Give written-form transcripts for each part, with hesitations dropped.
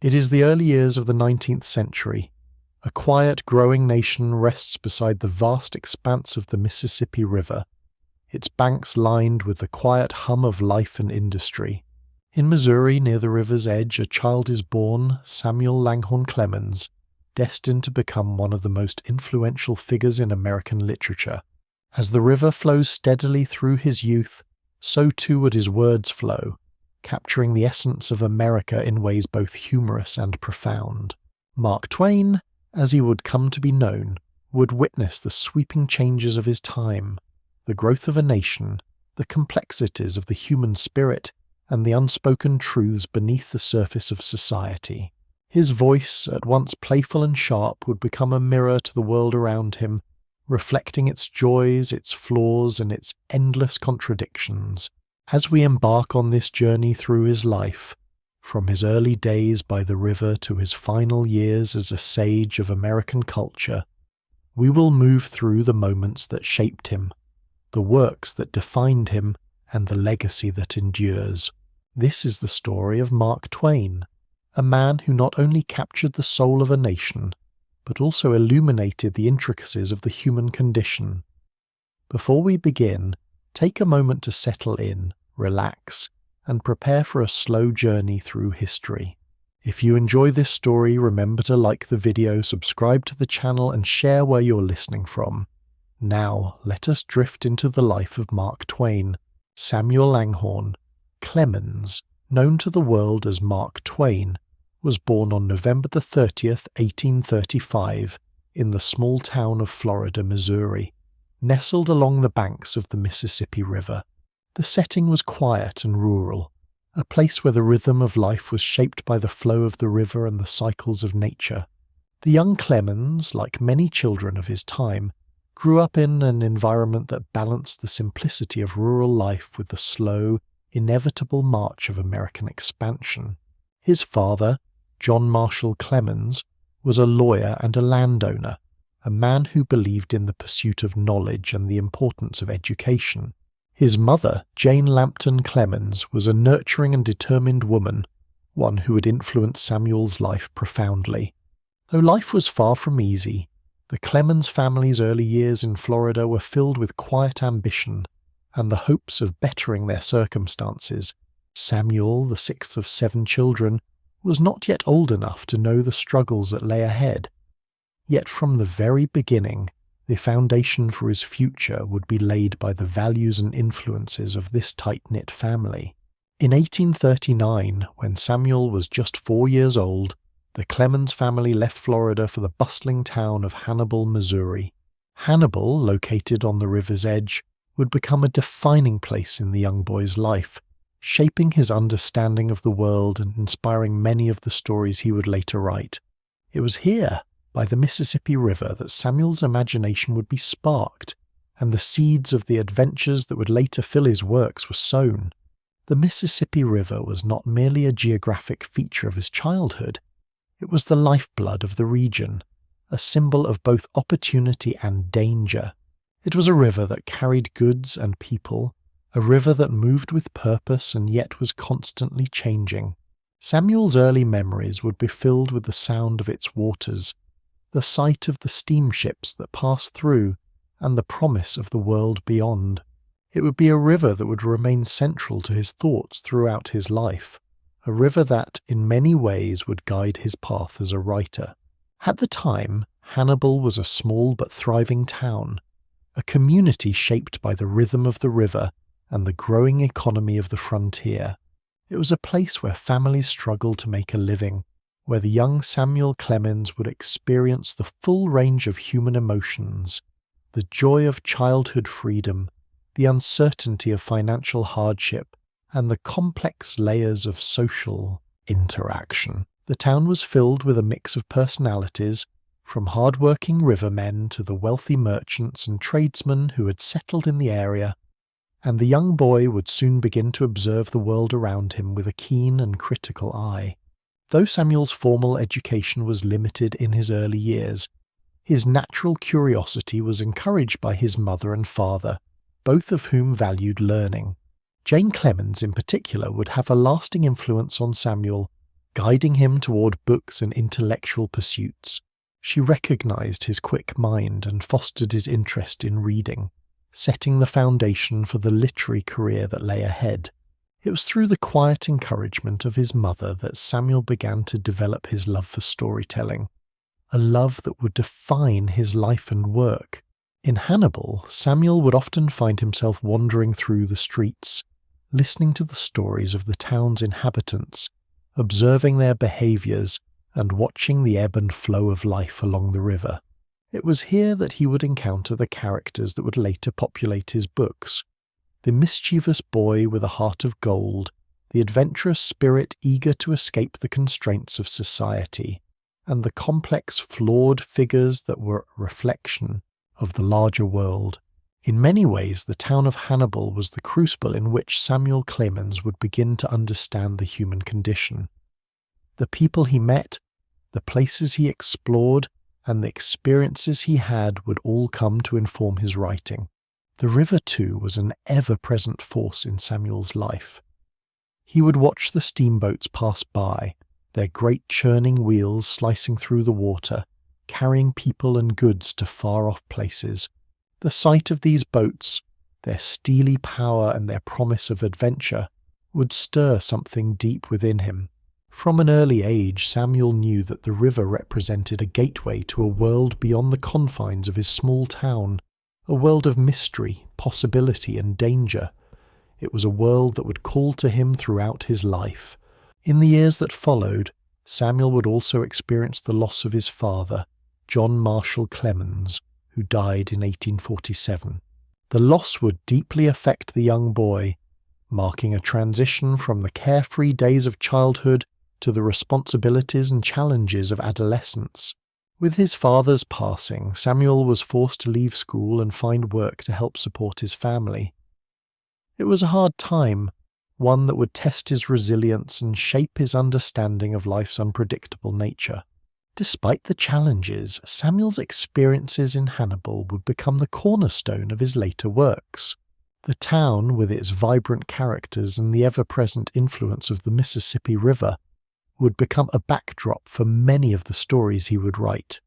It is the early years of the 19th century. A quiet, growing nation rests beside the vast expanse of the Mississippi River, its banks lined with the quiet hum of life and industry. In Missouri, near the river's edge, a child is born, Samuel Langhorne Clemens, destined to become one of the most influential figures in American literature. As the river flows steadily through his youth, so too would his words flow, capturing the essence of America in ways both humorous and profound. Mark Twain, as he would come to be known, would witness the sweeping changes of his time, the growth of a nation, the complexities of the human spirit, and the unspoken truths beneath the surface of society. His voice, at once playful and sharp, would become a mirror to the world around him, reflecting its joys, its flaws, and its endless contradictions. As we embark on this journey through his life, from his early days by the river to his final years as a sage of American culture, we will move through the moments that shaped him, the works that defined him, and the legacy that endures. This is the story of Mark Twain, a man who not only captured the soul of a nation, but also illuminated the intricacies of the human condition. Before we begin, take a moment to settle in, relax, and prepare for a slow journey through history. If you enjoy this story, remember to like the video, subscribe to the channel, and share where you're listening from. Now, let us drift into the life of Mark Twain, Samuel Langhorne Clemens, known to the world as Mark Twain, was born on November 30th, 1835, in the small town of Florida, Missouri, nestled along the banks of the Mississippi River. The setting was quiet and rural, a place where the rhythm of life was shaped by the flow of the river and the cycles of nature. The young Clemens, like many children of his time, grew up in an environment that balanced the simplicity of rural life with the slow, inevitable march of American expansion. His father, John Marshall Clemens, was a lawyer and a landowner, a man who believed in the pursuit of knowledge and the importance of education. His mother, Jane Lampton Clemens, was a nurturing and determined woman, one who had influenced Samuel's life profoundly. Though life was far from easy, the Clemens family's early years in Florida were filled with quiet ambition and the hopes of bettering their circumstances. Samuel, the sixth of 7 children, was not yet old enough to know the struggles that lay ahead. Yet from the very beginning, the foundation for his future would be laid by the values and influences of this tight-knit family. In 1839, when Samuel was just 4 years old, the Clemens family left Florida for the bustling town of Hannibal, Missouri. Hannibal, located on the river's edge, would become a defining place in the young boy's life, shaping his understanding of the world and inspiring many of the stories he would later write. It was here, by the Mississippi River, that Samuel's imagination would be sparked, and the seeds of the adventures that would later fill his works were sown. The Mississippi River was not merely a geographic feature of his childhood, it was the lifeblood of the region, a symbol of both opportunity and danger. It was a river that carried goods and people, a river that moved with purpose and yet was constantly changing. Samuel's early memories would be filled with the sound of its waters, the sight of the steamships that passed through, and the promise of the world beyond. It would be a river that would remain central to his thoughts throughout his life, a river that, in many ways, would guide his path as a writer. At the time, Hannibal was a small but thriving town, a community shaped by the rhythm of the river and the growing economy of the frontier. It was a place where families struggled to make a living, where the young Samuel Clemens would experience the full range of human emotions, the joy of childhood freedom, the uncertainty of financial hardship, and the complex layers of social interaction. The town was filled with a mix of personalities, from hard-working rivermen to the wealthy merchants and tradesmen who had settled in the area, and the young boy would soon begin to observe the world around him with a keen and critical eye. Though Samuel's formal education was limited in his early years, his natural curiosity was encouraged by his mother and father, both of whom valued learning. Jane Clemens in particular would have a lasting influence on Samuel, guiding him toward books and intellectual pursuits. She recognized his quick mind and fostered his interest in reading, setting the foundation for the literary career that lay ahead. It was through the quiet encouragement of his mother that Samuel began to develop his love for storytelling, a love that would define his life and work. In Hannibal, Samuel would often find himself wandering through the streets, listening to the stories of the town's inhabitants, observing their behaviours and watching the ebb and flow of life along the river. It was here that he would encounter the characters that would later populate his books. The mischievous boy with a heart of gold, the adventurous spirit eager to escape the constraints of society, and the complex, flawed figures that were a reflection of the larger world. In many ways, the town of Hannibal was the crucible in which Samuel Clemens would begin to understand the human condition. The people he met, the places he explored, and the experiences he had would all come to inform his writing. The river, too, was an ever-present force in Samuel's life. He would watch the steamboats pass by, their great churning wheels slicing through the water, carrying people and goods to far-off places. The sight of these boats, their steely power and their promise of adventure, would stir something deep within him. From an early age, Samuel knew that the river represented a gateway to a world beyond the confines of his small town, a world of mystery, possibility, and danger. It was a world that would call to him throughout his life. In the years that followed, Samuel would also experience the loss of his father, John Marshall Clemens, who died in 1847. The loss would deeply affect the young boy, marking a transition from the carefree days of childhood to the responsibilities and challenges of adolescence. With his father's passing, Samuel was forced to leave school and find work to help support his family. It was a hard time, one that would test his resilience and shape his understanding of life's unpredictable nature. Despite the challenges, Samuel's experiences in Hannibal would become the cornerstone of his later works. The town, with its vibrant characters and the ever-present influence of the Mississippi River, would become a backdrop for many of the stories he would write.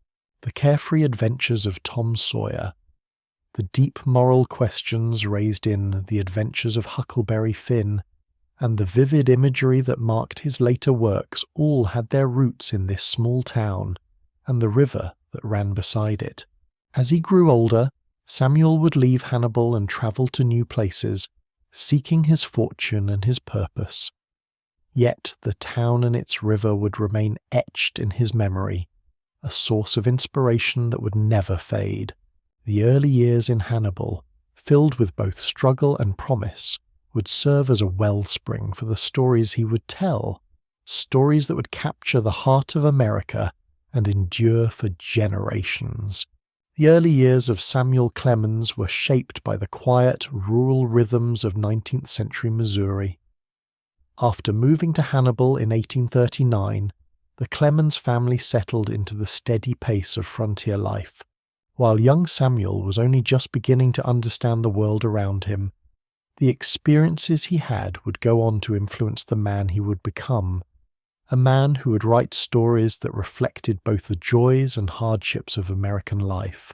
The carefree adventures of Tom Sawyer, the deep moral questions raised in The Adventures of Huckleberry Finn, and the vivid imagery that marked his later works all had their roots in this small town and the river that ran beside it. As he grew older, Samuel would leave Hannibal and travel to new places, seeking his fortune and his purpose. Yet the town and its river would remain etched in his memory, a source of inspiration that would never fade. The early years in Hannibal, filled with both struggle and promise, would serve as a wellspring for the stories he would tell, stories that would capture the heart of America and endure for generations. The early years of Samuel Clemens were shaped by the quiet, rural rhythms of 19th century Missouri. After moving to Hannibal in 1839, the Clemens family settled into the steady pace of frontier life. While young Samuel was only just beginning to understand the world around him, the experiences he had would go on to influence the man he would become, a man who would write stories that reflected both the joys and hardships of American life.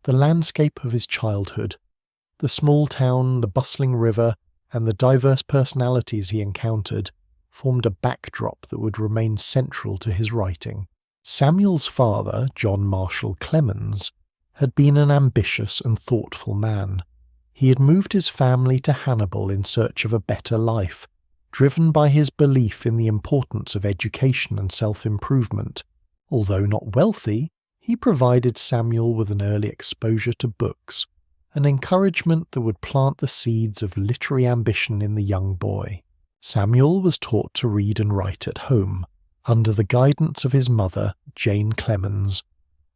The landscape of his childhood, the small town, the bustling river, and the diverse personalities he encountered formed a backdrop that would remain central to his writing. Samuel's father, John Marshall Clemens, had been an ambitious and thoughtful man. He had moved his family to Hannibal in search of a better life, driven by his belief in the importance of education and self-improvement. Although not wealthy, he provided Samuel with an early exposure to books, an encouragement that would plant the seeds of literary ambition in the young boy. Samuel was taught to read and write at home, under the guidance of his mother, Jane Clemens,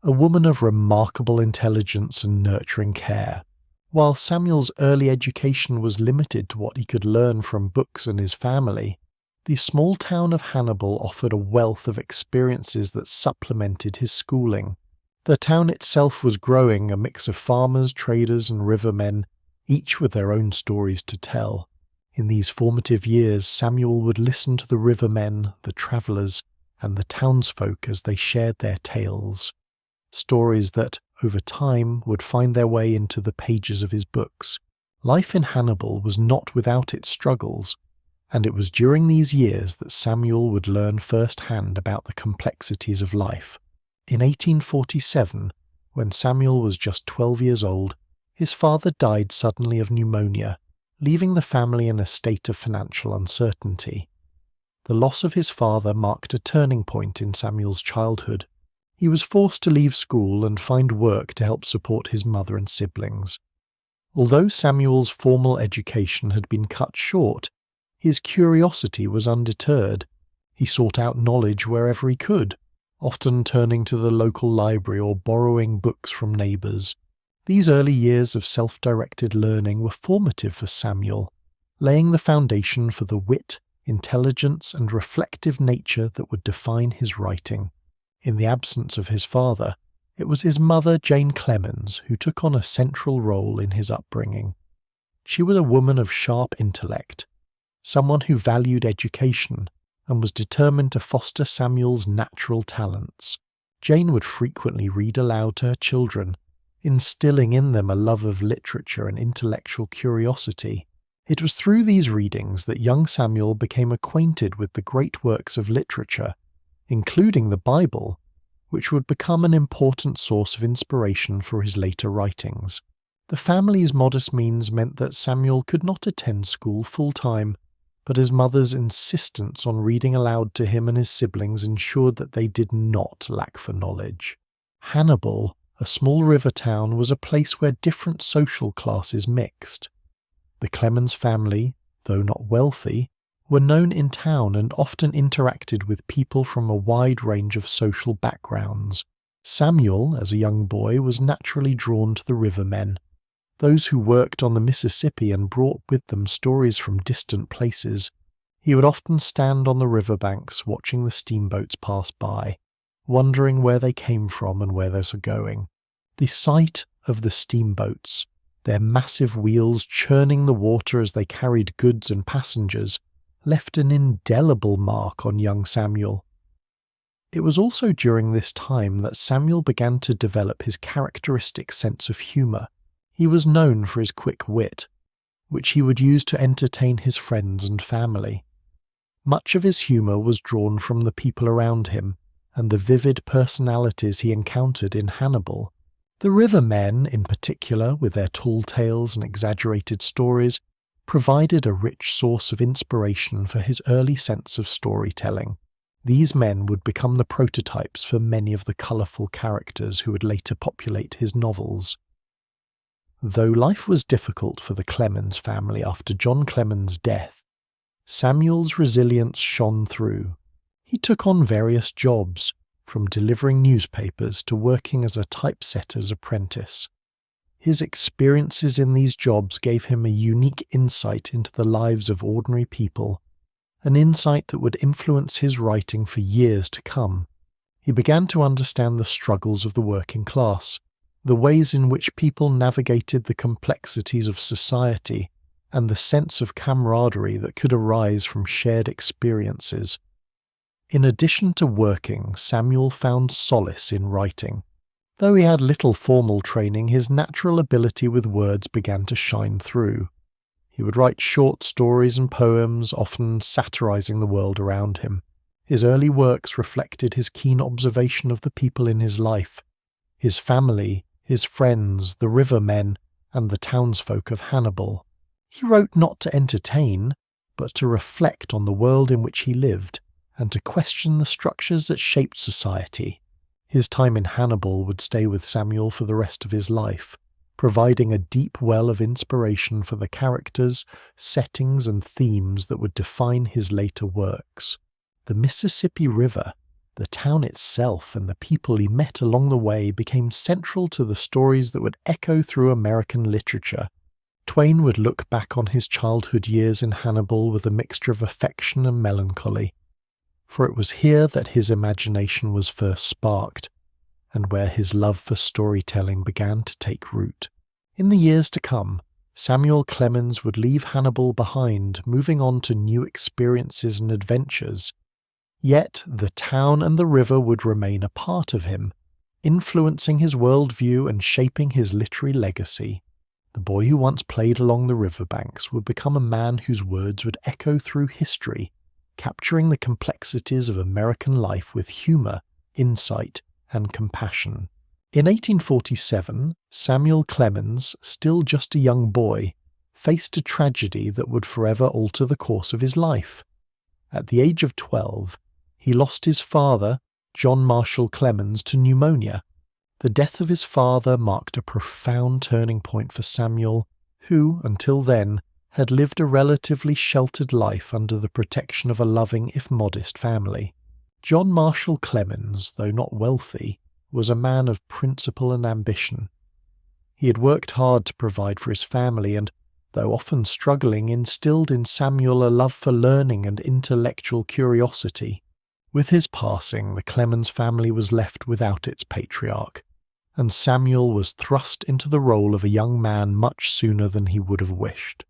a woman of remarkable intelligence and nurturing care. While Samuel's early education was limited to what he could learn from books and his family, the small town of Hannibal offered a wealth of experiences that supplemented his schooling. The town itself was growing, a mix of farmers, traders, and rivermen, each with their own stories to tell. In these formative years, Samuel would listen to the rivermen, the travellers, and the townsfolk as they shared their tales. Stories that, over time, would find their way into the pages of his books. Life in Hannibal was not without its struggles, and it was during these years that Samuel would learn firsthand about the complexities of life. In 1847, when Samuel was just 12 years old, his father died suddenly of pneumonia, leaving the family in a state of financial uncertainty. The loss of his father marked a turning point in Samuel's childhood. He was forced to leave school and find work to help support his mother and siblings. Although Samuel's formal education had been cut short, his curiosity was undeterred. He sought out knowledge wherever he could, often turning to the local library or borrowing books from neighbours. These early years of self-directed learning were formative for Samuel, laying the foundation for the wit, intelligence, and reflective nature that would define his writing. In the absence of his father, it was his mother, Jane Clemens, who took on a central role in his upbringing. She was a woman of sharp intellect, someone who valued education and was determined to foster Samuel's natural talents. Jane would frequently read aloud to her children, instilling in them a love of literature and intellectual curiosity. It was through these readings that young Samuel became acquainted with the great works of literature, including the Bible, which would become an important source of inspiration for his later writings. The family's modest means meant that Samuel could not attend school full-time, but his mother's insistence on reading aloud to him and his siblings ensured that they did not lack for knowledge. Hannibal, a small river town, was a place where different social classes mixed. The Clemens family, though not wealthy, were known in town and often interacted with people from a wide range of social backgrounds. Samuel, as a young boy, was naturally drawn to the rivermen, those who worked on the Mississippi and brought with them stories from distant places. He would often stand on the riverbanks watching the steamboats pass by, wondering where they came from and where they were going. The sight of the steamboats, their massive wheels churning the water as they carried goods and passengers, left an indelible mark on young Samuel. It was also during this time that Samuel began to develop his characteristic sense of humour. He was known for his quick wit, which he would use to entertain his friends and family. Much of his humour was drawn from the people around him and the vivid personalities he encountered in Hannibal. The rivermen, in particular, with their tall tales and exaggerated stories, provided a rich source of inspiration for his early sense of storytelling. These men would become the prototypes for many of the colourful characters who would later populate his novels. Though life was difficult for the Clemens family after John Clemens' death, Samuel's resilience shone through. He took on various jobs, from delivering newspapers to working as a typesetter's apprentice. His experiences in these jobs gave him a unique insight into the lives of ordinary people, an insight that would influence his writing for years to come. He began to understand the struggles of the working class, the ways in which people navigated the complexities of society, and the sense of camaraderie that could arise from shared experiences. In addition to working, Samuel found solace in writing. Though he had little formal training, his natural ability with words began to shine through. He would write short stories and poems, often satirizing the world around him. His early works reflected his keen observation of the people in his life, his family, his friends, the rivermen, and the townsfolk of Hannibal. He wrote not to entertain, but to reflect on the world in which he lived, and to question the structures that shaped society. His time in Hannibal would stay with Samuel for the rest of his life, providing a deep well of inspiration for the characters, settings, and themes that would define his later works. The Mississippi River, the town itself, and the people he met along the way became central to the stories that would echo through American literature. Twain would look back on his childhood years in Hannibal with a mixture of affection and melancholy, for it was here that his imagination was first sparked, and where his love for storytelling began to take root. In the years to come, Samuel Clemens would leave Hannibal behind, moving on to new experiences and adventures. Yet the town and the river would remain a part of him, influencing his worldview and shaping his literary legacy. The boy who once played along the riverbanks would become a man whose words would echo through history, capturing the complexities of American life with humour, insight, and compassion. In 1847, Samuel Clemens, still just a young boy, faced a tragedy that would forever alter the course of his life. At the age of 12, he lost his father, John Marshall Clemens, to pneumonia. The death of his father marked a profound turning point for Samuel, who, until then, had lived a relatively sheltered life under the protection of a loving, if modest, family. John Marshall Clemens, though not wealthy, was a man of principle and ambition. He had worked hard to provide for his family and, though often struggling, instilled in Samuel a love for learning and intellectual curiosity. With his passing, the Clemens family was left without its patriarch, and Samuel was thrust into the role of a young man much sooner than he would have wished.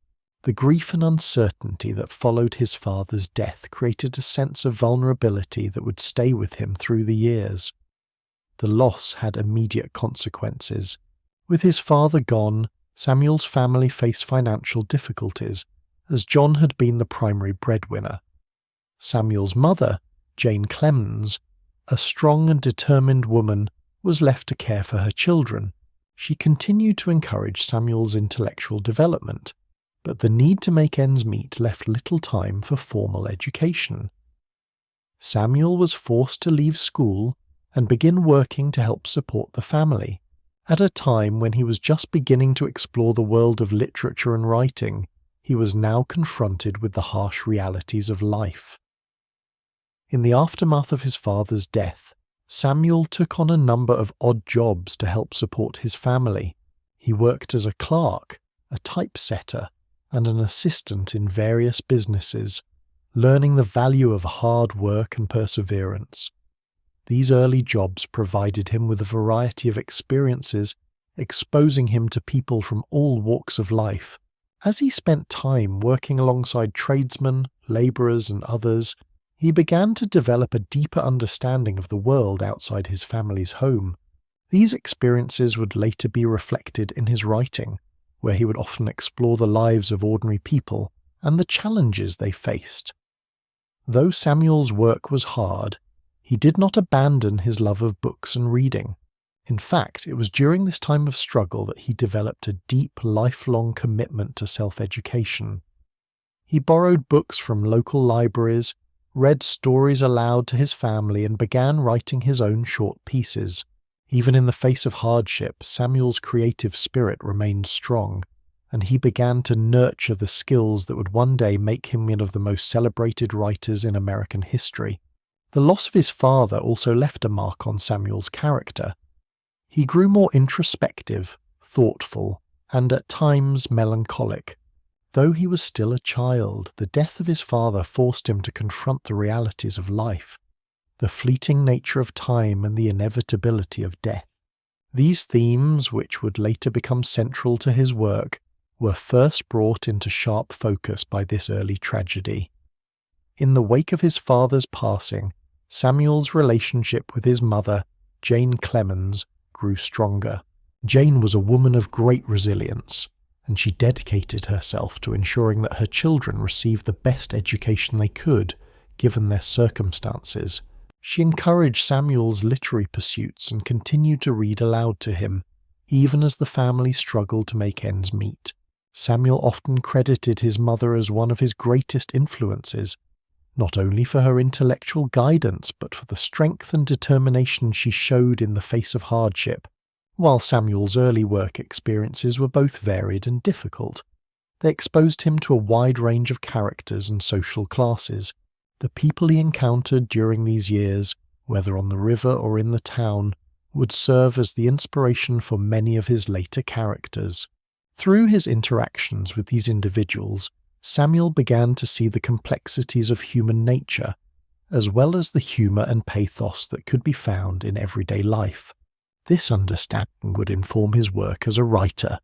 The grief and uncertainty that followed his father's death created a sense of vulnerability that would stay with him through the years. The loss had immediate consequences. With his father gone, Samuel's family faced financial difficulties, as John had been the primary breadwinner. Samuel's mother, Jane Clemens, a strong and determined woman, was left to care for her children. She continued to encourage Samuel's intellectual development, but the need to make ends meet left little time for formal education. Samuel was forced to leave school and begin working to help support the family. At a time when he was just beginning to explore the world of literature and writing, he was now confronted with the harsh realities of life. In the aftermath of his father's death, Samuel took on a number of odd jobs to help support his family. He worked as a clerk, a typesetter, and an assistant in various businesses, learning the value of hard work and perseverance. These early jobs provided him with a variety of experiences, exposing him to people from all walks of life. As he spent time working alongside tradesmen, labourers, and others, he began to develop a deeper understanding of the world outside his family's home. These experiences would later be reflected in his writing, where he would often explore the lives of ordinary people and the challenges they faced. Though Samuel's work was hard, he did not abandon his love of books and reading. In fact, it was during this time of struggle that he developed a deep, lifelong commitment to self-education. He borrowed books from local libraries, read stories aloud to his family, and began writing his own short pieces. Even in the face of hardship, Samuel's creative spirit remained strong, and he began to nurture the skills that would one day make him one of the most celebrated writers in American history. The loss of his father also left a mark on Samuel's character. He grew more introspective, thoughtful, and at times melancholic. Though he was still a child, the death of his father forced him to confront the realities of life, the fleeting nature of time and the inevitability of death. These themes, which would later become central to his work, were first brought into sharp focus by this early tragedy. In the wake of his father's passing, Samuel's relationship with his mother, Jane Clemens, grew stronger. Jane was a woman of great resilience, and she dedicated herself to ensuring that her children received the best education they could, given their circumstances. She encouraged Samuel's literary pursuits and continued to read aloud to him, even as the family struggled to make ends meet. Samuel often credited his mother as one of his greatest influences, not only for her intellectual guidance but for the strength and determination she showed in the face of hardship. While Samuel's early work experiences were both varied and difficult, they exposed him to a wide range of characters and social classes. The people he encountered during these years, whether on the river or in the town, would serve as the inspiration for many of his later characters. Through his interactions with these individuals, Samuel began to see the complexities of human nature, as well as the humour and pathos that could be found in everyday life. This understanding would inform his work as a writer,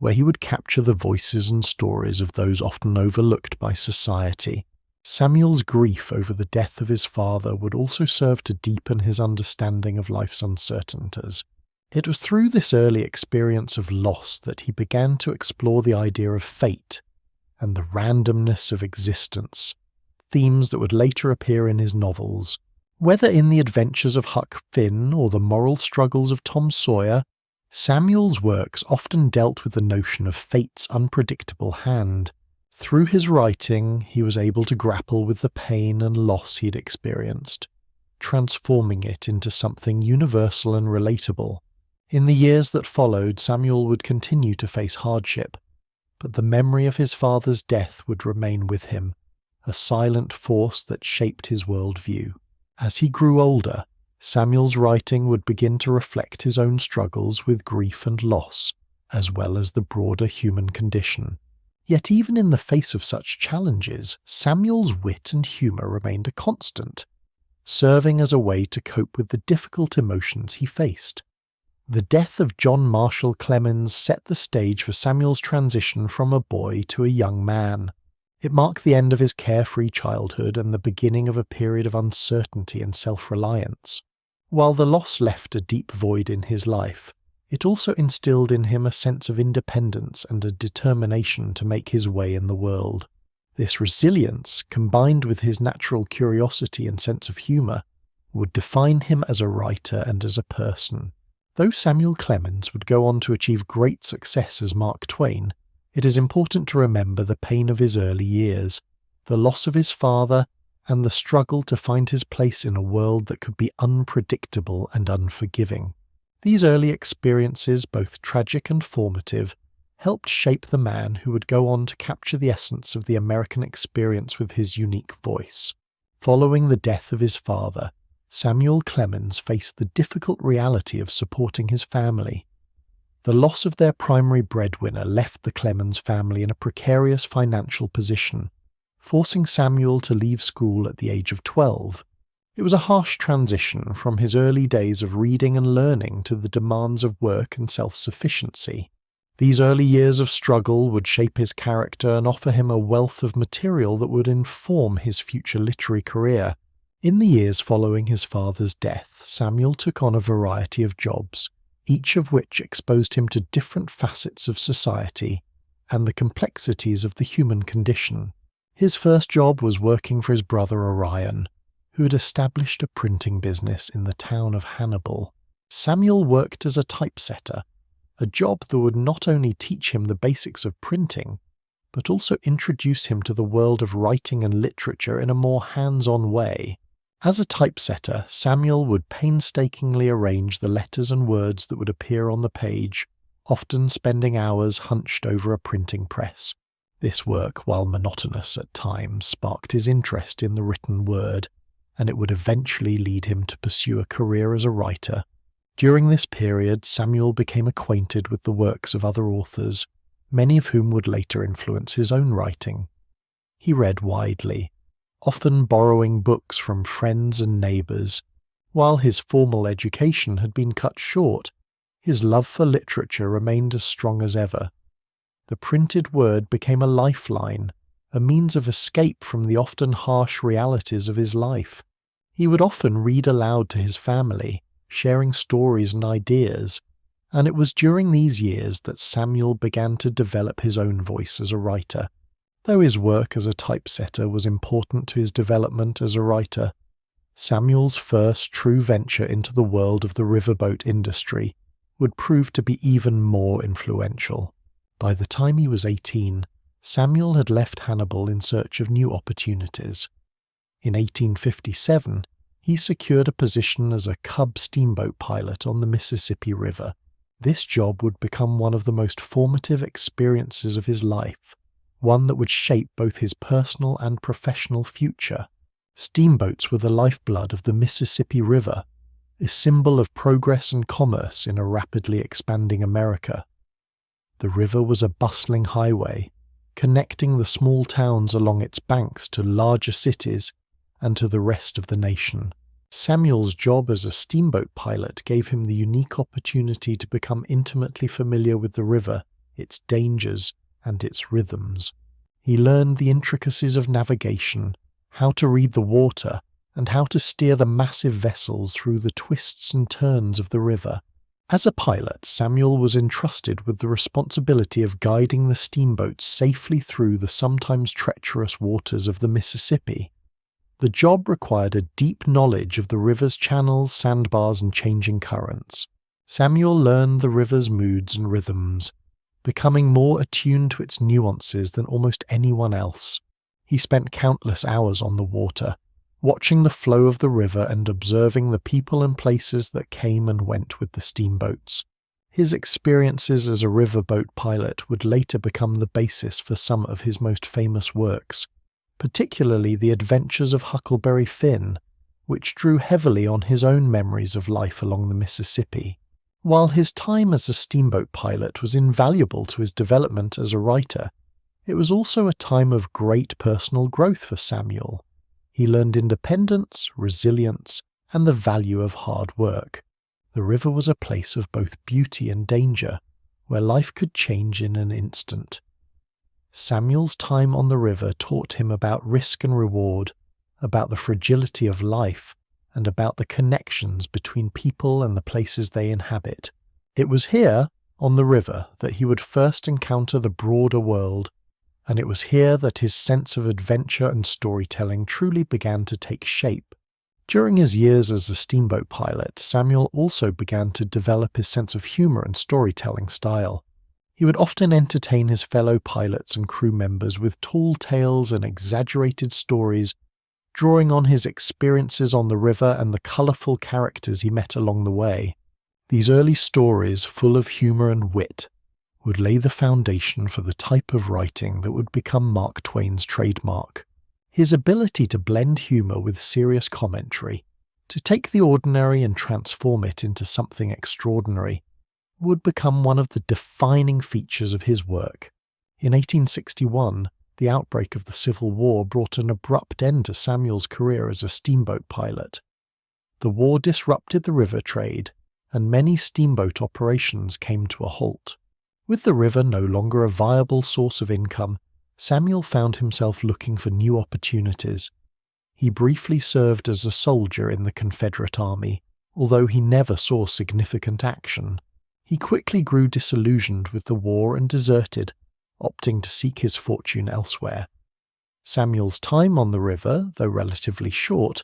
where he would capture the voices and stories of those often overlooked by society. Samuel's grief over the death of his father would also serve to deepen his understanding of life's uncertainties. It was through this early experience of loss that he began to explore the idea of fate and the randomness of existence, themes that would later appear in his novels. Whether in The Adventures of Huck Finn or The Moral Struggles of Tom Sawyer, Samuel's works often dealt with the notion of fate's unpredictable hand. Through his writing, he was able to grapple with the pain and loss he'd experienced, transforming it into something universal and relatable. In the years that followed, Samuel would continue to face hardship, but the memory of his father's death would remain with him, a silent force that shaped his worldview. As he grew older, Samuel's writing would begin to reflect his own struggles with grief and loss, as well as the broader human condition. Yet even in the face of such challenges, Samuel's wit and humour remained a constant, serving as a way to cope with the difficult emotions he faced. The death of John Marshall Clemens set the stage for Samuel's transition from a boy to a young man. It marked the end of his carefree childhood and the beginning of a period of uncertainty and self-reliance. While the loss left a deep void in his life, it also instilled in him a sense of independence and a determination to make his way in the world. This resilience, combined with his natural curiosity and sense of humour, would define him as a writer and as a person. Though Samuel Clemens would go on to achieve great success as Mark Twain, it is important to remember the pain of his early years, the loss of his father, and the struggle to find his place in a world that could be unpredictable and unforgiving. These early experiences, both tragic and formative, helped shape the man who would go on to capture the essence of the American experience with his unique voice. Following the death of his father, Samuel Clemens faced the difficult reality of supporting his family. The loss of their primary breadwinner left the Clemens family in a precarious financial position, forcing Samuel to leave school at the age of 12. It was a harsh transition from his early days of reading and learning to the demands of work and self-sufficiency. These early years of struggle would shape his character and offer him a wealth of material that would inform his future literary career. In the years following his father's death, Samuel took on a variety of jobs, each of which exposed him to different facets of society and the complexities of the human condition. His first job was working for his brother Orion, who had established a printing business in the town of Hannibal. Samuel worked as a typesetter, a job that would not only teach him the basics of printing, but also introduce him to the world of writing and literature in a more hands-on way. As a typesetter, Samuel would painstakingly arrange the letters and words that would appear on the page, often spending hours hunched over a printing press. This work, while monotonous at times, sparked his interest in the written word, and it would eventually lead him to pursue a career as a writer. During this period, Samuel became acquainted with the works of other authors, many of whom would later influence his own writing. He read widely, often borrowing books from friends and neighbours. While his formal education had been cut short, his love for literature remained as strong as ever. The printed word became a lifeline, a means of escape from the often harsh realities of his life. He would often read aloud to his family, sharing stories and ideas, and it was during these years that Samuel began to develop his own voice as a writer. Though his work as a typesetter was important to his development as a writer, Samuel's first true venture into the world of the riverboat industry would prove to be even more influential. By the time he was 18, Samuel had left Hannibal in search of new opportunities. In 1857, he secured a position as a cub steamboat pilot on the Mississippi River. This job would become one of the most formative experiences of his life, one that would shape both his personal and professional future. Steamboats were the lifeblood of the Mississippi River, a symbol of progress and commerce in a rapidly expanding America. The river was a bustling highway, connecting the small towns along its banks to larger cities and to the rest of the nation. Samuel's job as a steamboat pilot gave him the unique opportunity to become intimately familiar with the river its dangers, and its rhythms. He learned the intricacies of navigation, how to read the water, and how to steer the massive vessels through the twists and turns of the river. As a pilot, Samuel was entrusted with the responsibility of guiding the steamboats safely through the sometimes treacherous waters of the Mississippi. The job required a deep knowledge of the river's channels, sandbars, and changing currents. Samuel learned the river's moods and rhythms, becoming more attuned to its nuances than almost anyone else. He spent countless hours on the water, watching the flow of the river and observing the people and places that came and went with the steamboats. His experiences as a riverboat pilot would later become the basis for some of his most famous works, particularly The Adventures of Huckleberry Finn, which drew heavily on his own memories of life along the Mississippi. While his time as a steamboat pilot was invaluable to his development as a writer, it was also a time of great personal growth for Samuel. He learned independence, resilience, and the value of hard work. The river was a place of both beauty and danger, where life could change in an instant. Samuel's time on the river taught him about risk and reward, about the fragility of life, and about the connections between people and the places they inhabit. It was here, on the river, that he would first encounter the broader world, and it was here that his sense of adventure and storytelling truly began to take shape. During his years as a steamboat pilot, Samuel also began to develop his sense of humor and storytelling style. He would often entertain his fellow pilots and crew members with tall tales and exaggerated stories, drawing on his experiences on the river and the colourful characters he met along the way. These early stories, full of humour and wit, would lay the foundation for the type of writing that would become Mark Twain's trademark. His ability to blend humour with serious commentary, to take the ordinary and transform it into something extraordinary, would become one of the defining features of his work. In 1861, the outbreak of the Civil War brought an abrupt end to Samuel's career as a steamboat pilot. The war disrupted the river trade, and many steamboat operations came to a halt. With the river no longer a viable source of income, Samuel found himself looking for new opportunities. He briefly served as a soldier in the Confederate Army, although he never saw significant action. He quickly grew disillusioned with the war and deserted, opting to seek his fortune elsewhere. Samuel's time on the river, though relatively short,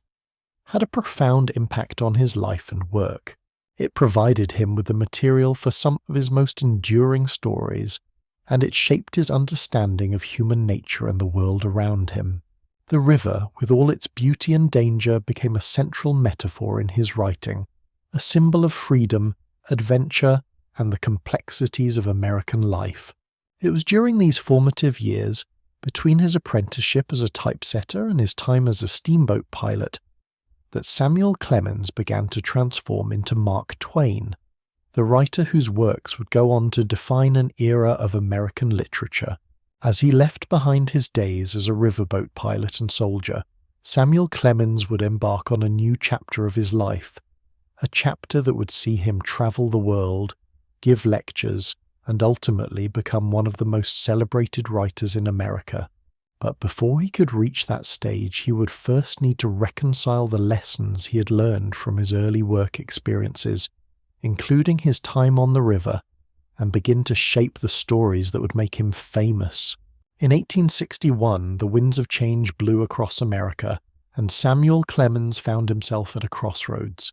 had a profound impact on his life and work. It provided him with the material for some of his most enduring stories, and it shaped his understanding of human nature and the world around him. The river, with all its beauty and danger, became a central metaphor in his writing, a symbol of freedom, adventure, and the complexities of American life. It was during these formative years, between his apprenticeship as a typesetter and his time as a steamboat pilot, that Samuel Clemens began to transform into Mark Twain, the writer whose works would go on to define an era of American literature. As he left behind his days as a riverboat pilot and soldier, Samuel Clemens would embark on a new chapter of his life, a chapter that would see him travel the world, give lectures, and ultimately become one of the most celebrated writers in America. But before he could reach that stage, he would first need to reconcile the lessons he had learned from his early work experiences, including his time on the river, and begin to shape the stories that would make him famous. In 1861, the winds of change blew across America, and Samuel Clemens found himself at a crossroads.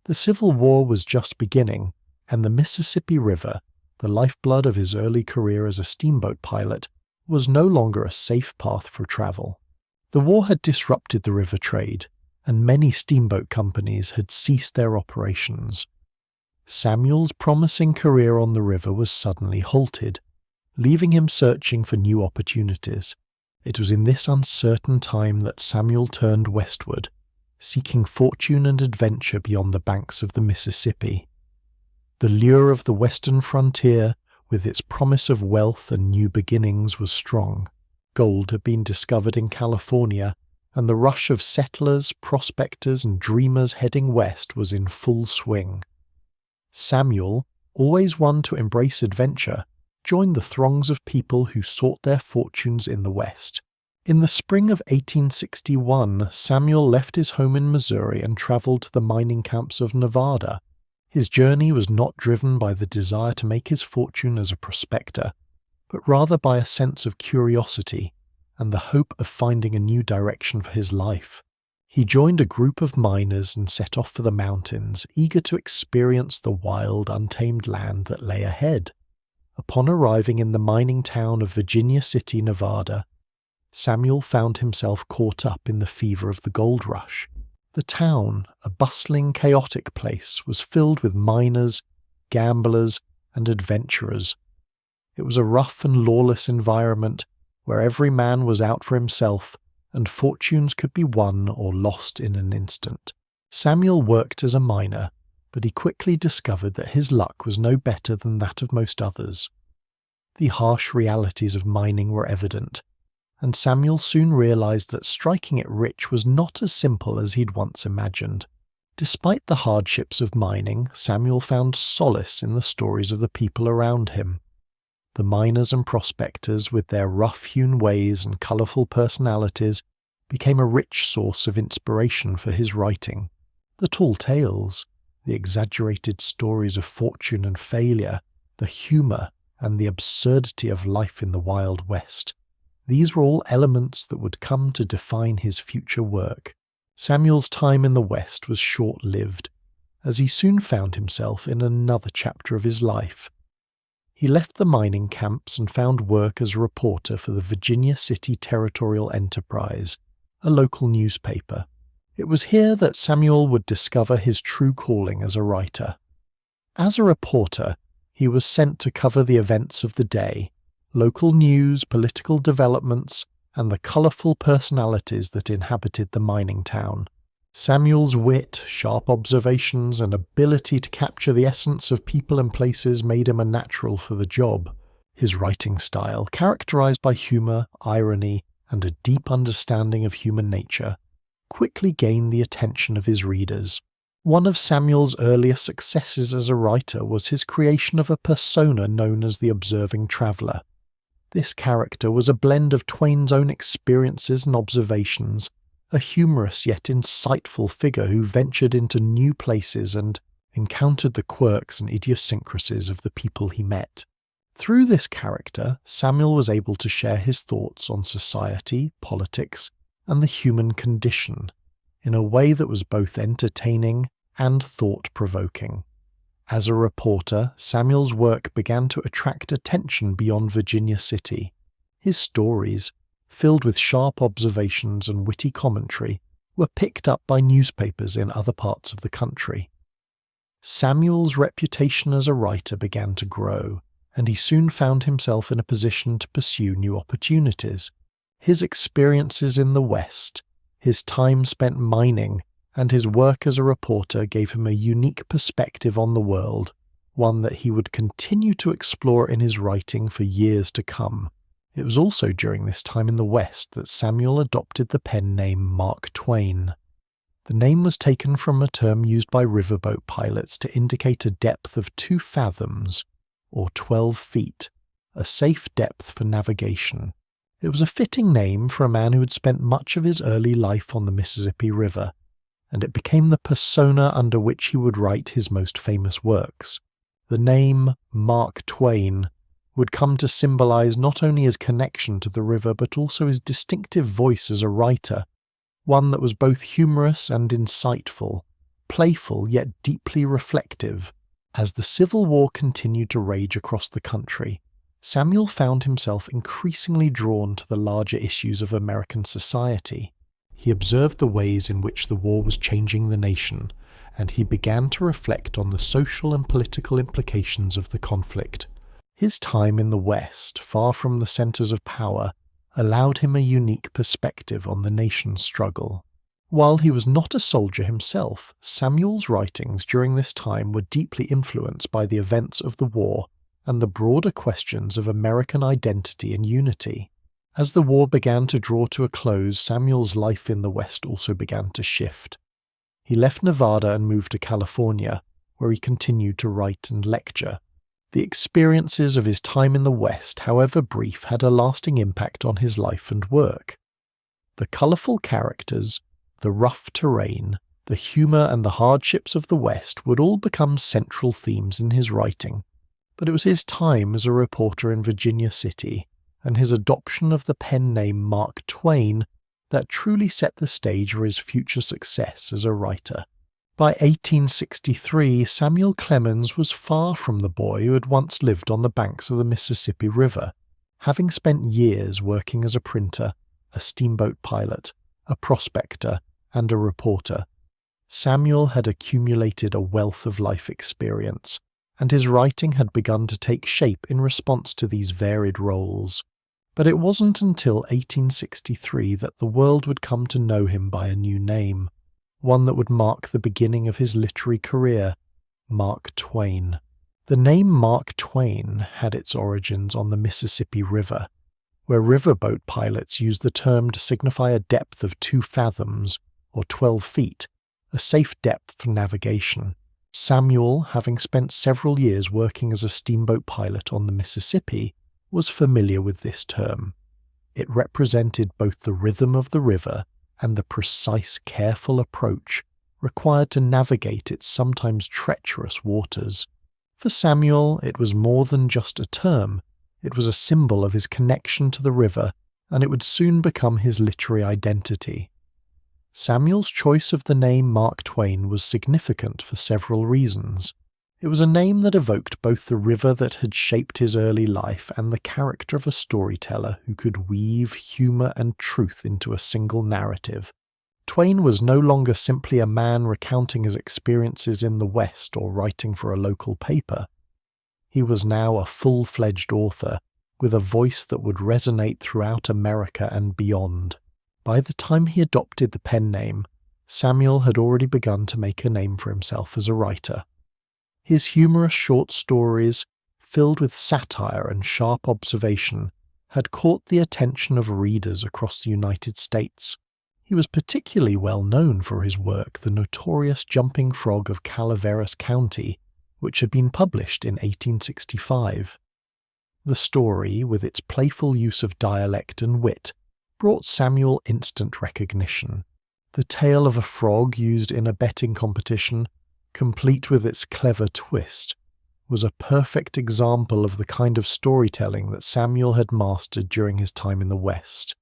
The Civil War was just beginning, and the Mississippi River, the lifeblood of his early career as a steamboat pilot, was no longer a safe path for travel. The war had disrupted the river trade, and many steamboat companies had ceased their operations. Samuel's promising career on the river was suddenly halted, leaving him searching for new opportunities. It was in this uncertain time that Samuel turned westward, seeking fortune and adventure beyond the banks of the Mississippi. The lure of the western frontier, with its promise of wealth and new beginnings, was strong. Gold had been discovered in California, and the rush of settlers, prospectors, and dreamers heading west was in full swing. Samuel, always one to embrace adventure, joined the throngs of people who sought their fortunes in the West. In the spring of 1861, Samuel left his home in Missouri and traveled to the mining camps of Nevada. His journey was not driven by the desire to make his fortune as a prospector, but rather by a sense of curiosity and the hope of finding a new direction for his life. He joined a group of miners and set off for the mountains, eager to experience the wild, untamed land that lay ahead. Upon arriving in the mining town of Virginia City, Nevada, Samuel found himself caught up in the fever of the gold rush. The town, a bustling, chaotic place, was filled with miners, gamblers, and adventurers. It was a rough and lawless environment where every man was out for himself, and fortunes could be won or lost in an instant. Samuel worked as a miner, but he quickly discovered that his luck was no better than that of most others. The harsh realities of mining were evident, and Samuel soon realized that striking it rich was not as simple as he'd once imagined. Despite the hardships of mining, Samuel found solace in the stories of the people around him. The miners and prospectors, with their rough-hewn ways and colourful personalities, became a rich source of inspiration for his writing. The tall tales, the exaggerated stories of fortune and failure, the humour and the absurdity of life in the Wild West. These were all elements that would come to define his future work. Samuel's time in the West was short-lived, as he soon found himself in another chapter of his life. He left the mining camps and found work as a reporter for the Virginia City Territorial Enterprise, a local newspaper. It was here that Samuel would discover his true calling as a writer. As a reporter, he was sent to cover the events of the day, local news, political developments, and the colourful personalities that inhabited the mining town. Samuel's wit, sharp observations, and ability to capture the essence of people and places made him a natural for the job. His writing style, characterised by humour, irony, and a deep understanding of human nature, quickly gained the attention of his readers. One of Samuel's earlier successes as a writer was his creation of a persona known as the observing traveller. This character was a blend of Twain's own experiences and observations, a humorous yet insightful figure who ventured into new places and encountered the quirks and idiosyncrasies of the people he met. Through this character, Samuel was able to share his thoughts on society, politics, and the human condition in a way that was both entertaining and thought-provoking. As a reporter, Samuel's work began to attract attention beyond Virginia City. His stories, filled with sharp observations and witty commentary, were picked up by newspapers in other parts of the country. Samuel's reputation as a writer began to grow, and he soon found himself in a position to pursue new opportunities. His experiences in the West, his time spent mining, and his work as a reporter gave him a unique perspective on the world, one that he would continue to explore in his writing for years to come. It was also during this time in the West that Samuel adopted the pen name Mark Twain. The name was taken from a term used by riverboat pilots to indicate a depth of 2 fathoms, or 12 feet, a safe depth for navigation. It was a fitting name for a man who had spent much of his early life on the Mississippi River, and it became the persona under which he would write his most famous works. The name Mark Twain would come to symbolize not only his connection to the river but also his distinctive voice as a writer, one that was both humorous and insightful, playful yet deeply reflective. As the Civil War continued to rage across the country, Samuel found himself increasingly drawn to the larger issues of American society. He observed the ways in which the war was changing the nation, and he began to reflect on the social and political implications of the conflict. His time in the West, far from the centres of power, allowed him a unique perspective on the nation's struggle. While he was not a soldier himself, Samuel's writings during this time were deeply influenced by the events of the war and the broader questions of American identity and unity. As the war began to draw to a close, Samuel's life in the West also began to shift. He left Nevada and moved to California, where he continued to write and lecture. The experiences of his time in the West, however brief, had a lasting impact on his life and work. The colourful characters, the rough terrain, the humour and the hardships of the West would all become central themes in his writing, but it was his time as a reporter in Virginia City and his adoption of the pen name Mark Twain that truly set the stage for his future success as a writer. By 1863, Samuel Clemens was far from the boy who had once lived on the banks of the Mississippi River, having spent years working as a printer, a steamboat pilot, a prospector, and a reporter. Samuel had accumulated a wealth of life experience, and his writing had begun to take shape in response to these varied roles. But it wasn't until 1863 that the world would come to know him by a new name, one that would mark the beginning of his literary career, Mark Twain. The name Mark Twain had its origins on the Mississippi River, where riverboat pilots used the term to signify a depth of 2 fathoms, or 12 feet, a safe depth for navigation. Samuel, having spent several years working as a steamboat pilot on the Mississippi, was familiar with this term. It represented both the rhythm of the river and the precise, careful approach required to navigate its sometimes treacherous waters. For Samuel, it was more than just a term. It was a symbol of his connection to the river, and it would soon become his literary identity. Samuel's choice of the name Mark Twain was significant for several reasons. It was a name that evoked both the river that had shaped his early life and the character of a storyteller who could weave humour and truth into a single narrative. Twain was no longer simply a man recounting his experiences in the West or writing for a local paper. He was now a full-fledged author, with a voice that would resonate throughout America and beyond. By the time he adopted the pen name, Samuel had already begun to make a name for himself as a writer. His humorous short stories, filled with satire and sharp observation, had caught the attention of readers across the United States. He was particularly well known for his work, The Notorious Jumping Frog of Calaveras County, which had been published in 1865. The story, with its playful use of dialect and wit, brought Samuel instant recognition. The tale of a frog used in a betting competition, complete with its clever twist, was a perfect example of the kind of storytelling that Samuel had mastered during his time in the West.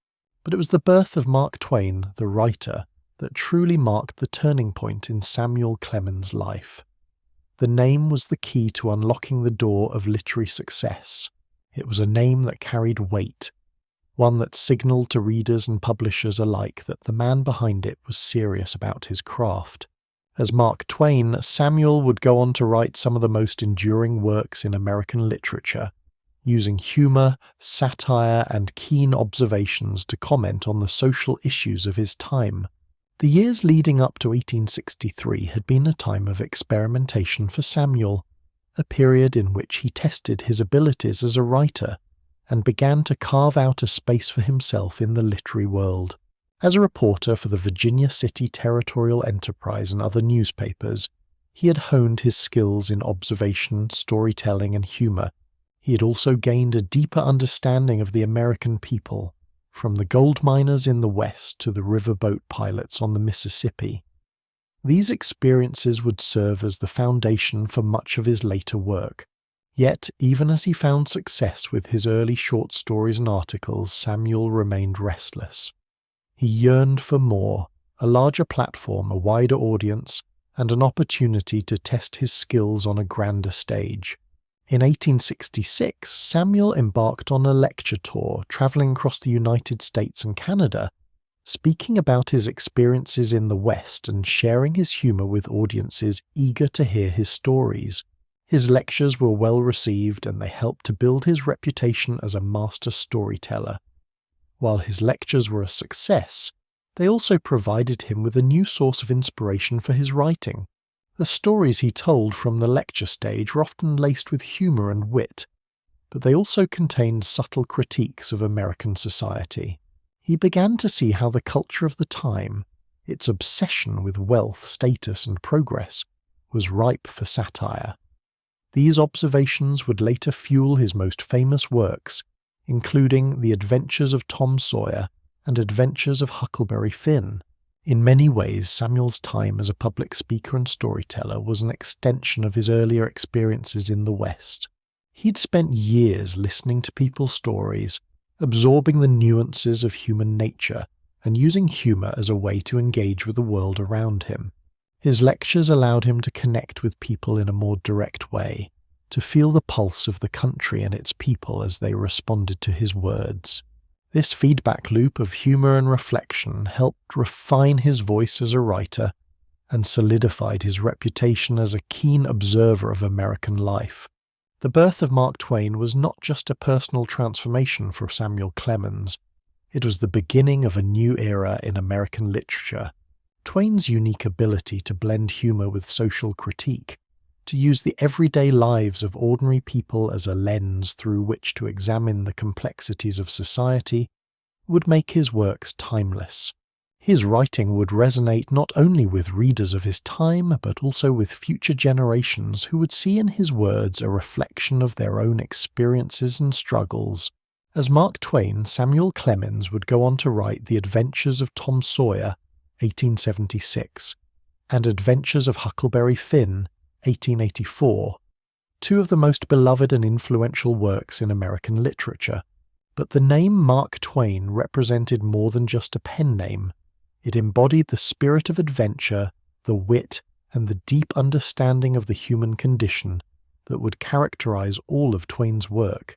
But it was the birth of Mark Twain, the writer, that truly marked the turning point in Samuel Clemens' life. The name was the key to unlocking the door of literary success. It was a name that carried weight, one that signalled to readers and publishers alike that the man behind it was serious about his craft. As Mark Twain, Samuel would go on to write some of the most enduring works in American literature, using humour, satire, and keen observations to comment on the social issues of his time. The years leading up to 1863 had been a time of experimentation for Samuel, a period in which he tested his abilities as a writer and began to carve out a space for himself in the literary world. As a reporter for the Virginia City Territorial Enterprise and other newspapers, he had honed his skills in observation, storytelling, and humour. He had also gained a deeper understanding of the American people, from the gold miners in the West to the riverboat pilots on the Mississippi. These experiences would serve as the foundation for much of his later work. Yet, even as he found success with his early short stories and articles, Samuel remained restless. He yearned for more, a larger platform, a wider audience, and an opportunity to test his skills on a grander stage. In 1866, Samuel embarked on a lecture tour, travelling across the United States and Canada, speaking about his experiences in the West and sharing his humour with audiences eager to hear his stories. His lectures were well received and they helped to build his reputation as a master storyteller. While his lectures were a success, they also provided him with a new source of inspiration for his writing. The stories he told from the lecture stage were often laced with humour and wit, but they also contained subtle critiques of American society. He began to see how the culture of the time, its obsession with wealth, status, and progress, was ripe for satire. These observations would later fuel his most famous works, including The Adventures of Tom Sawyer and Adventures of Huckleberry Finn. In many ways, Samuel's time as a public speaker and storyteller was an extension of his earlier experiences in the West. He'd spent years listening to people's stories, absorbing the nuances of human nature, and using humour as a way to engage with the world around him. His lectures allowed him to connect with people in a more direct way, to feel the pulse of the country and its people as they responded to his words. This feedback loop of humour and reflection helped refine his voice as a writer and solidified his reputation as a keen observer of American life. The birth of Mark Twain was not just a personal transformation for Samuel Clemens, it was the beginning of a new era in American literature. Twain's unique ability to blend humour with social critique, to use the everyday lives of ordinary people as a lens through which to examine the complexities of society, would make his works timeless. His writing would resonate not only with readers of his time, but also with future generations who would see in his words a reflection of their own experiences and struggles. As Mark Twain, Samuel Clemens would go on to write The Adventures of Tom Sawyer, 1876, and Adventures of Huckleberry Finn, 1884, two of the most beloved and influential works in American literature. But the name Mark Twain represented more than just a pen name. It embodied the spirit of adventure, the wit, and the deep understanding of the human condition that would characterize all of Twain's work.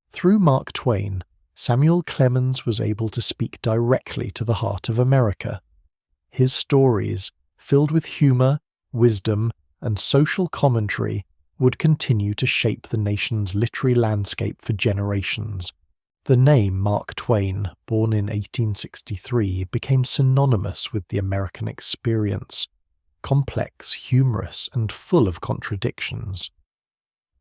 Through Mark Twain, Samuel Clemens was able to speak directly to the heart of America. His stories, filled with humor, wisdom, and social commentary, would continue to shape the nation's literary landscape for generations. The name Mark Twain, born in 1863, became synonymous with the American experience, complex, humorous, and full of contradictions.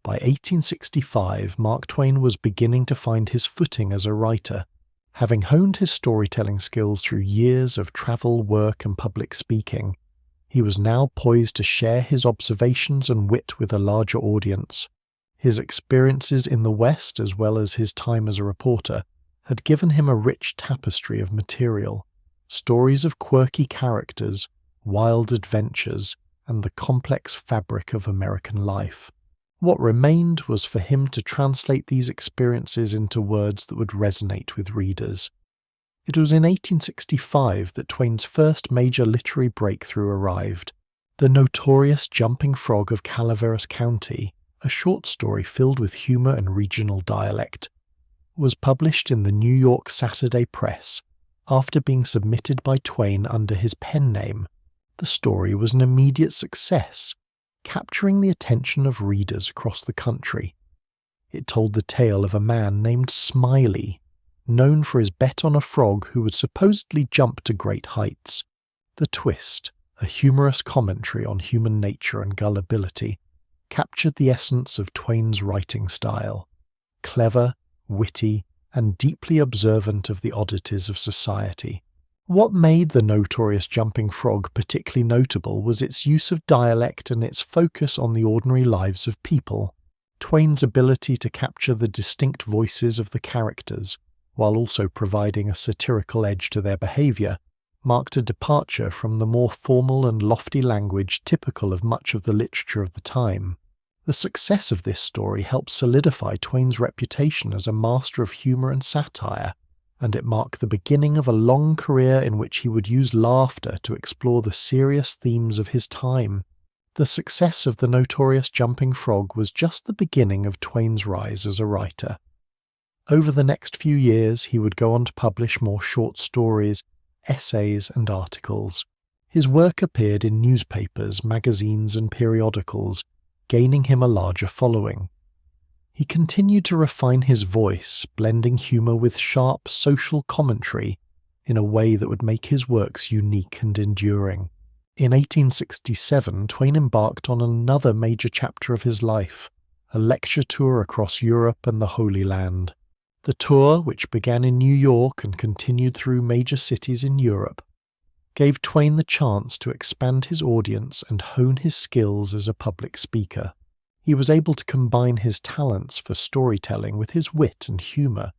By 1865, Mark Twain was beginning to find his footing as a writer. Having honed his storytelling skills through years of travel, work, and public speaking, he was now poised to share his observations and wit with a larger audience. His experiences in the West, as well as his time as a reporter, had given him a rich tapestry of material, stories of quirky characters, wild adventures, and the complex fabric of American life. What remained was for him to translate these experiences into words that would resonate with readers. It was in 1865 that Twain's first major literary breakthrough arrived. The Notorious Jumping Frog of Calaveras County, a short story filled with humor and regional dialect, was published in the New York Saturday Press after being submitted by Twain under his pen name. The story was an immediate success, capturing the attention of readers across the country. It told the tale of a man named Smiley, known for his bet on a frog who would supposedly jump to great heights. The twist, a humorous commentary on human nature and gullibility, captured the essence of Twain's writing style: clever, witty, and deeply observant of the oddities of society. What made The Notorious Jumping Frog particularly notable was its use of dialect and its focus on the ordinary lives of people. Twain's ability to capture the distinct voices of the characters, while also providing a satirical edge to their behaviour, marked a departure from the more formal and lofty language typical of much of the literature of the time. The success of this story helped solidify Twain's reputation as a master of humour and satire, and it marked the beginning of a long career in which he would use laughter to explore the serious themes of his time. The success of The Notorious Jumping Frog was just the beginning of Twain's rise as a writer. Over the next few years, he would go on to publish more short stories, essays, and articles. His work appeared in newspapers, magazines, and periodicals, gaining him a larger following. He continued to refine his voice, blending humour with sharp social commentary in a way that would make his works unique and enduring. In 1867, Twain embarked on another major chapter of his life, a lecture tour across Europe and the Holy Land. The tour, which began in New York and continued through major cities in Europe, gave Twain the chance to expand his audience and hone his skills as a public speaker. He was able to combine his talents for storytelling with his wit and humour,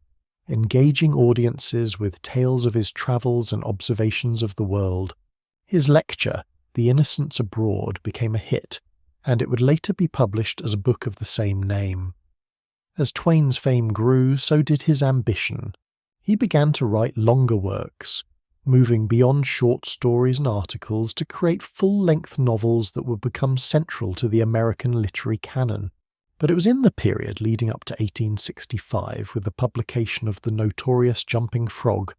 engaging audiences with tales of his travels and observations of the world. His lecture, The Innocents Abroad, became a hit, and it would later be published as a book of the same name. As Twain's fame grew, so did his ambition. He began to write longer works, moving beyond short stories and articles to create full-length novels that would become central to the American literary canon. But it was in the period leading up to 1865, with the publication of The Notorious Jumping Frog,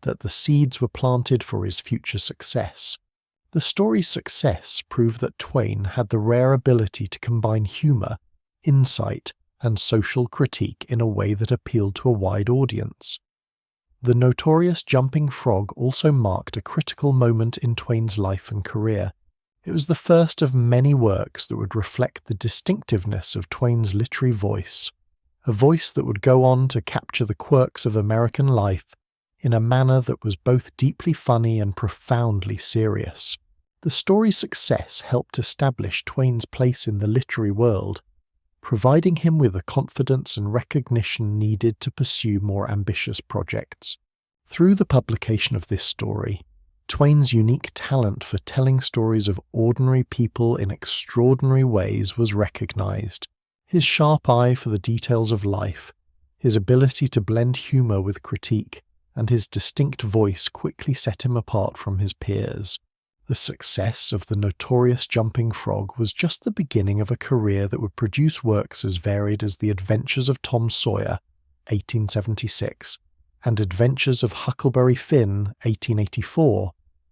that the seeds were planted for his future success. The story's success proved that Twain had the rare ability to combine humour, insight, and social critique in a way that appealed to a wide audience. The Notorious Jumping Frog also marked a critical moment in Twain's life and career. It was the first of many works that would reflect the distinctiveness of Twain's literary voice, a voice that would go on to capture the quirks of American life in a manner that was both deeply funny and profoundly serious. The story's success helped establish Twain's place in the literary world, providing him with the confidence and recognition needed to pursue more ambitious projects. Through the publication of this story, Twain's unique talent for telling stories of ordinary people in extraordinary ways was recognized. His sharp eye for the details of life, his ability to blend humor with critique, and his distinct voice quickly set him apart from his peers. The success of The Notorious Jumping Frog was just the beginning of a career that would produce works as varied as The Adventures of Tom Sawyer, 1876, and Adventures of Huckleberry Finn, 1884,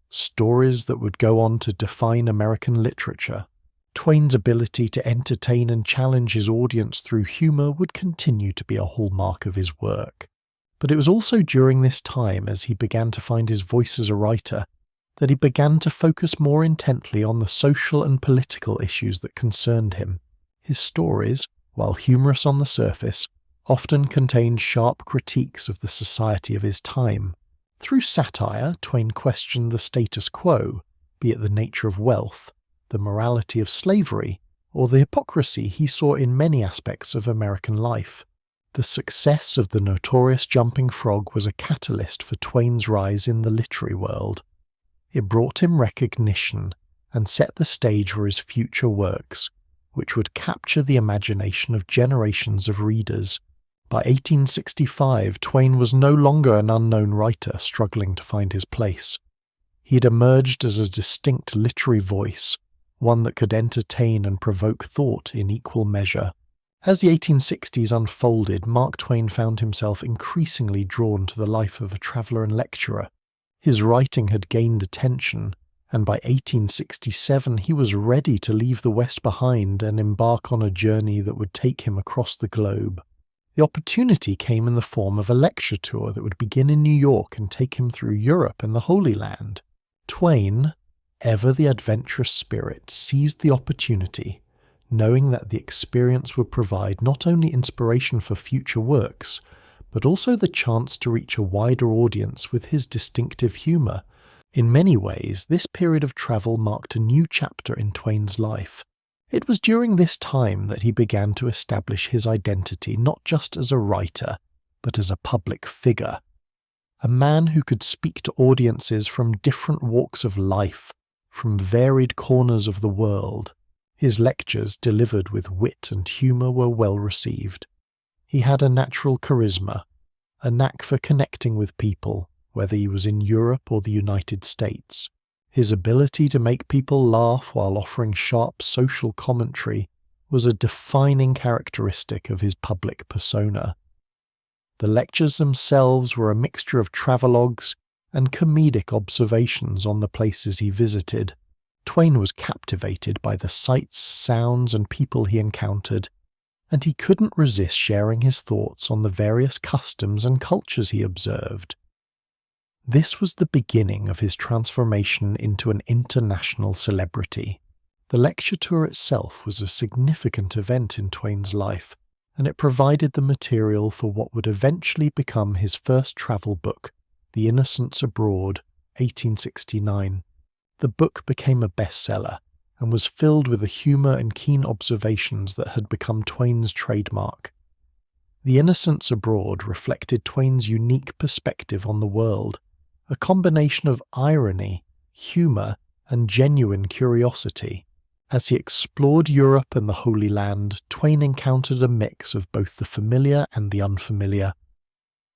stories that would go on to define American literature. Twain's ability to entertain and challenge his audience through humor would continue to be a hallmark of his work. But it was also during this time, as he began to find his voice as a writer, that he began to focus more intently on the social and political issues that concerned him. His stories, while humorous on the surface, often contained sharp critiques of the society of his time. Through satire, Twain questioned the status quo, be it the nature of wealth, the morality of slavery, or the hypocrisy he saw in many aspects of American life. The success of The Notorious Jumping Frog was a catalyst for Twain's rise in the literary world. It brought him recognition and set the stage for his future works, which would capture the imagination of generations of readers. By 1865, Twain was no longer an unknown writer struggling to find his place. He had emerged as a distinct literary voice, one that could entertain and provoke thought in equal measure. As the 1860s unfolded, Mark Twain found himself increasingly drawn to the life of a traveller and lecturer. His writing had gained attention, and by 1867 he was ready to leave the West behind and embark on a journey that would take him across the globe. The opportunity came in the form of a lecture tour that would begin in New York and take him through Europe and the Holy Land. Twain, ever the adventurous spirit, seized the opportunity, knowing that the experience would provide not only inspiration for future works, but also the chance to reach a wider audience with his distinctive humour. In many ways, this period of travel marked a new chapter in Twain's life. It was during this time that he began to establish his identity not just as a writer, but as a public figure. A man who could speak to audiences from different walks of life, from varied corners of the world. His lectures, delivered with wit and humour, were well received. He had a natural charisma, a knack for connecting with people, whether he was in Europe or the United States. His ability to make people laugh while offering sharp social commentary was a defining characteristic of his public persona. The lectures themselves were a mixture of travelogues and comedic observations on the places he visited. Twain was captivated by the sights, sounds, and people he encountered, and he couldn't resist sharing his thoughts on the various customs and cultures he observed. This was the beginning of his transformation into an international celebrity. The lecture tour itself was a significant event in Twain's life, and it provided the material for what would eventually become his first travel book, The Innocents Abroad, 1869. The book became a bestseller, and was filled with the humour and keen observations that had become Twain's trademark. The Innocents Abroad reflected Twain's unique perspective on the world, a combination of irony, humour, and genuine curiosity. As he explored Europe and the Holy Land, Twain encountered a mix of both the familiar and the unfamiliar.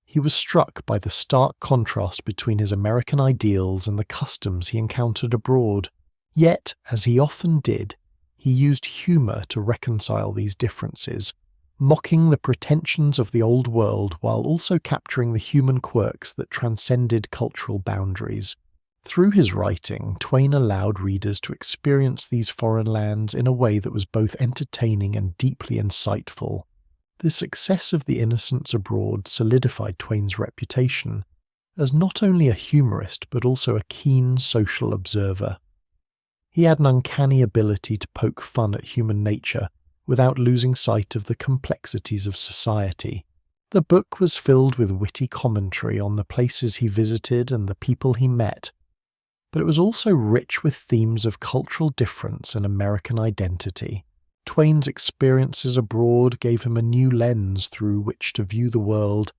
He was struck by the stark contrast between his American ideals and the customs he encountered abroad. Yet, as he often did, he used humour to reconcile these differences, mocking the pretensions of the old world while also capturing the human quirks that transcended cultural boundaries. Through his writing, Twain allowed readers to experience these foreign lands in a way that was both entertaining and deeply insightful. The success of The Innocents Abroad solidified Twain's reputation as not only a humorist but also a keen social observer. He had an uncanny ability to poke fun at human nature without losing sight of the complexities of society. The book was filled with witty commentary on the places he visited and the people he met, but it was also rich with themes of cultural difference and American identity. Twain's experiences abroad gave him a new lens through which to view the world,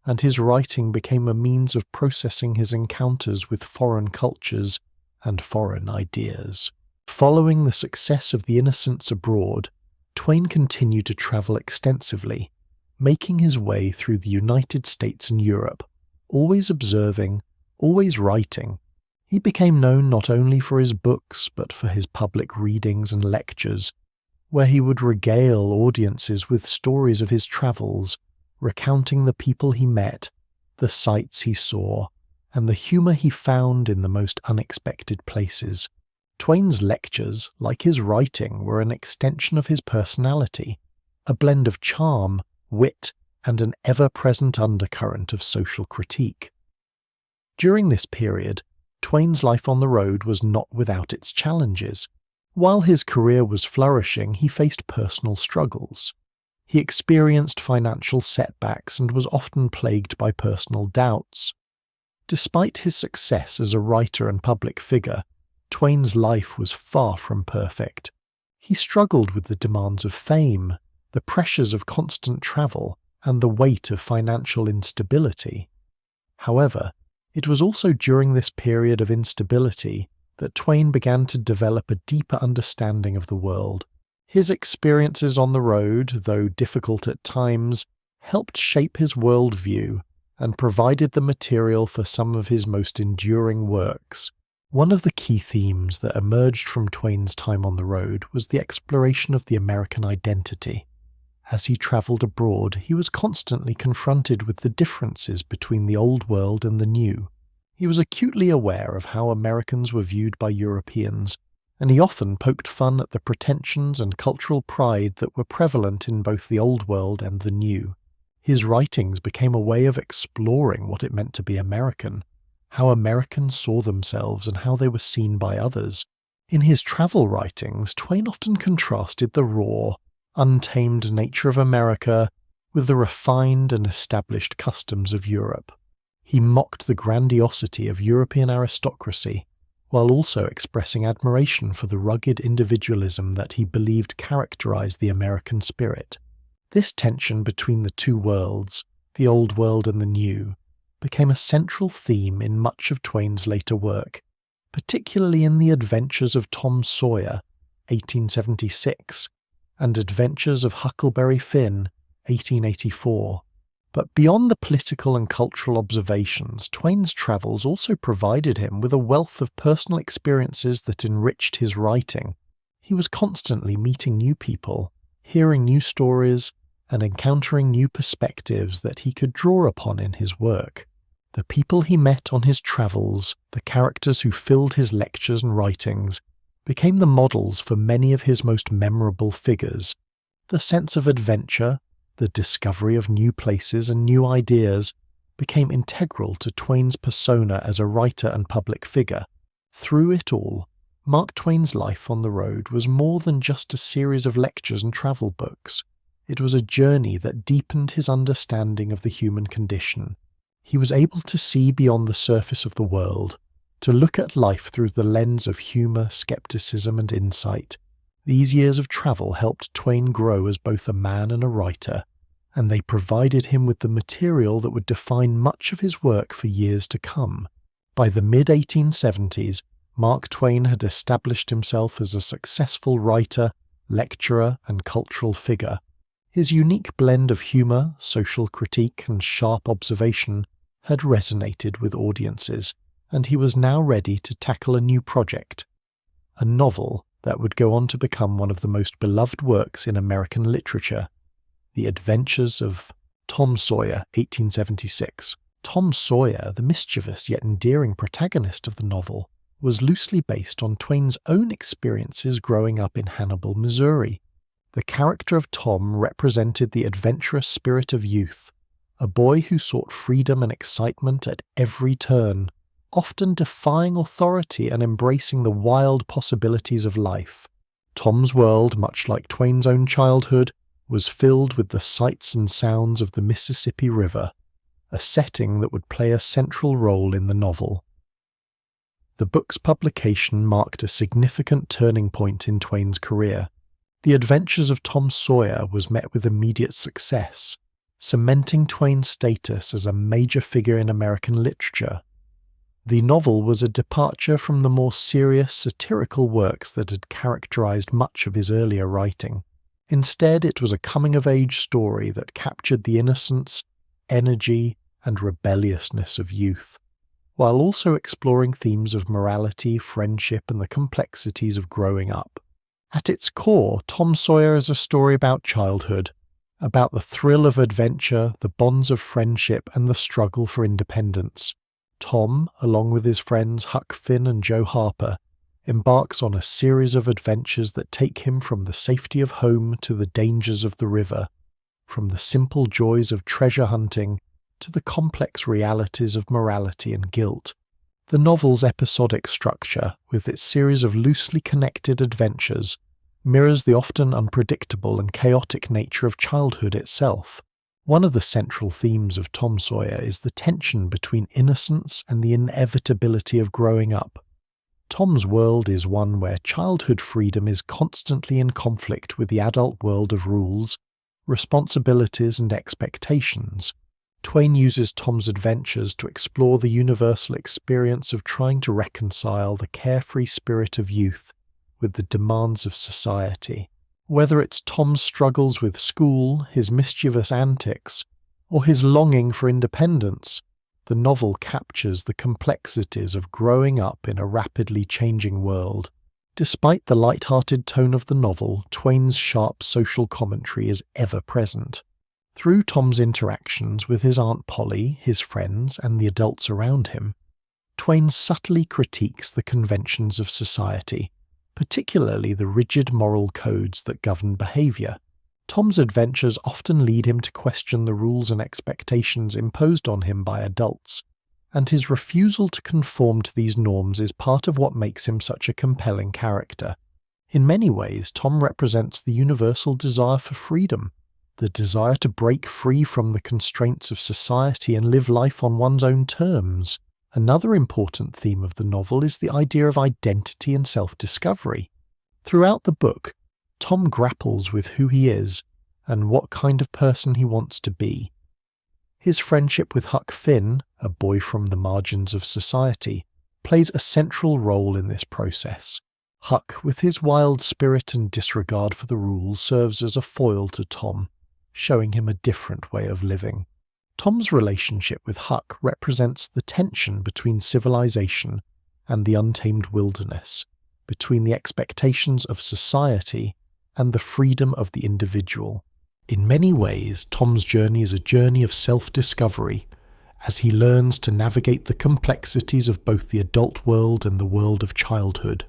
and his writing became a means of processing his encounters with foreign cultures and foreign ideas. Following the success of The Innocents Abroad, Twain continued to travel extensively, making his way through the United States and Europe, always observing, always writing. He became known not only for his books but for his public readings and lectures, where he would regale audiences with stories of his travels, recounting the people he met, the sights he saw, and the humour he found in the most unexpected places. Twain's lectures, like his writing, were an extension of his personality, a blend of charm, wit, and an ever-present undercurrent of social critique. During this period, Twain's life on the road was not without its challenges. While his career was flourishing, he faced personal struggles. He experienced financial setbacks and was often plagued by personal doubts. Despite his success as a writer and public figure, Twain's life was far from perfect. He struggled with the demands of fame, the pressures of constant travel, and the weight of financial instability. However, it was also during this period of instability that Twain began to develop a deeper understanding of the world. His experiences on the road, though difficult at times, helped shape his worldview and provided the material for some of his most enduring works. One of the key themes that emerged from Twain's time on the road was the exploration of the American identity. As he travelled abroad, he was constantly confronted with the differences between the old world and the new. He was acutely aware of how Americans were viewed by Europeans, and he often poked fun at the pretensions and cultural pride that were prevalent in both the old world and the new. His writings became a way of exploring what it meant to be American, how Americans saw themselves and how they were seen by others. In his travel writings, Twain often contrasted the raw, untamed nature of America with the refined and established customs of Europe. He mocked the grandiosity of European aristocracy, while also expressing admiration for the rugged individualism that he believed characterized the American spirit. This tension between the two worlds, the old world and the new, became a central theme in much of Twain's later work, particularly in The Adventures of Tom Sawyer, 1876, and Adventures of Huckleberry Finn, 1884. But beyond the political and cultural observations, Twain's travels also provided him with a wealth of personal experiences that enriched his writing. He was constantly meeting new people, hearing new stories, and encountering new perspectives that he could draw upon in his work. The people he met on his travels, the characters who filled his lectures and writings, became the models for many of his most memorable figures. The sense of adventure, the discovery of new places and new ideas, became integral to Twain's persona as a writer and public figure. Through it all, Mark Twain's life on the road was more than just a series of lectures and travel books. It was a journey that deepened his understanding of the human condition. He was able to see beyond the surface of the world, to look at life through the lens of humour, skepticism and insight. These years of travel helped Twain grow as both a man and a writer, and they provided him with the material that would define much of his work for years to come. By the mid-1870s, Mark Twain had established himself as a successful writer, lecturer, and cultural figure. His unique blend of humour, social critique, and sharp observation had resonated with audiences, and he was now ready to tackle a new project, a novel that would go on to become one of the most beloved works in American literature, The Adventures of Tom Sawyer, 1876. Tom Sawyer, the mischievous yet endearing protagonist of the novel, was loosely based on Twain's own experiences growing up in Hannibal, Missouri. The character of Tom represented the adventurous spirit of youth, a boy who sought freedom and excitement at every turn, often defying authority and embracing the wild possibilities of life. Tom's world, much like Twain's own childhood, was filled with the sights and sounds of the Mississippi River, a setting that would play a central role in the novel. The book's publication marked a significant turning point in Twain's career. The Adventures of Tom Sawyer was met with immediate success, cementing Twain's status as a major figure in American literature. The novel was a departure from the more serious, satirical works that had characterized much of his earlier writing. Instead, it was a coming-of-age story that captured the innocence, energy, and rebelliousness of youth, while also exploring themes of morality, friendship, and the complexities of growing up. At its core, Tom Sawyer is a story about childhood, about the thrill of adventure, the bonds of friendship, and the struggle for independence. Tom, along with his friends Huck Finn and Joe Harper, embarks on a series of adventures that take him from the safety of home to the dangers of the river, from the simple joys of treasure hunting to the complex realities of morality and guilt. The novel's episodic structure, with its series of loosely connected adventures, mirrors the often unpredictable and chaotic nature of childhood itself. One of the central themes of Tom Sawyer is the tension between innocence and the inevitability of growing up. Tom's world is one where childhood freedom is constantly in conflict with the adult world of rules, responsibilities, and expectations. Twain uses Tom's adventures to explore the universal experience of trying to reconcile the carefree spirit of youth with the demands of society. Whether it's Tom's struggles with school, his mischievous antics, or his longing for independence, the novel captures the complexities of growing up in a rapidly changing world. Despite the light-hearted tone of the novel, Twain's sharp social commentary is ever present. Through Tom's interactions with his Aunt Polly, his friends, and the adults around him, Twain subtly critiques the conventions of society, particularly the rigid moral codes that govern behaviour. Tom's adventures often lead him to question the rules and expectations imposed on him by adults, and his refusal to conform to these norms is part of what makes him such a compelling character. In many ways, Tom represents the universal desire for freedom, the desire to break free from the constraints of society and live life on one's own terms. Another important theme of the novel is the idea of identity and self-discovery. Throughout the book, Tom grapples with who he is and what kind of person he wants to be. His friendship with Huck Finn, a boy from the margins of society, plays a central role in this process. Huck, with his wild spirit and disregard for the rules, serves as a foil to Tom, showing him a different way of living. Tom's relationship with Huck represents the tension between civilization and the untamed wilderness, between the expectations of society and the freedom of the individual. In many ways, Tom's journey is a journey of self-discovery, as he learns to navigate the complexities of both the adult world and the world of childhood.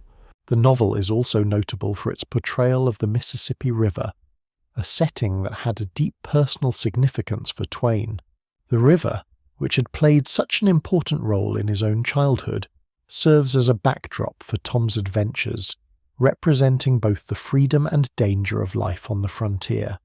The novel is also notable for its portrayal of the Mississippi River, a setting that had a deep personal significance for Twain. The river, which had played such an important role in his own childhood, serves as a backdrop for Tom's adventures, representing both the freedom and danger of life on the frontier.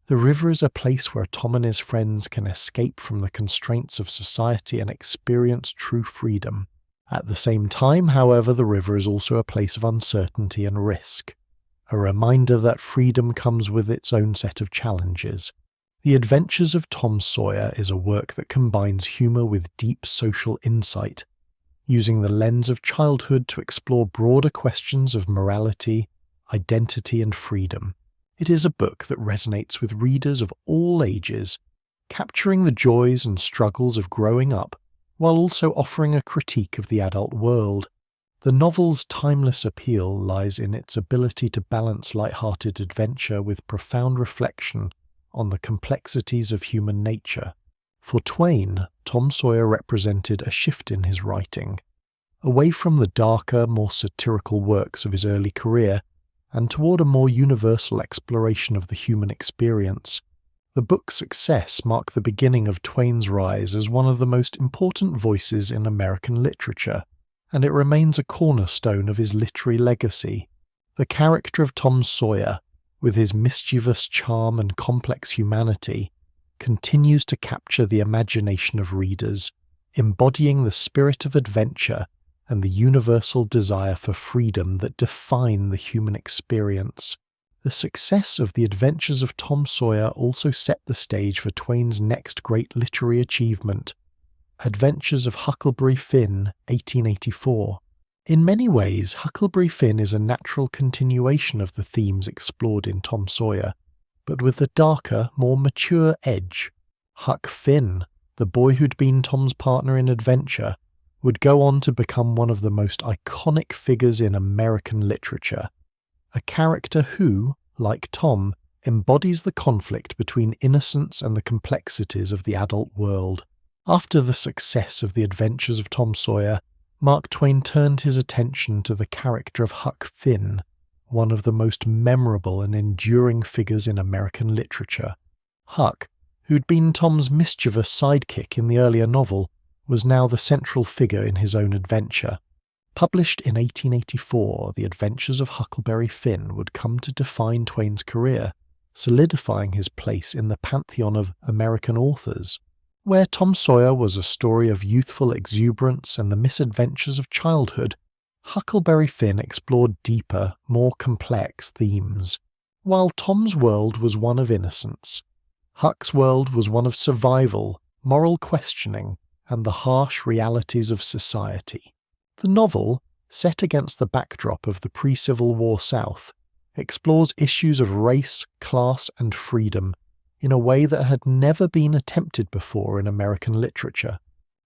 The river is a place where Tom and his friends can escape from the constraints of society and experience true freedom, At the same time, however, the river is also a place of uncertainty and risk, a reminder that freedom comes with its own set of challenges. The Adventures of Tom Sawyer is a work that combines humour with deep social insight, using the lens of childhood to explore broader questions of morality, identity and freedom. It is a book that resonates with readers of all ages, capturing the joys and struggles of growing up, while also offering a critique of the adult world. The novel's timeless appeal lies in its ability to balance light-hearted adventure with profound reflection on the complexities of human nature. For Twain, Tom Sawyer represented a shift in his writing, away from the darker, more satirical works of his early career, and toward a more universal exploration of the human experience. The book's success marked the beginning of Twain's rise as one of the most important voices in American literature, and it remains a cornerstone of his literary legacy. The character of Tom Sawyer, with his mischievous charm and complex humanity, continues to capture the imagination of readers, embodying the spirit of adventure and the universal desire for freedom that define the human experience. The success of The Adventures of Tom Sawyer also set the stage for Twain's next great literary achievement, Adventures of Huckleberry Finn, 1884. In many ways, Huckleberry Finn is a natural continuation of the themes explored in Tom Sawyer, but with a darker, more mature edge. Huck Finn, the boy who'd been Tom's partner in adventure, would go on to become one of the most iconic figures in American literature, a character who, like Tom, embodies the conflict between innocence and the complexities of the adult world. After the success of The Adventures of Tom Sawyer, Mark Twain turned his attention to the character of Huck Finn, one of the most memorable and enduring figures in American literature. Huck, who'd been Tom's mischievous sidekick in the earlier novel, was now the central figure in his own adventure. Published in 1884, The Adventures of Huckleberry Finn would come to define Twain's career, solidifying his place in the pantheon of American authors. Where Tom Sawyer was a story of youthful exuberance and the misadventures of childhood, Huckleberry Finn explored deeper, more complex themes. While Tom's world was one of innocence, Huck's world was one of survival, moral questioning, and the harsh realities of society. The novel, set against the backdrop of the pre-Civil War South, explores issues of race, class, and freedom in a way that had never been attempted before in American literature.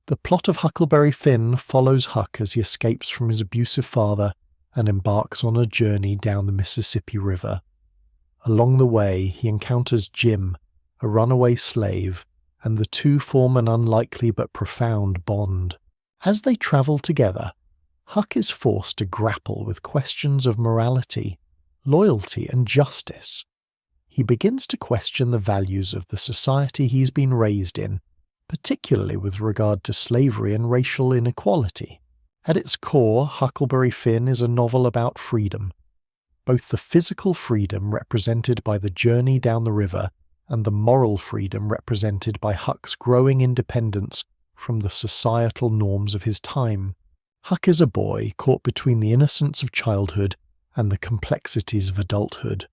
The plot of Huckleberry Finn follows Huck as he escapes from his abusive father and embarks on a journey down the Mississippi River. Along the way, he encounters Jim, a runaway slave, and the two form an unlikely but profound bond. As they travel together, Huck is forced to grapple with questions of morality, loyalty, and justice. He begins to question the values of the society he's been raised in, particularly with regard to slavery and racial inequality. At its core, Huckleberry Finn is a novel about freedom, both the physical freedom represented by the journey down the river and the moral freedom represented by Huck's growing independence from the societal norms of his time. Huck is a boy caught between the innocence of childhood and the complexities of adulthood.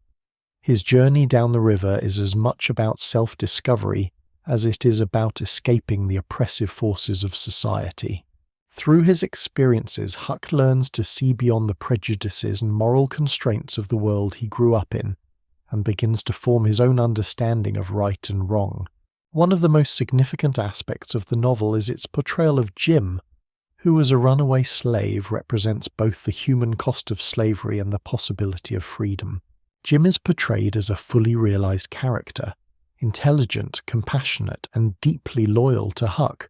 His journey down the river is as much about self-discovery as it is about escaping the oppressive forces of society. Through his experiences, Huck learns to see beyond the prejudices and moral constraints of the world he grew up in, and begins to form his own understanding of right and wrong. One of the most significant aspects of the novel is its portrayal of Jim, who as a runaway slave represents both the human cost of slavery and the possibility of freedom. Jim is portrayed as a fully realized character, intelligent, compassionate, and deeply loyal to Huck.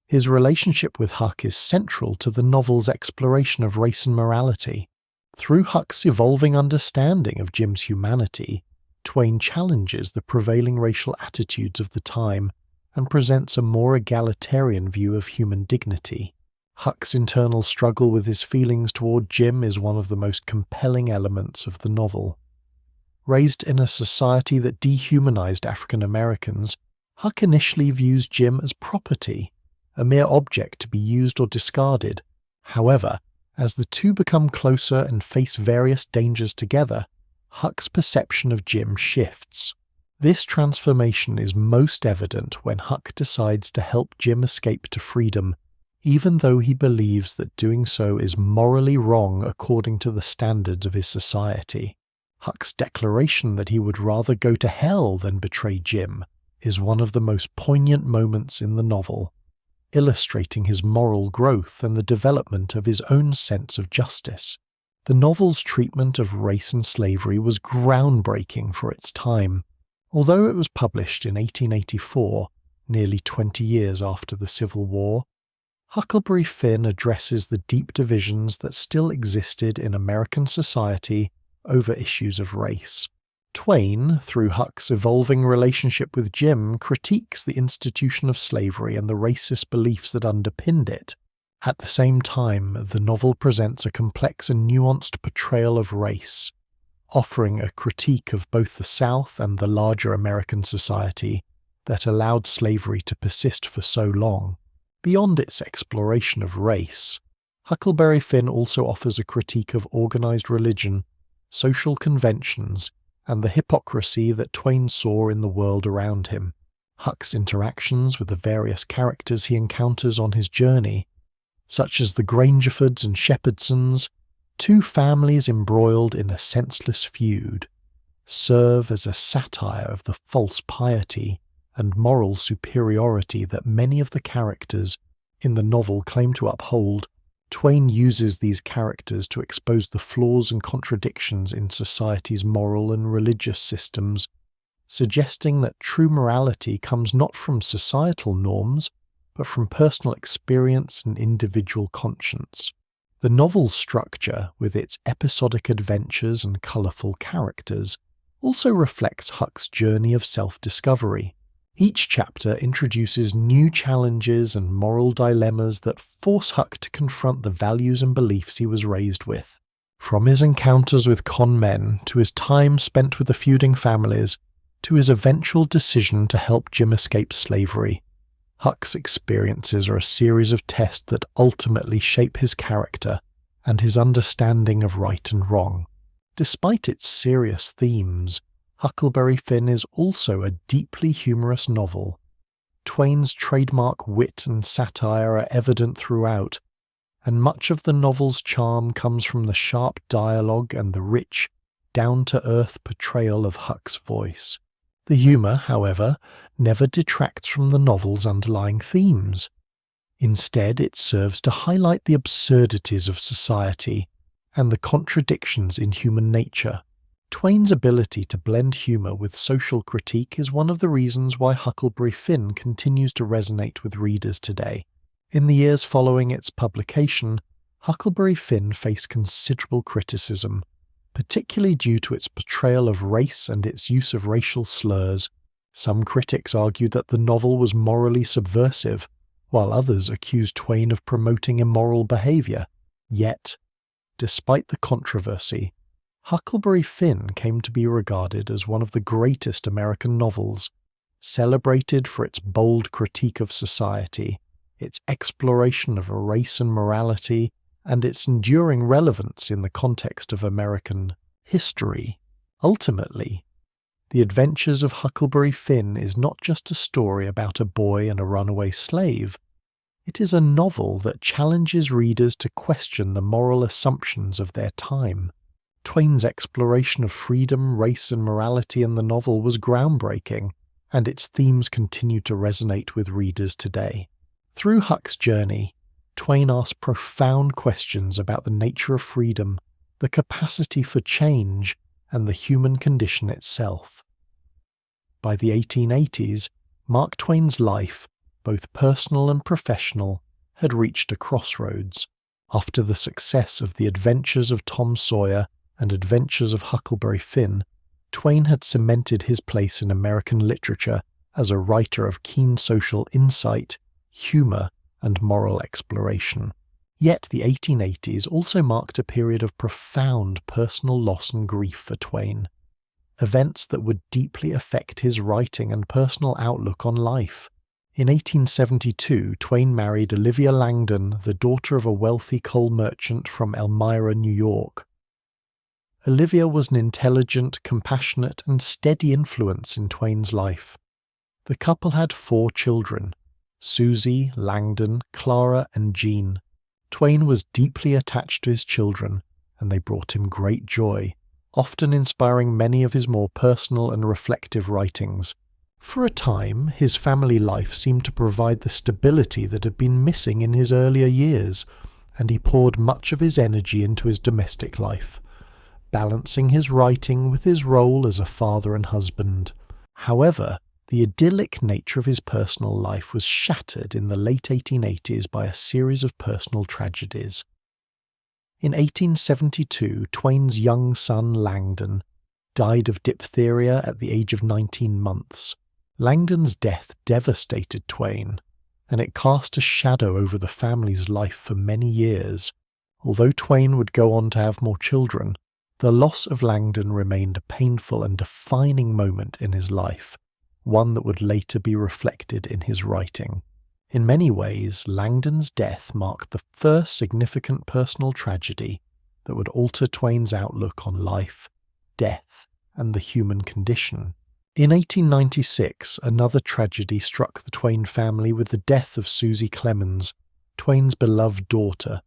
His relationship with Huck is central to the novel's exploration of race and morality. Through Huck's evolving understanding of Jim's humanity, Twain challenges the prevailing racial attitudes of the time and presents a more egalitarian view of human dignity. Huck's internal struggle with his feelings toward Jim is one of the most compelling elements of the novel. Raised in a society that dehumanized African Americans, Huck initially views Jim as property, a mere object to be used or discarded, However, as the two become closer and face various dangers together, Huck's perception of Jim shifts. This transformation is most evident when Huck decides to help Jim escape to freedom, even though he believes that doing so is morally wrong according to the standards of his society. Huck's declaration that he would rather go to hell than betray Jim is one of the most poignant moments in the novel, illustrating his moral growth and the development of his own sense of justice. The novel's treatment of race and slavery was groundbreaking for its time. Although it was published in 1884, nearly 20 years after the Civil War, Huckleberry Finn addresses the deep divisions that still existed in American society over issues of race. Twain, through Huck's evolving relationship with Jim, critiques the institution of slavery and the racist beliefs that underpinned it. At the same time, the novel presents a complex and nuanced portrayal of race, offering a critique of both the South and the larger American society that allowed slavery to persist for so long. Beyond its exploration of race, Huckleberry Finn also offers a critique of organized religion, social conventions, and the hypocrisy that Twain saw in the world around him. Huck's interactions with the various characters he encounters on his journey, such as the Grangerfords and Shepherdsons, two families embroiled in a senseless feud, serve as a satire of the false piety and moral superiority that many of the characters in the novel claim to uphold. Twain uses these characters to expose the flaws and contradictions in society's moral and religious systems, suggesting that true morality comes not from societal norms, but from personal experience and individual conscience. The novel's structure, with its episodic adventures and colourful characters, also reflects Huck's journey of self-discovery. Each chapter introduces new challenges and moral dilemmas that force Huck to confront the values and beliefs he was raised with. From his encounters with con men, to his time spent with the feuding families, to his eventual decision to help Jim escape slavery, Huck's experiences are a series of tests that ultimately shape his character and his understanding of right and wrong. Despite its serious themes, Huckleberry Finn is also a deeply humorous novel. Twain's trademark wit and satire are evident throughout, and much of the novel's charm comes from the sharp dialogue and the rich, down-to-earth portrayal of Huck's voice. The humour, however, never detracts from the novel's underlying themes. Instead, it serves to highlight the absurdities of society and the contradictions in human nature. Twain's ability to blend humour with social critique is one of the reasons why Huckleberry Finn continues to resonate with readers today. In the years following its publication, Huckleberry Finn faced considerable criticism, particularly due to its portrayal of race and its use of racial slurs. Some critics argued that the novel was morally subversive, while others accused Twain of promoting immoral behaviour. Yet, despite the controversy, Huckleberry Finn came to be regarded as one of the greatest American novels, celebrated for its bold critique of society, its exploration of race and morality, and its enduring relevance in the context of American history. Ultimately, The Adventures of Huckleberry Finn is not just a story about a boy and a runaway slave. It is a novel that challenges readers to question the moral assumptions of their time. Twain's exploration of freedom, race, and morality in the novel was groundbreaking, and its themes continue to resonate with readers today. Through Huck's journey, Twain asks profound questions about the nature of freedom, the capacity for change, and the human condition itself. By the 1880s, Mark Twain's life, both personal and professional, had reached a crossroads. After the success of The Adventures of Tom Sawyer and Adventures of Huckleberry Finn, Twain had cemented his place in American literature as a writer of keen social insight, humour, and moral exploration. Yet the 1880s also marked a period of profound personal loss and grief for Twain, events that would deeply affect his writing and personal outlook on life. In 1872, Twain married Olivia Langdon, the daughter of a wealthy coal merchant from Elmira, New York. Olivia was an intelligent, compassionate, and steady influence in Twain's life. The couple had 4 children: Susie, Langdon, Clara, and Jean. Twain was deeply attached to his children, and they brought him great joy, often inspiring many of his more personal and reflective writings. For a time, his family life seemed to provide the stability that had been missing in his earlier years, and he poured much of his energy into his domestic life, balancing his writing with his role as a father and husband. However, the idyllic nature of his personal life was shattered in the late 1880s by a series of personal tragedies. In 1872, Twain's young son Langdon died of diphtheria at the age of 19 months. Langdon's death devastated Twain, and it cast a shadow over the family's life for many years. Although Twain would go on to have more children, the loss of Langdon remained a painful and defining moment in his life, one that would later be reflected in his writing. In many ways, Langdon's death marked the first significant personal tragedy that would alter Twain's outlook on life, death, and the human condition. In 1896, another tragedy struck the Twain family with the death of Susie Clemens, Twain's beloved daughter.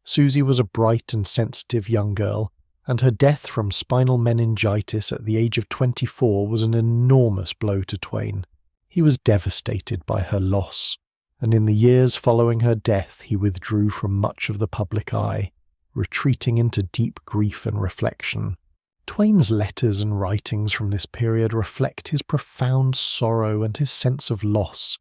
Susie was a bright and sensitive young girl, and her death from spinal meningitis at the age of 24 was an enormous blow to Twain. He was devastated by her loss, and in the years following her death he withdrew from much of the public eye, retreating into deep grief and reflection. Twain's letters and writings from this period reflect his profound sorrow and his sense of loss,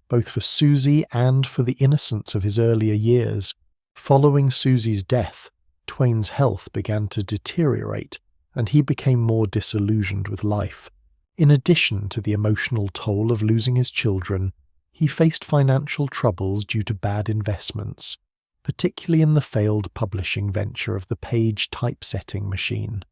both for Susie and for the innocence of his earlier years. Following Susie's death, Twain's health began to deteriorate, and he became more disillusioned with life. In addition to the emotional toll of losing his children, he faced financial troubles due to bad investments, particularly in the failed publishing venture of the Page typesetting machine.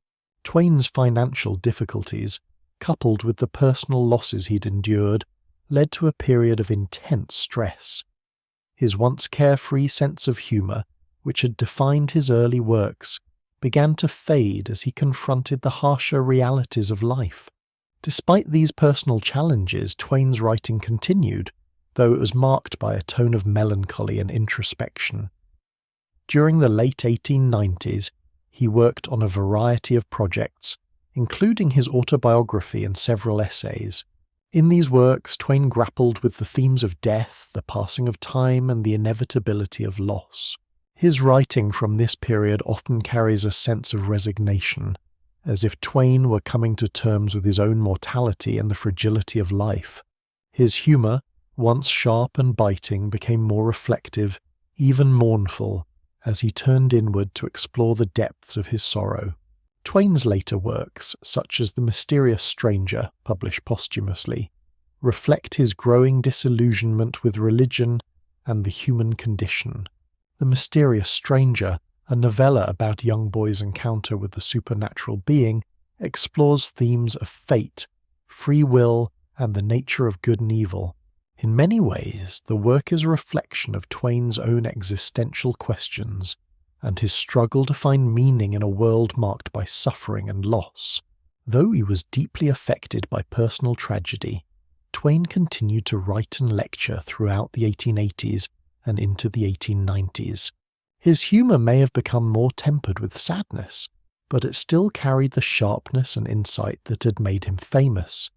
Twain's financial difficulties, coupled with the personal losses he'd endured, led to a period of intense stress. His once carefree sense of humour, which had defined his early works, began to fade as he confronted the harsher realities of life. Despite these personal challenges, Twain's writing continued, though it was marked by a tone of melancholy and introspection. During the late 1890s, he worked on a variety of projects, including his autobiography and several essays. In these works, Twain grappled with the themes of death, the passing of time, and the inevitability of loss. His writing from this period often carries a sense of resignation, as if Twain were coming to terms with his own mortality and the fragility of life. His humour, once sharp and biting, became more reflective, even mournful, as he turned inward to explore the depths of his sorrow. Twain's later works, such as The Mysterious Stranger, published posthumously, reflect his growing disillusionment with religion and the human condition. The Mysterious Stranger, a novella about a young boy's encounter with the supernatural being, explores themes of fate, free will, and the nature of good and evil. In many ways, the work is a reflection of Twain's own existential questions and his struggle to find meaning in a world marked by suffering and loss. Though he was deeply affected by personal tragedy, Twain continued to write and lecture throughout the 1880s and into the 1890s. His humour may have become more tempered with sadness, but it still carried the sharpness and insight that had made him famous.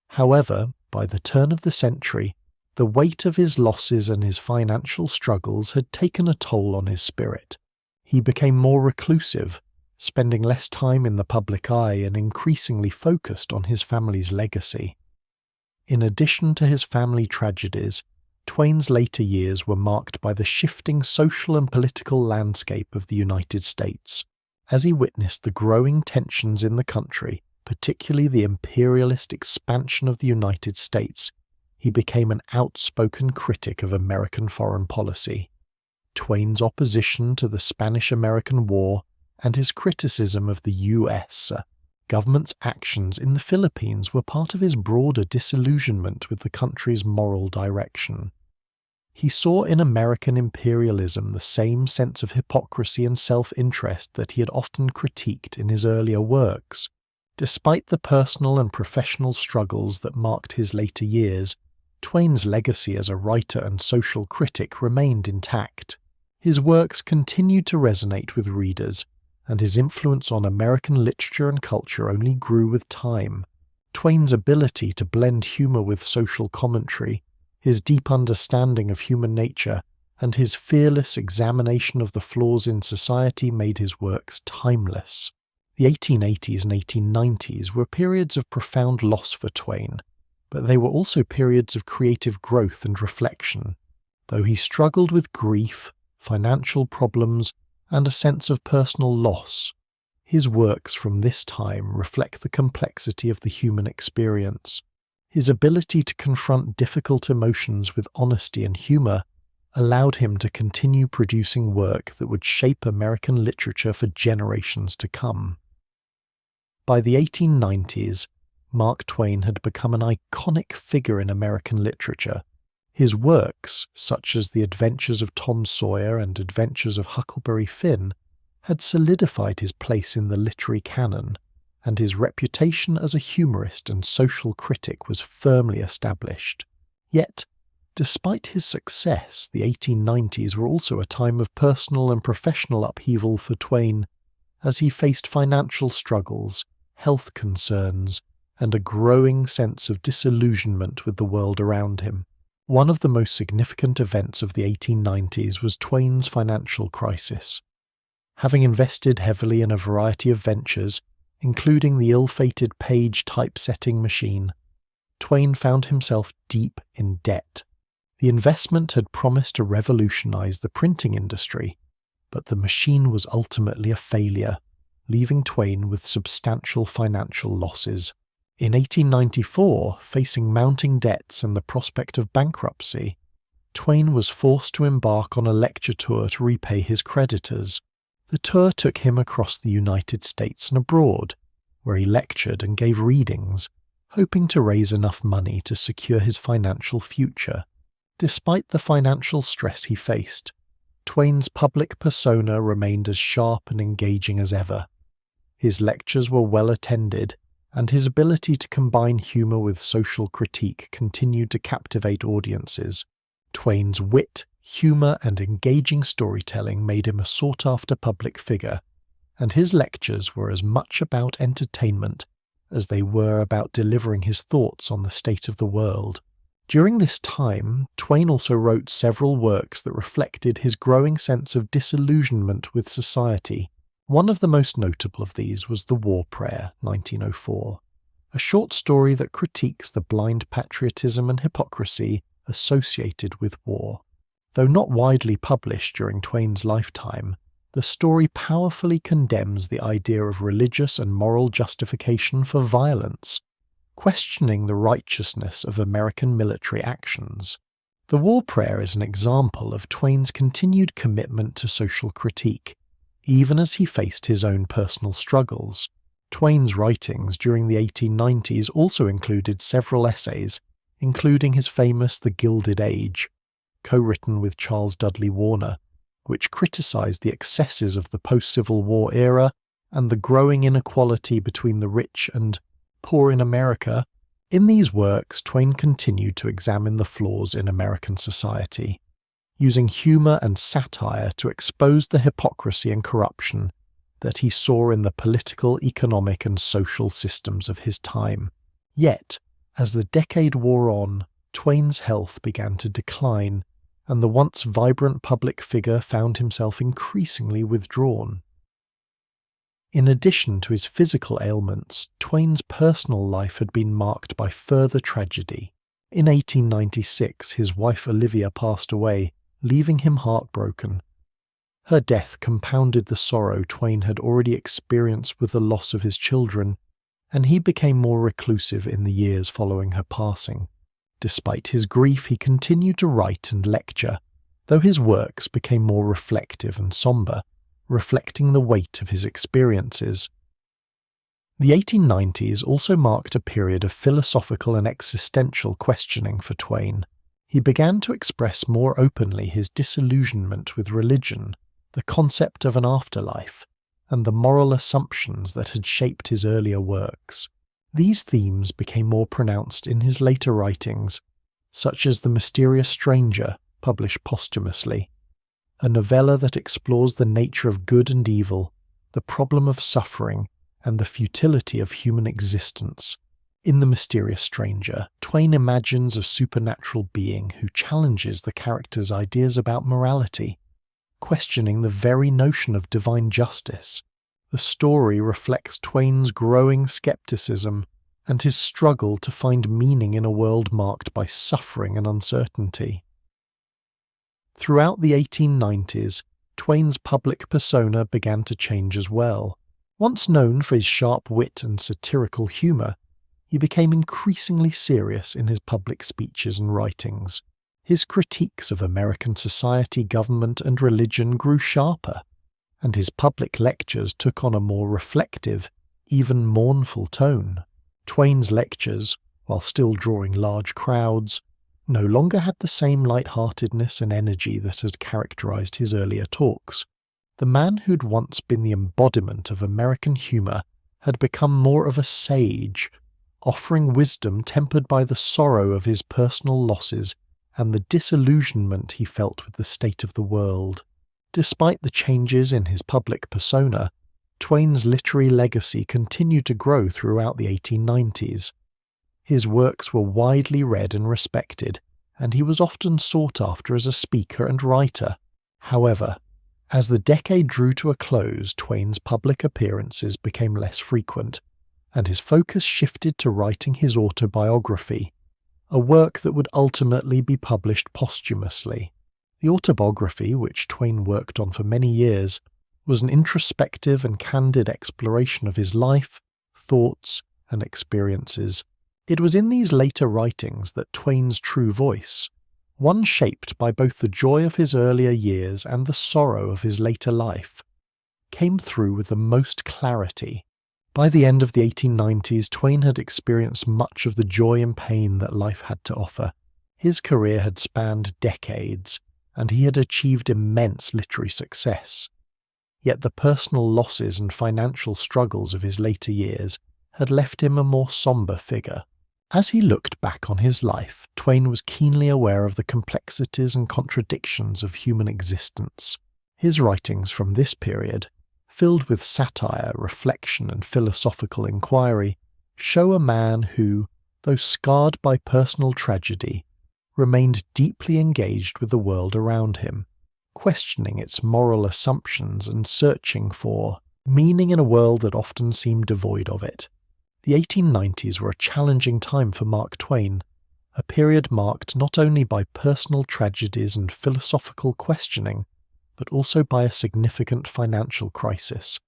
However, by the turn of the century, the weight of his losses and his financial struggles had taken a toll on his spirit. He became more reclusive, spending less time in the public eye and increasingly focused on his family's legacy. In addition to his family tragedies, Twain's later years were marked by the shifting social and political landscape of the United States. As he witnessed the growing tensions in the country, particularly the imperialist expansion of the United States, he became an outspoken critic of American foreign policy. Twain's opposition to the Spanish-American War and his criticism of the U.S. government's actions in the Philippines were part of his broader disillusionment with the country's moral direction. He saw in American imperialism the same sense of hypocrisy and self-interest that he had often critiqued in his earlier works. Despite the personal and professional struggles that marked his later years, Twain's legacy as a writer and social critic remained intact. His works continued to resonate with readers, and his influence on American literature and culture only grew with time. Twain's ability to blend humor with social commentary, his deep understanding of human nature, and his fearless examination of the flaws in society made his works timeless. The 1880s and 1890s were periods of profound loss for Twain, but they were also periods of creative growth and reflection. Though he struggled with grief, financial problems, and a sense of personal loss, his works from this time reflect the complexity of the human experience. His ability to confront difficult emotions with honesty and humor allowed him to continue producing work that would shape American literature for generations to come. By the 1890s, Mark Twain had become an iconic figure in American literature. His works, such as The Adventures of Tom Sawyer and Adventures of Huckleberry Finn, had solidified his place in the literary canon, and his reputation as a humorist and social critic was firmly established. Yet, despite his success, the 1890s were also a time of personal and professional upheaval for Twain, as he faced financial struggles, health concerns, and a growing sense of disillusionment with the world around him. One of the most significant events of the 1890s was Twain's financial crisis. Having invested heavily in a variety of ventures, including the ill-fated Page typesetting machine, Twain found himself deep in debt. The investment had promised to revolutionize the printing industry, but the machine was ultimately a failure, leaving Twain with substantial financial losses. In 1894, facing mounting debts and the prospect of bankruptcy, Twain was forced to embark on a lecture tour to repay his creditors. The tour took him across the United States and abroad, where he lectured and gave readings, hoping to raise enough money to secure his financial future. Despite the financial stress he faced, Twain's public persona remained as sharp and engaging as ever. His lectures were well attended, and his ability to combine humor with social critique continued to captivate audiences. Twain's wit, humor, and engaging storytelling made him a sought-after public figure, and his lectures were as much about entertainment as they were about delivering his thoughts on the state of the world. During this time, Twain also wrote several works that reflected his growing sense of disillusionment with society. One of the most notable of these was The War Prayer, 1904, a short story that critiques the blind patriotism and hypocrisy associated with war. Though not widely published during Twain's lifetime, the story powerfully condemns the idea of religious and moral justification for violence, questioning the righteousness of American military actions. The War Prayer is an example of Twain's continued commitment to social critique, even as he faced his own personal struggles. Twain's writings during the 1890s also included several essays, including his famous The Gilded Age, co-written with Charles Dudley Warner, which criticized the excesses of the post-Civil War era and the growing inequality between the rich and poor in America. In these works, Twain continued to examine the flaws in American society, using humor and satire to expose the hypocrisy and corruption that he saw in the political, economic, and social systems of his time. Yet, as the decade wore on, Twain's health began to decline, and the once vibrant public figure found himself increasingly withdrawn. In addition to his physical ailments, Twain's personal life had been marked by further tragedy. In 1896, his wife Olivia passed away, leaving him heartbroken. Her death compounded the sorrow Twain had already experienced with the loss of his children, and he became more reclusive in the years following her passing. Despite his grief, he continued to write and lecture, though his works became more reflective and somber, reflecting the weight of his experiences. The 1890s also marked a period of philosophical and existential questioning for Twain. He began to express more openly his disillusionment with religion, the concept of an afterlife, and the moral assumptions that had shaped his earlier works. These themes became more pronounced in his later writings, such as The Mysterious Stranger, published posthumously, a novella that explores the nature of good and evil, the problem of suffering, and the futility of human existence. In The Mysterious Stranger, Twain imagines a supernatural being who challenges the character's ideas about morality, questioning the very notion of divine justice. The story reflects Twain's growing skepticism and his struggle to find meaning in a world marked by suffering and uncertainty. Throughout the 1890s, Twain's public persona began to change as well. Once known for his sharp wit and satirical humour, he became increasingly serious in his public speeches and writings. His critiques of American society, government, and religion grew sharper, and his public lectures took on a more reflective, even mournful tone. Twain's lectures, while still drawing large crowds, no longer had the same light-heartedness and energy that had characterized his earlier talks. The man who'd once been the embodiment of American humour had become more of a sage, offering wisdom tempered by the sorrow of his personal losses and the disillusionment he felt with the state of the world. Despite the changes in his public persona, Twain's literary legacy continued to grow throughout the 1890s. His works were widely read and respected, and he was often sought after as a speaker and writer. However, as the decade drew to a close, Twain's public appearances became less frequent, and his focus shifted to writing his autobiography, a work that would ultimately be published posthumously. The autobiography, which Twain worked on for many years, was an introspective and candid exploration of his life, thoughts, and experiences. It was in these later writings that Twain's true voice, one shaped by both the joy of his earlier years and the sorrow of his later life, came through with the most clarity. By the end of the 1890s, Twain had experienced much of the joy and pain that life had to offer. His career had spanned decades, and he had achieved immense literary success. Yet the personal losses and financial struggles of his later years had left him a more sombre figure. As he looked back on his life, Twain was keenly aware of the complexities and contradictions of human existence. His writings from this period, filled with satire, reflection, and philosophical inquiry, show a man who, though scarred by personal tragedy, remained deeply engaged with the world around him, questioning its moral assumptions and searching for meaning in a world that often seemed devoid of it. The 1890s were a challenging time for Mark Twain, a period marked not only by personal tragedies and philosophical questioning, but also by a significant financial crisis.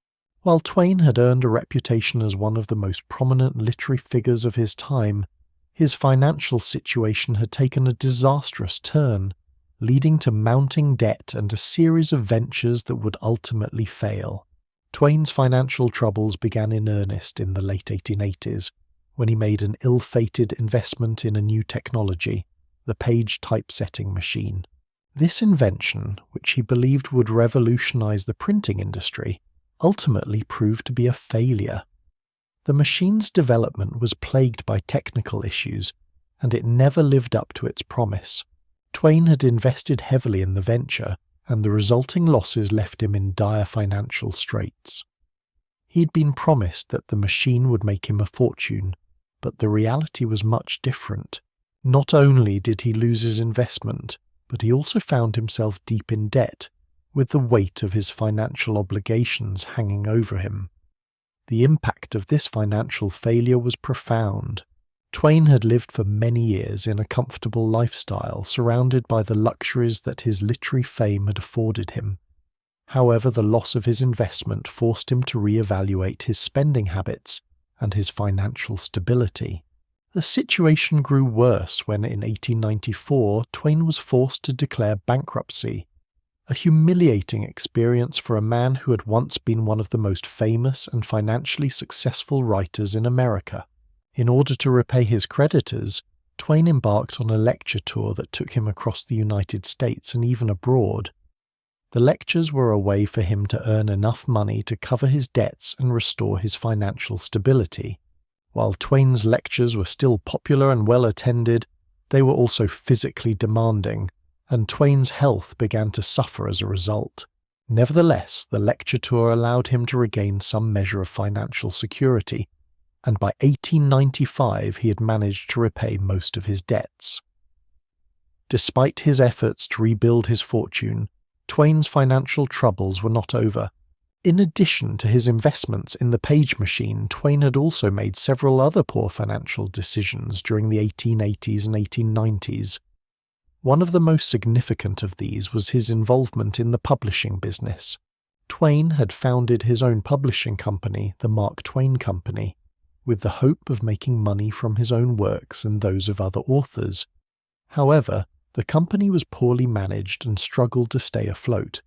While Twain had earned a reputation as one of the most prominent literary figures of his time, his financial situation had taken a disastrous turn, leading to mounting debt and a series of ventures that would ultimately fail. Twain's financial troubles began in earnest in the late 1880s, when he made an ill-fated investment in a new technology, the page typesetting machine. This invention, which he believed would revolutionize the printing industry, ultimately proved to be a failure. The machine's development was plagued by technical issues, and it never lived up to its promise. Twain had invested heavily in the venture, and the resulting losses left him in dire financial straits. He'd been promised that the machine would make him a fortune, but the reality was much different. Not only did he lose his investment, but he also found himself deep in debt, with the weight of his financial obligations hanging over him. The impact of this financial failure was profound. Twain had lived for many years in a comfortable lifestyle, surrounded by the luxuries that his literary fame had afforded him. However, the loss of his investment forced him to re-evaluate his spending habits and his financial stability. The situation grew worse when, in 1894, Twain was forced to declare bankruptcy, a humiliating experience for a man who had once been one of the most famous and financially successful writers in America. In order to repay his creditors, Twain embarked on a lecture tour that took him across the United States and even abroad. The lectures were a way for him to earn enough money to cover his debts and restore his financial stability. While Twain's lectures were still popular and well attended, they were also physically demanding, and Twain's health began to suffer as a result. Nevertheless, the lecture tour allowed him to regain some measure of financial security, and by 1895 he had managed to repay most of his debts. Despite his efforts to rebuild his fortune, Twain's financial troubles were not over. In addition to his investments in the page machine, Twain had also made several other poor financial decisions during the 1880s and 1890s. One of the most significant of these was his involvement in the publishing business. Twain had founded his own publishing company, the Mark Twain Company, with the hope of making money from his own works and those of other authors. However, the company was poorly managed and struggled to stay afloat.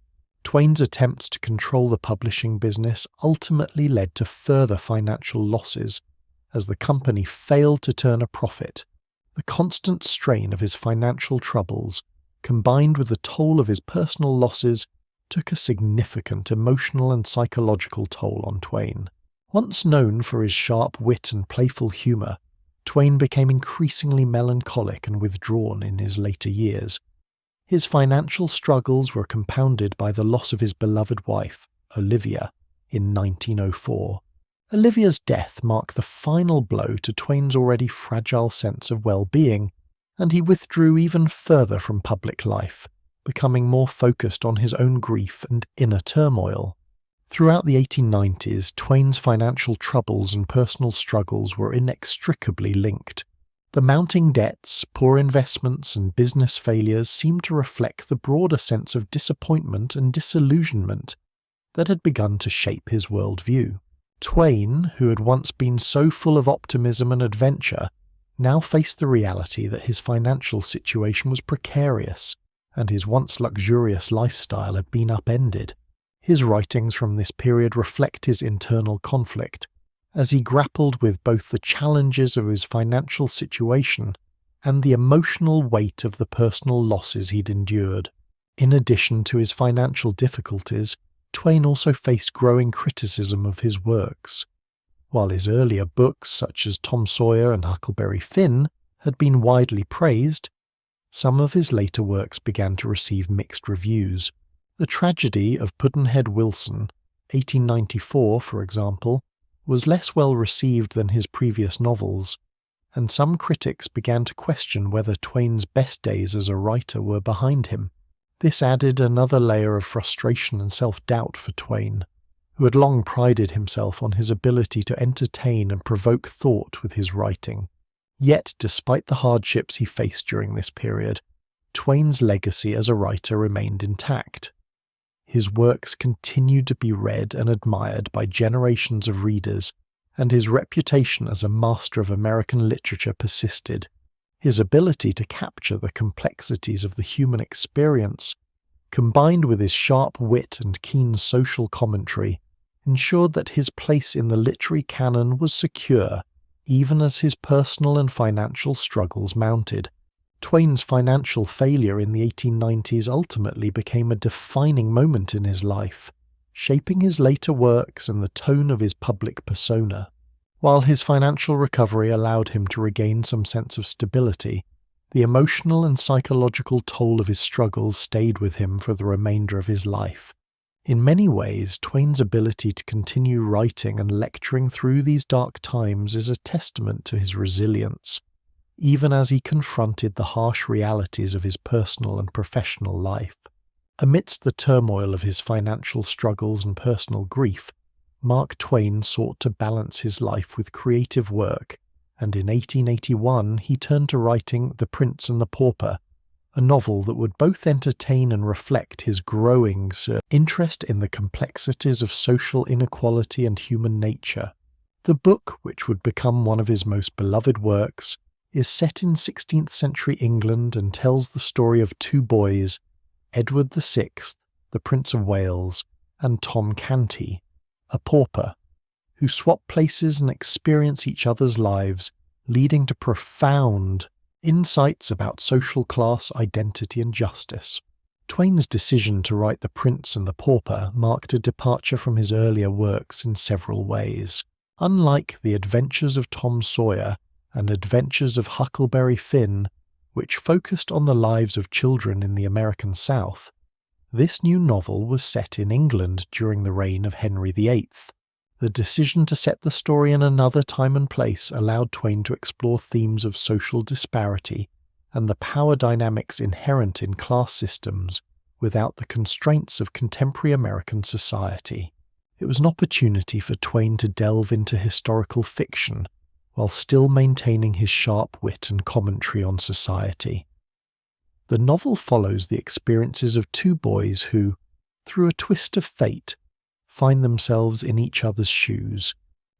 Twain's attempts to control the publishing business ultimately led to further financial losses, as the company failed to turn a profit. The constant strain of his financial troubles, combined with the toll of his personal losses, took a significant emotional and psychological toll on Twain. Once known for his sharp wit and playful humour, Twain became increasingly melancholic and withdrawn in his later years. His financial struggles were compounded by the loss of his beloved wife, Olivia, in 1904. Olivia's death marked the final blow to Twain's already fragile sense of well-being, and he withdrew even further from public life, becoming more focused on his own grief and inner turmoil. Throughout the 1890s, Twain's financial troubles and personal struggles were inextricably linked. The mounting debts, poor investments, and business failures seemed to reflect the broader sense of disappointment and disillusionment that had begun to shape his worldview. Twain, who had once been so full of optimism and adventure, now faced the reality that his financial situation was precarious, and his once luxurious lifestyle had been upended. His writings from this period reflect his internal conflict, as he grappled with both the challenges of his financial situation and the emotional weight of the personal losses he'd endured. In addition to his financial difficulties, Twain also faced growing criticism of his works. While his earlier books, such as Tom Sawyer and Huckleberry Finn, had been widely praised, some of his later works began to receive mixed reviews. The Tragedy of Pudd'nhead Wilson, 1894, for example, was less well received than his previous novels, and some critics began to question whether Twain's best days as a writer were behind him. This added another layer of frustration and self-doubt for Twain, who had long prided himself on his ability to entertain and provoke thought with his writing. Yet, despite the hardships he faced during this period, Twain's legacy as a writer remained intact. His works continued to be read and admired by generations of readers, and his reputation as a master of American literature persisted. His ability to capture the complexities of the human experience, combined with his sharp wit and keen social commentary, ensured that his place in the literary canon was secure, even as his personal and financial struggles mounted. Twain's financial failure in the 1890s ultimately became a defining moment in his life, shaping his later works and the tone of his public persona. While his financial recovery allowed him to regain some sense of stability, the emotional and psychological toll of his struggles stayed with him for the remainder of his life. In many ways, Twain's ability to continue writing and lecturing through these dark times is a testament to his resilience, even as he confronted the harsh realities of his personal and professional life. Amidst the turmoil of his financial struggles and personal grief, Mark Twain sought to balance his life with creative work, and in 1881 he turned to writing The Prince and the Pauper, a novel that would both entertain and reflect his growing interest in the complexities of social inequality and human nature. The book, which would become one of his most beloved works, is set in 16th century England and tells the story of two boys, Edward VI the Prince of Wales, and Tom Canty, a pauper, who swap places and experience each other's lives, leading to profound insights about social class, identity, and justice. Twain's decision to write The Prince and the Pauper marked a departure from his earlier works in several ways. Unlike The Adventures of Tom Sawyer and Adventures of Huckleberry Finn, which focused on the lives of children in the American South, this new novel was set in England during the reign of Henry VIII. The decision to set the story in another time and place allowed Twain to explore themes of social disparity and the power dynamics inherent in class systems without the constraints of contemporary American society. It was an opportunity for Twain to delve into historical fiction while still maintaining his sharp wit and commentary on society. The novel follows the experiences of two boys who, through a twist of fate, find themselves in each other's shoes.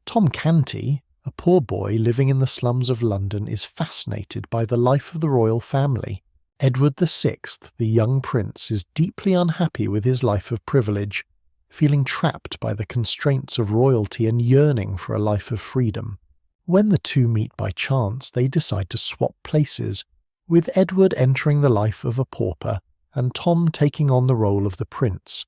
Tom Canty, a poor boy living in the slums of London, is fascinated by the life of the royal family. Edward VI, the young prince, is deeply unhappy with his life of privilege, feeling trapped by the constraints of royalty and yearning for a life of freedom. When the two meet by chance, they decide to swap places, with Edward entering the life of a pauper and Tom taking on the role of the prince.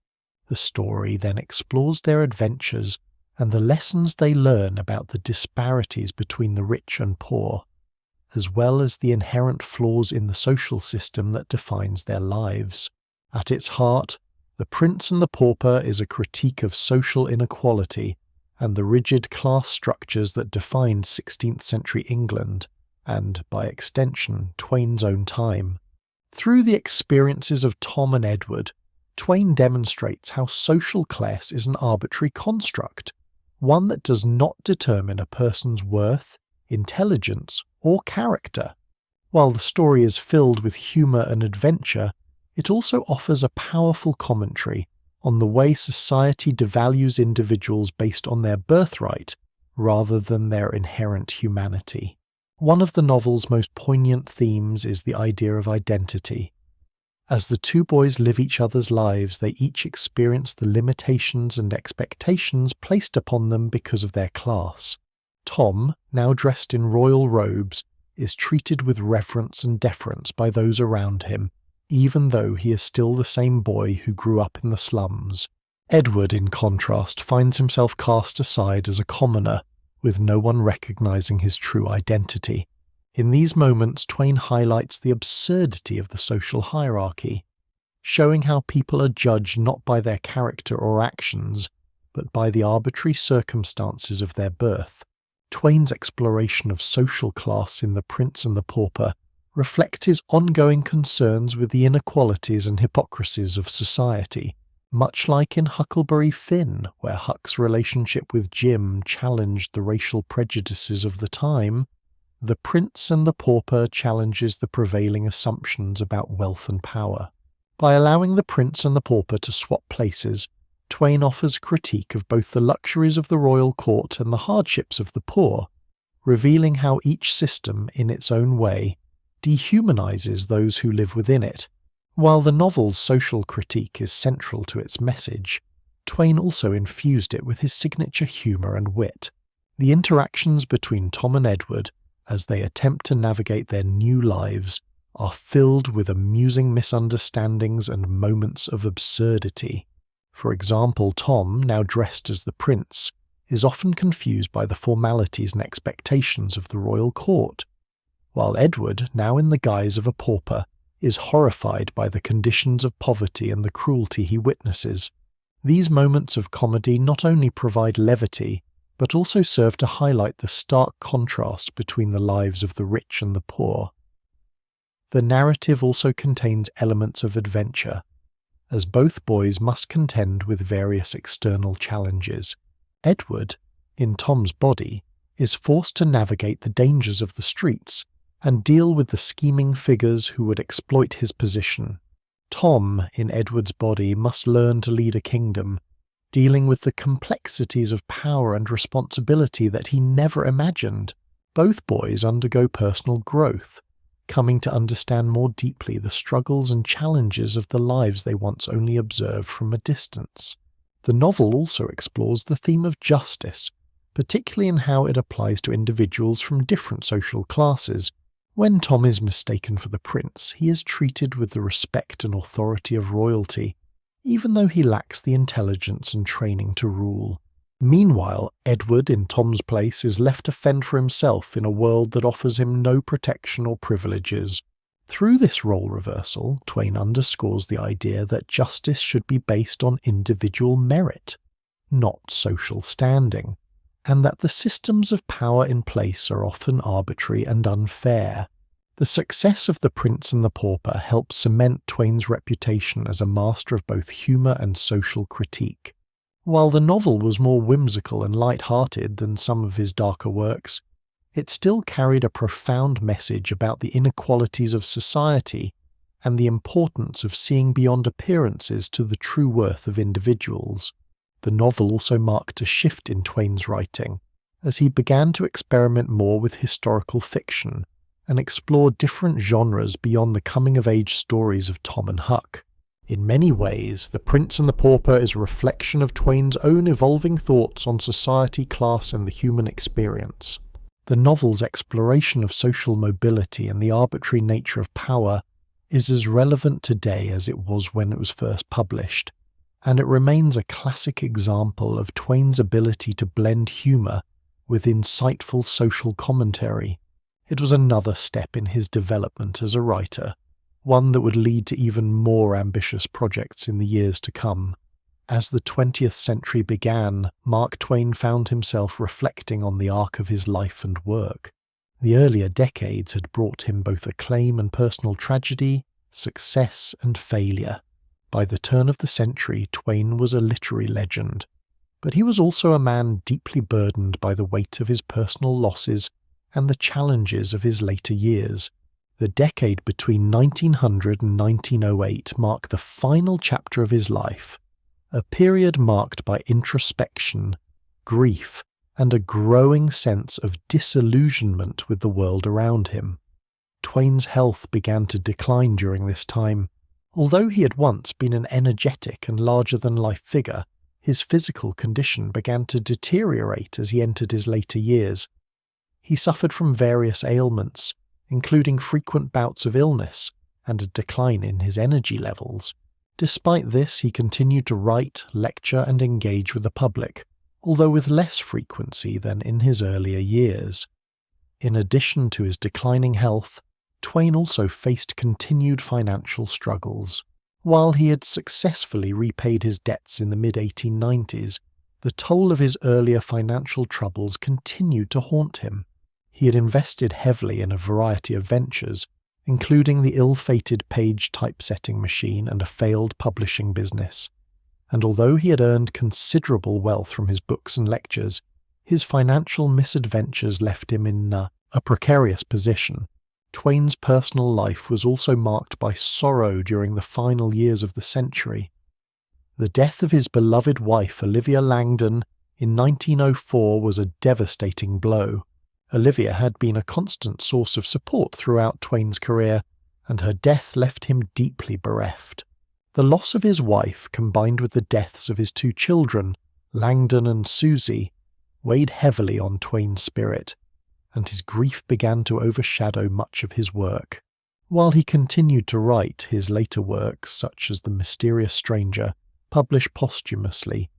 The story then explores their adventures and the lessons they learn about the disparities between the rich and poor, as well as the inherent flaws in the social system that defines their lives. At its heart, The Prince and the Pauper is a critique of social inequality and the rigid class structures that defined 16th century England, and, by extension, Twain's own time. Through the experiences of Tom and Edward, Twain demonstrates how social class is an arbitrary construct, one that does not determine a person's worth, intelligence, or character. While the story is filled with humour and adventure, it also offers a powerful commentary on the way society devalues individuals based on their birthright rather than their inherent humanity. One of the novel's most poignant themes is the idea of identity. As the two boys live each other's lives, they each experience the limitations and expectations placed upon them because of their class. Tom, now dressed in royal robes, is treated with reverence and deference by those around him, even though he is still the same boy who grew up in the slums. Edward, in contrast, finds himself cast aside as a commoner, with no one recognizing his true identity. In these moments, Twain highlights the absurdity of the social hierarchy, showing how people are judged not by their character or actions, but by the arbitrary circumstances of their birth. Twain's exploration of social class in The Prince and the Pauper reflects his ongoing concerns with the inequalities and hypocrisies of society, much like in Huckleberry Finn, where Huck's relationship with Jim challenged the racial prejudices of the time. The Prince and the Pauper challenges the prevailing assumptions about wealth and power. By allowing the Prince and the Pauper to swap places, Twain offers a critique of both the luxuries of the royal court and the hardships of the poor, revealing how each system, in its own way, dehumanizes those who live within it. While the novel's social critique is central to its message, Twain also infused it with his signature humor and wit. The interactions between Tom and Edward, as they attempt to navigate their new lives, are filled with amusing misunderstandings and moments of absurdity. For example, Tom, now dressed as the prince, is often confused by the formalities and expectations of the royal court, while Edward, now in the guise of a pauper, is horrified by the conditions of poverty and the cruelty he witnesses. These moments of comedy not only provide levity, but also serve to highlight the stark contrast between the lives of the rich and the poor. The narrative also contains elements of adventure, as both boys must contend with various external challenges. Edward, in Tom's body, is forced to navigate the dangers of the streets and deal with the scheming figures who would exploit his position. Tom, in Edward's body, must learn to lead a kingdom, dealing with the complexities of power and responsibility that he never imagined. Both boys undergo personal growth, coming to understand more deeply the struggles and challenges of the lives they once only observed from a distance. The novel also explores the theme of justice, particularly in how it applies to individuals from different social classes. When Tom is mistaken for the prince, he is treated with the respect and authority of royalty, even though he lacks the intelligence and training to rule. Meanwhile, Edward, in Tom's place, is left to fend for himself in a world that offers him no protection or privileges. Through this role reversal, Twain underscores the idea that justice should be based on individual merit, not social standing, and that the systems of power in place are often arbitrary and unfair. The success of The Prince and the Pauper helps cement Twain's reputation as a master of both humour and social critique. While the novel was more whimsical and light-hearted than some of his darker works, it still carried a profound message about the inequalities of society and the importance of seeing beyond appearances to the true worth of individuals. The novel also marked a shift in Twain's writing, as he began to experiment more with historical fiction and explore different genres beyond the coming-of-age stories of Tom and Huck. In many ways, The Prince and the Pauper is a reflection of Twain's own evolving thoughts on society, class, and the human experience. The novel's exploration of social mobility and the arbitrary nature of power is as relevant today as it was when it was first published, and it remains a classic example of Twain's ability to blend humour with insightful social commentary. It was another step in his development as a writer, one that would lead to even more ambitious projects in the years to come. As the 20th century began, Mark Twain found himself reflecting on the arc of his life and work. The earlier decades had brought him both acclaim and personal tragedy, success and failure. By the turn of the century, Twain was a literary legend, but he was also a man deeply burdened by the weight of his personal losses and the challenges of his later years. The decade between 1900 and 1908 marked the final chapter of his life, a period marked by introspection, grief, and a growing sense of disillusionment with the world around him. Twain's health began to decline during this time. Although he had once been an energetic and larger-than-life figure, his physical condition began to deteriorate as he entered his later years. He suffered from various ailments, including frequent bouts of illness and a decline in his energy levels. Despite this, he continued to write, lecture, and engage with the public, although with less frequency than in his earlier years. In addition to his declining health, Twain also faced continued financial struggles. While he had successfully repaid his debts in the mid-1890s, the toll of his earlier financial troubles continued to haunt him. He had invested heavily in a variety of ventures, including the ill-fated Page typesetting machine and a failed publishing business. And although he had earned considerable wealth from his books and lectures, his financial misadventures left him in a precarious position. Twain's personal life was also marked by sorrow during the final years of the century. The death of his beloved wife, Olivia Langdon, in 1904 was a devastating blow. Olivia had been a constant source of support throughout Twain's career, and her death left him deeply bereft. The loss of his wife, combined with the deaths of his two children, Langdon and Susie, weighed heavily on Twain's spirit, and his grief began to overshadow much of his work. While he continued to write, his later works, such as The Mysterious Stranger, published posthumously,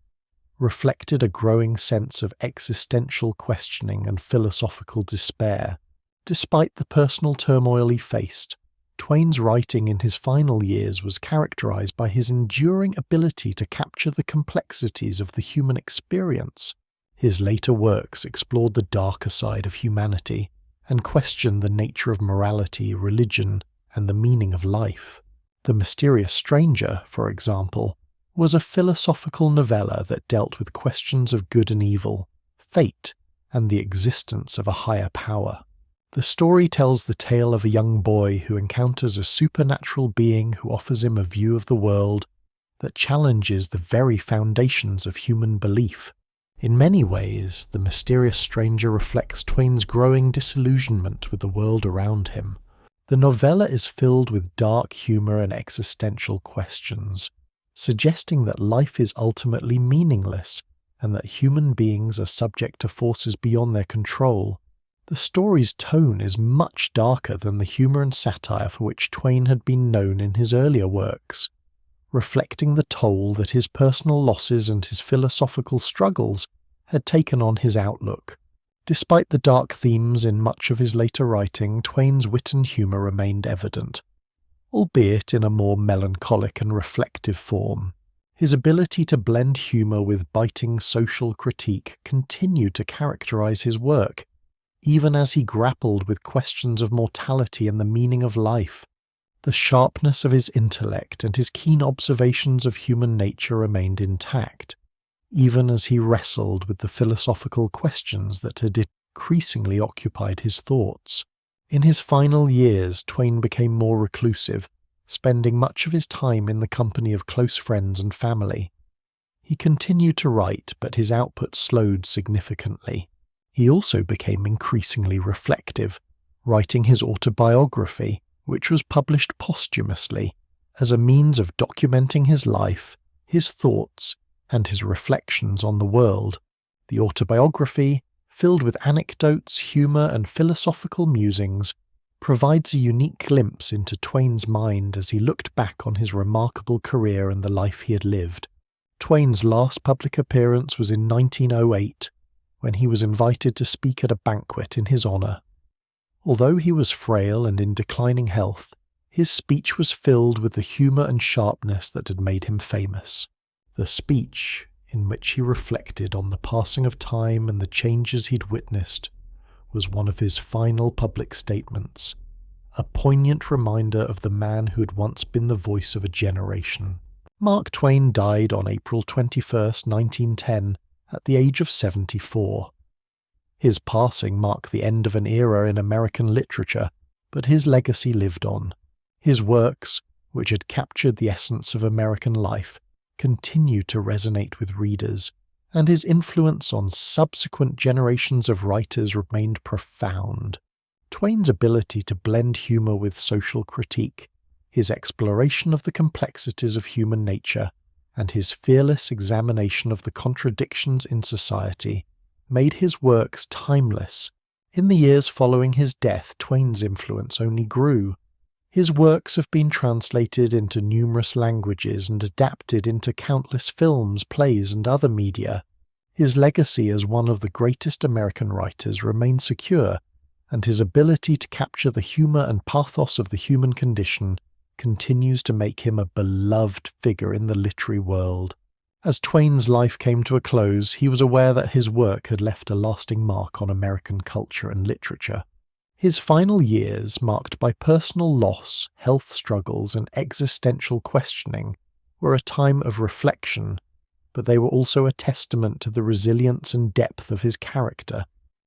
reflected a growing sense of existential questioning and philosophical despair. Despite the personal turmoil he faced, Twain's writing in his final years was characterized by his enduring ability to capture the complexities of the human experience. His later works explored the darker side of humanity and questioned the nature of morality, religion, and the meaning of life. The Mysterious Stranger, for example, was a philosophical novella that dealt with questions of good and evil, fate, and the existence of a higher power. The story tells the tale of a young boy who encounters a supernatural being who offers him a view of the world that challenges the very foundations of human belief. In many ways, The Mysterious Stranger reflects Twain's growing disillusionment with the world around him. The novella is filled with dark humor and existential questions, suggesting that life is ultimately meaningless and that human beings are subject to forces beyond their control. The story's tone is much darker than the humor and satire for which Twain had been known in his earlier works, reflecting the toll that his personal losses and his philosophical struggles had taken on his outlook. Despite the dark themes in much of his later writing, Twain's wit and humour remained evident, albeit in a more melancholic and reflective form. His ability to blend humour with biting social critique continued to characterise his work, even as he grappled with questions of mortality and the meaning of life. The sharpness of his intellect and his keen observations of human nature remained intact, even as he wrestled with the philosophical questions that had increasingly occupied his thoughts. In his final years, Twain became more reclusive, spending much of his time in the company of close friends and family. He continued to write, but his output slowed significantly. He also became increasingly reflective, writing his autobiography, which was published posthumously, as a means of documenting his life, his thoughts, and his reflections on the world. The autobiography, filled with anecdotes, humour, and philosophical musings, provides a unique glimpse into Twain's mind as he looked back on his remarkable career and the life he had lived. Twain's last public appearance was in 1908, when he was invited to speak at a banquet in his honour. Although he was frail and in declining health, his speech was filled with the humour and sharpness that had made him famous. The speech, in which he reflected on the passing of time and the changes he'd witnessed, was one of his final public statements, a poignant reminder of the man who had once been the voice of a generation. Mark Twain died on April 21, 1910, at the age of 74. His passing marked the end of an era in American literature, but his legacy lived on. His works, which had captured the essence of American life, continued to resonate with readers, and his influence on subsequent generations of writers remained profound. Twain's ability to blend humour with social critique, his exploration of the complexities of human nature, and his fearless examination of the contradictions in society made his works timeless. In the years following his death, Twain's influence only grew. His works have been translated into numerous languages and adapted into countless films, plays, and other media. His legacy as one of the greatest American writers remains secure, and his ability to capture the humour and pathos of the human condition continues to make him a beloved figure in the literary world. As Twain's life came to a close, he was aware that his work had left a lasting mark on American culture and literature. His final years, marked by personal loss, health struggles, and existential questioning, were a time of reflection, but they were also a testament to the resilience and depth of his character.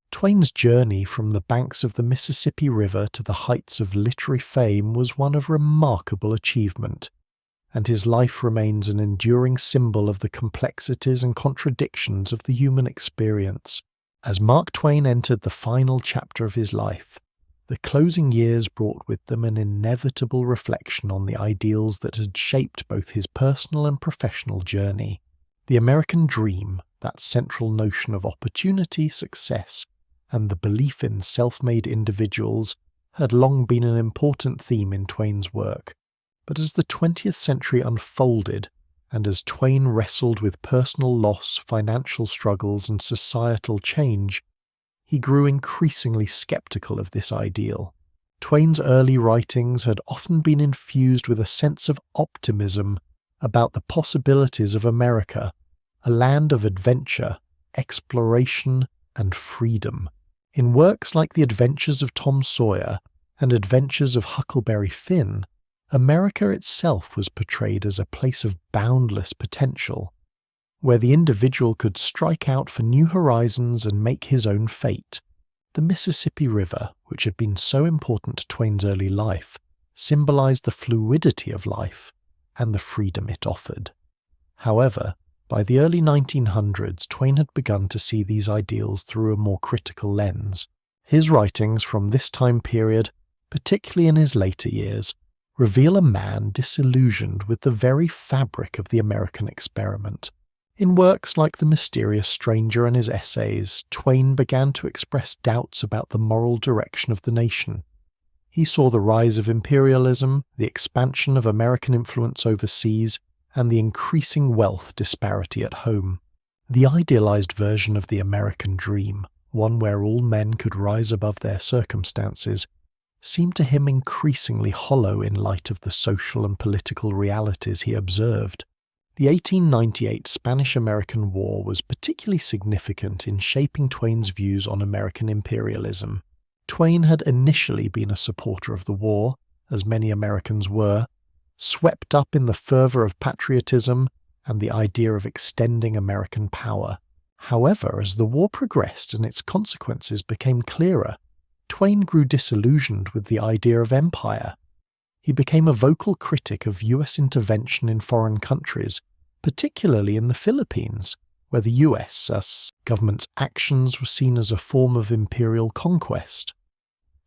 Twain's journey from the banks of the Mississippi River to the heights of literary fame was one of remarkable achievement, and his life remains an enduring symbol of the complexities and contradictions of the human experience. As Mark Twain entered the final chapter of his life, the closing years brought with them an inevitable reflection on the ideals that had shaped both his personal and professional journey. The American dream, that central notion of opportunity, success, and the belief in self-made individuals, had long been an important theme in Twain's work. But as the 20th century unfolded, and as Twain wrestled with personal loss, financial struggles, and societal change, he grew increasingly skeptical of this ideal. Twain's early writings had often been infused with a sense of optimism about the possibilities of America, a land of adventure, exploration, and freedom. In works like The Adventures of Tom Sawyer and Adventures of Huckleberry Finn, America itself was portrayed as a place of boundless potential, where the individual could strike out for new horizons and make his own fate. The Mississippi River, which had been so important to Twain's early life, symbolized the fluidity of life and the freedom it offered. However, by the early 1900s, Twain had begun to see these ideals through a more critical lens. His writings from this time period particularly in his later years, reveal a man disillusioned with the very fabric of the American experiment. In works like The Mysterious Stranger and his essays, Twain began to express doubts about the moral direction of the nation. He saw the rise of imperialism, the expansion of American influence overseas, and the increasing wealth disparity at home. The idealized version of the American dream, one where all men could rise above their circumstances, seemed to him increasingly hollow in light of the social and political realities he observed. The 1898 Spanish-American War was particularly significant in shaping Twain's views on American imperialism. Twain had initially been a supporter of the war, as many Americans were, swept up in the fervor of patriotism and the idea of extending American power. However, as the war progressed and its consequences became clearer, Twain grew disillusioned with the idea of empire. He became a vocal critic of US intervention in foreign countries, particularly in the Philippines, where the US government's actions were seen as a form of imperial conquest.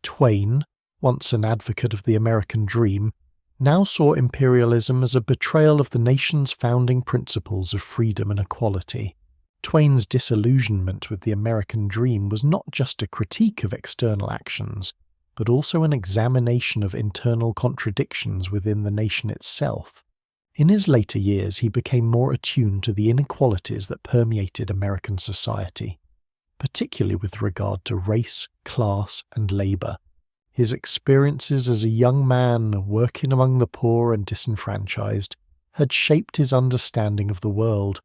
Twain, once an advocate of the American dream, now saw imperialism as a betrayal of the nation's founding principles of freedom and equality. Twain's disillusionment with the American dream was not just a critique of external actions, but also an examination of internal contradictions within the nation itself. In his later years, he became more attuned to the inequalities that permeated American society, particularly with regard to race, class, and labor. His experiences as a young man working among the poor and disenfranchised had shaped his understanding of the world.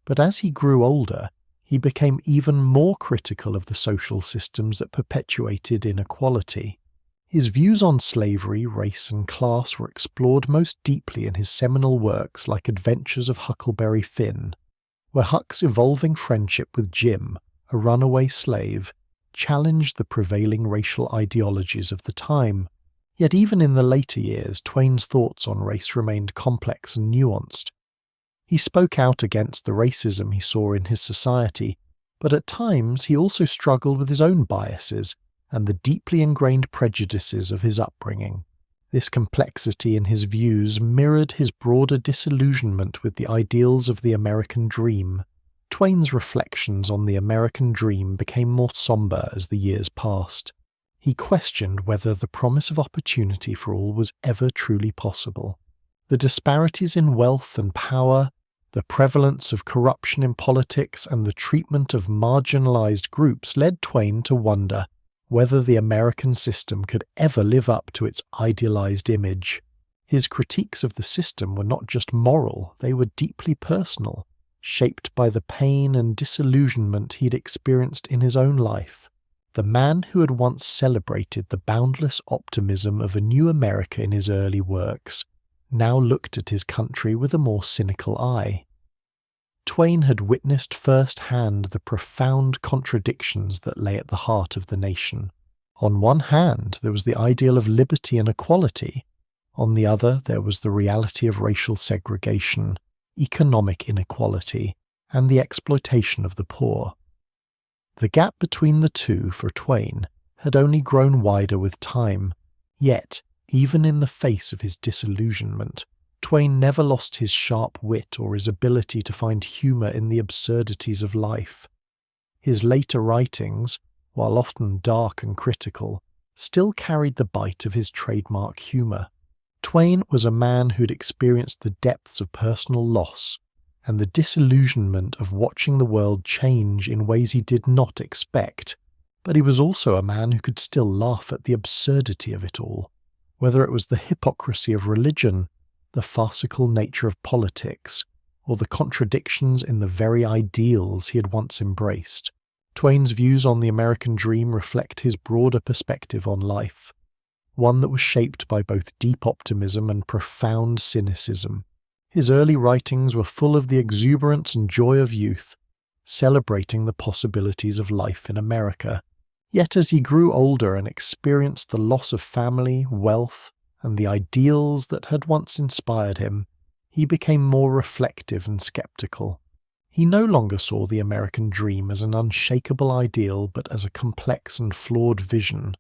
But as he grew older, he became even more critical of the social systems that perpetuated inequality. His views on slavery, race, and class were explored most deeply in his seminal works like Adventures of Huckleberry Finn, where Huck's evolving friendship with Jim, a runaway slave, challenged the prevailing racial ideologies of the time. Yet even in the later years, Twain's thoughts on race remained complex and nuanced. He spoke out against the racism he saw in his society, but at times he also struggled with his own biases and the deeply ingrained prejudices of his upbringing. This complexity in his views mirrored his broader disillusionment with the ideals of the American dream. Twain's reflections on the American dream became more somber as the years passed. He questioned whether the promise of opportunity for all was ever truly possible. The disparities in wealth and power, the prevalence of corruption in politics, and the treatment of marginalized groups led Twain to wonder whether the American system could ever live up to its idealized image. His critiques of the system were not just moral, they were deeply personal, shaped by the pain and disillusionment he'd experienced in his own life. The man who had once celebrated the boundless optimism of a new America in his early works now looked at his country with a more cynical eye. Twain had witnessed firsthand the profound contradictions that lay at the heart of the nation. On one hand, there was the ideal of liberty and equality. On the other, there was the reality of racial segregation, economic inequality, and the exploitation of the poor. The gap between the two, for Twain, had only grown wider with time, yet, even in the face of his disillusionment, Twain never lost his sharp wit or his ability to find humour in the absurdities of life. His later writings, while often dark and critical, still carried the bite of his trademark humour. Twain was a man who'd experienced the depths of personal loss and the disillusionment of watching the world change in ways he did not expect, but he was also a man who could still laugh at the absurdity of it all, whether it was the hypocrisy of religion, the farcical nature of politics, or the contradictions in the very ideals he had once embraced. Twain's views on the American dream reflect his broader perspective on life, one that was shaped by both deep optimism and profound cynicism. His early writings were full of the exuberance and joy of youth, celebrating the possibilities of life in America. Yet as he grew older and experienced the loss of family, wealth, and the ideals that had once inspired him, he became more reflective and skeptical. He no longer saw the American dream as an unshakable ideal, but as a complex and flawed vision.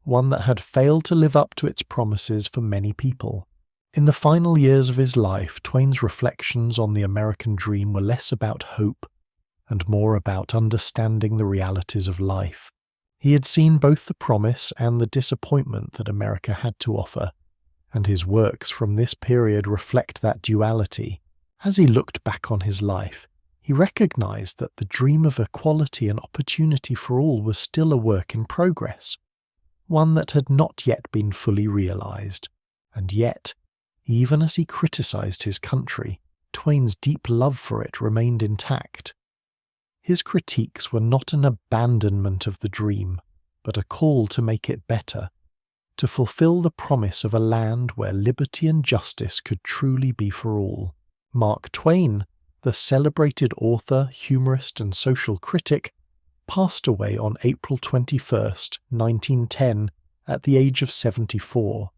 one that had failed to live up to its promises for many people. In the final years of his life, Twain's reflections on the American dream were less about hope and more about understanding the realities of life. He had seen both the promise and the disappointment that America had to offer, and his works from this period reflect that duality. As he looked back on his life, he recognized that the dream of equality and opportunity for all was still a work in progress, one that had not yet been fully realized. And yet, even as he criticized his country, Twain's deep love for it remained intact. His critiques were not an abandonment of the dream, but a call to make it better, to fulfill the promise of a land where liberty and justice could truly be for all. Mark Twain, the celebrated author, humorist, and social critic, passed away on April 21st, 1910, at the age of 74.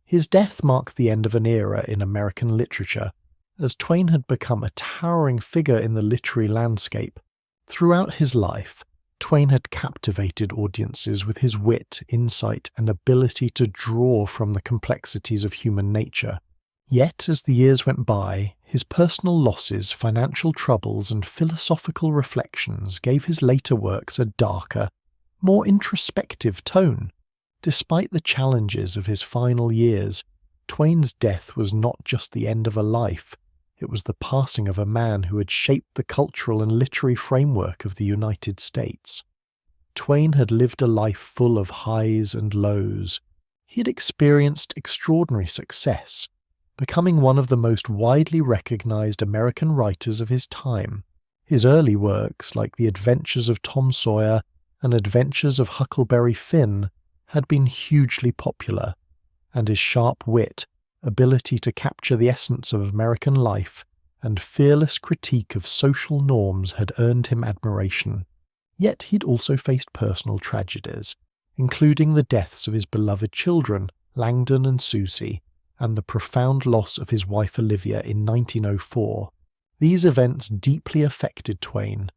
His death marked the end of an era in American literature, as Twain had become a towering figure in the literary landscape. Throughout his life, Twain had captivated audiences with his wit, insight, and ability to draw from the complexities of human nature. Yet, as the years went by, his personal losses, financial troubles, and philosophical reflections gave his later works a darker, more introspective tone. Despite the challenges of his final years, Twain's death was not just the end of a life, it was the passing of a man who had shaped the cultural and literary framework of the United States. Twain had lived a life full of highs and lows. He had experienced extraordinary success, becoming one of the most widely recognized American writers of his time. His early works, like The Adventures of Tom Sawyer and Adventures of Huckleberry Finn, had been hugely popular, and his sharp wit, ability to capture the essence of American life, and fearless critique of social norms had earned him admiration. Yet he'd also faced personal tragedies, including the deaths of his beloved children, Langdon and Susie, and the profound loss of his wife Olivia in 1904. These events deeply affected Twain,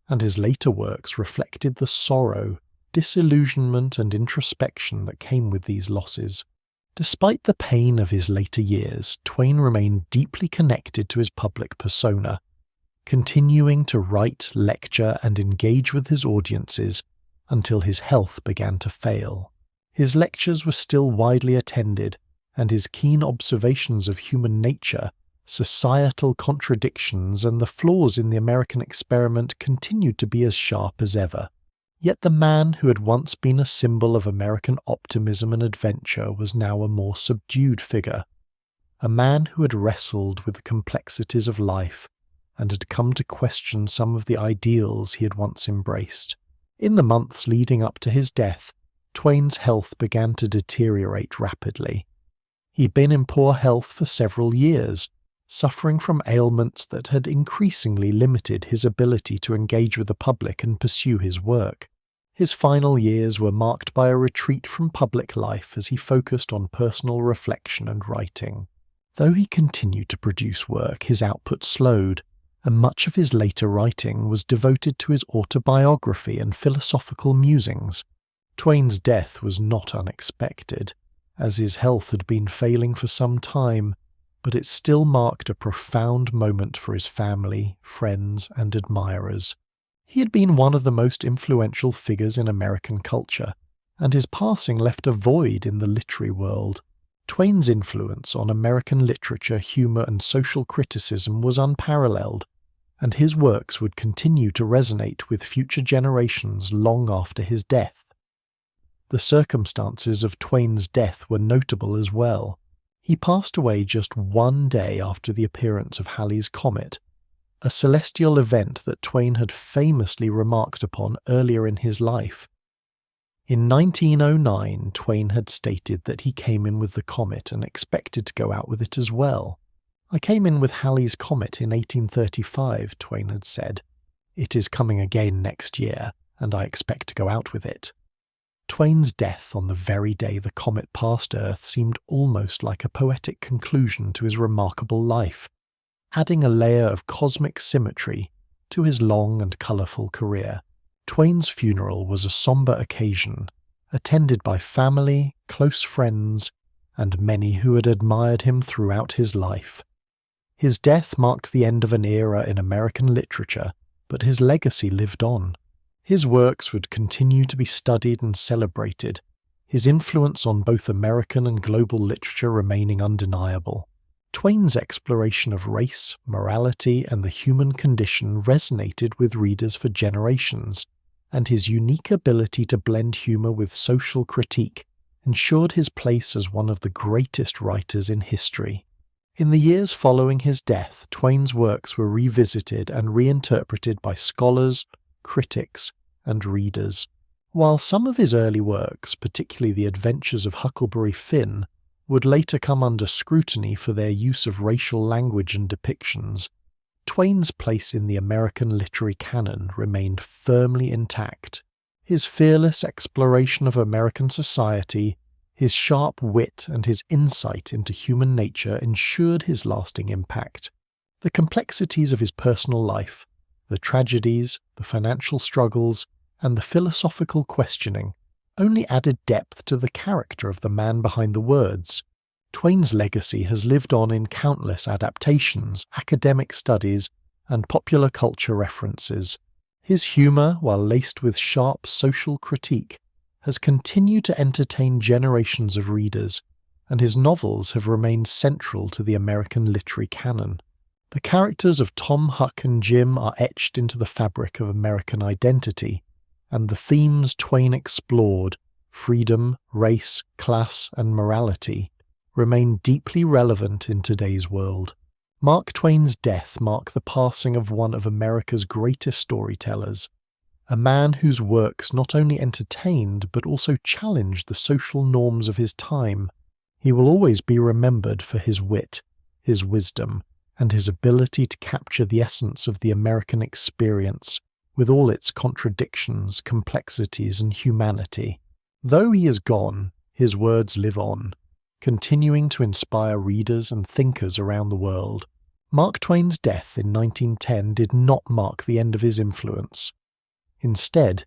and his later works reflected the sorrow, disillusionment, and introspection that came with these losses. Despite the pain of his later years, Twain remained deeply connected to his public persona, continuing to write, lecture, and engage with his audiences until his health began to fail. His lectures were still widely attended, and his keen observations of human nature, societal contradictions, and the flaws in the American experiment continued to be as sharp as ever. Yet the man who had once been a symbol of American optimism and adventure was now a more subdued figure, a man who had wrestled with the complexities of life and had come to question some of the ideals he had once embraced. In the months leading up to his death, Twain's health began to deteriorate rapidly. He'd been in poor health for several years, suffering from ailments that had increasingly limited his ability to engage with the public and pursue his work. His final years were marked by a retreat from public life as he focused on personal reflection and writing. Though he continued to produce work, his output slowed, and much of his later writing was devoted to his autobiography and philosophical musings. Twain's death was not unexpected, as his health had been failing for some time, but it still marked a profound moment for his family, friends, and admirers. He had been one of the most influential figures in American culture, and his passing left a void in the literary world. Twain's influence on American literature, humor, and social criticism was unparalleled, and his works would continue to resonate with future generations long after his death. The circumstances of Twain's death were notable as well. He passed away just one day after the appearance of Halley's Comet, a celestial event that Twain had famously remarked upon earlier in his life. In 1909, Twain had stated that he came in with the comet and expected to go out with it as well. "I came in with Halley's Comet in 1835, Twain had said. "It is coming again next year, and I expect to go out with it." Twain's death on the very day the comet passed Earth seemed almost like a poetic conclusion to his remarkable life, adding a layer of cosmic symmetry to his long and colourful career. Twain's funeral was a sombre occasion, attended by family, close friends, and many who had admired him throughout his life. His death marked the end of an era in American literature, but his legacy lived on. His works would continue to be studied and celebrated, his influence on both American and global literature remaining undeniable. Twain's exploration of race, morality, and the human condition resonated with readers for generations, and his unique ability to blend humor with social critique ensured his place as one of the greatest writers in history. In the years following his death, Twain's works were revisited and reinterpreted by scholars, critics, and readers. While some of his early works, particularly The Adventures of Huckleberry Finn, would later come under scrutiny for their use of racial language and depictions, Twain's place in the American literary canon remained firmly intact. His fearless exploration of American society, his sharp wit, and his insight into human nature ensured his lasting impact. The complexities of his personal life, the tragedies, the financial struggles, and the philosophical questioning only added depth to the character of the man behind the words. Twain's legacy has lived on in countless adaptations, academic studies, and popular culture references. His humor, while laced with sharp social critique, has continued to entertain generations of readers, and his novels have remained central to the American literary canon. The characters of Tom, Huck, and Jim are etched into the fabric of American identity, and the themes Twain explored, freedom, race, class, and morality, remain deeply relevant in today's world. Mark Twain's death marked the passing of one of America's greatest storytellers, a man whose works not only entertained but also challenged the social norms of his time. He will always be remembered for his wit, his wisdom, and his ability to capture the essence of the American experience, with all its contradictions, complexities, and humanity. Though he is gone, his words live on, continuing to inspire readers and thinkers around the world. Mark Twain's death in 1910 did not mark the end of his influence. Instead,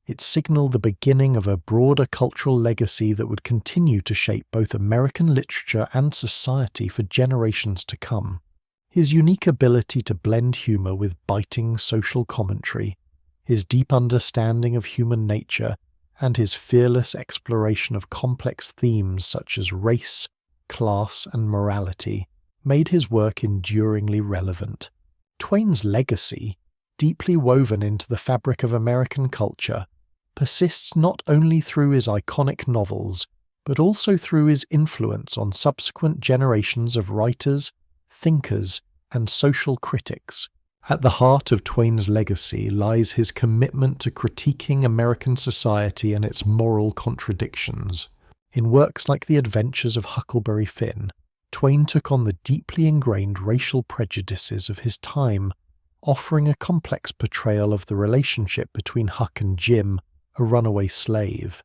it signaled the beginning of a broader cultural legacy that would continue to shape both American literature and society for generations to come. His unique ability to blend humor with biting social commentary, his deep understanding of human nature, and his fearless exploration of complex themes such as race, class, and morality made his work enduringly relevant. Twain's legacy, deeply woven into the fabric of American culture, persists not only through his iconic novels, but also through his influence on subsequent generations of writers, thinkers, and social critics. At the heart of Twain's legacy lies his commitment to critiquing American society and its moral contradictions. In works like The Adventures of Huckleberry Finn, Twain took on the deeply ingrained racial prejudices of his time, offering a complex portrayal of the relationship between Huck and Jim, a runaway slave.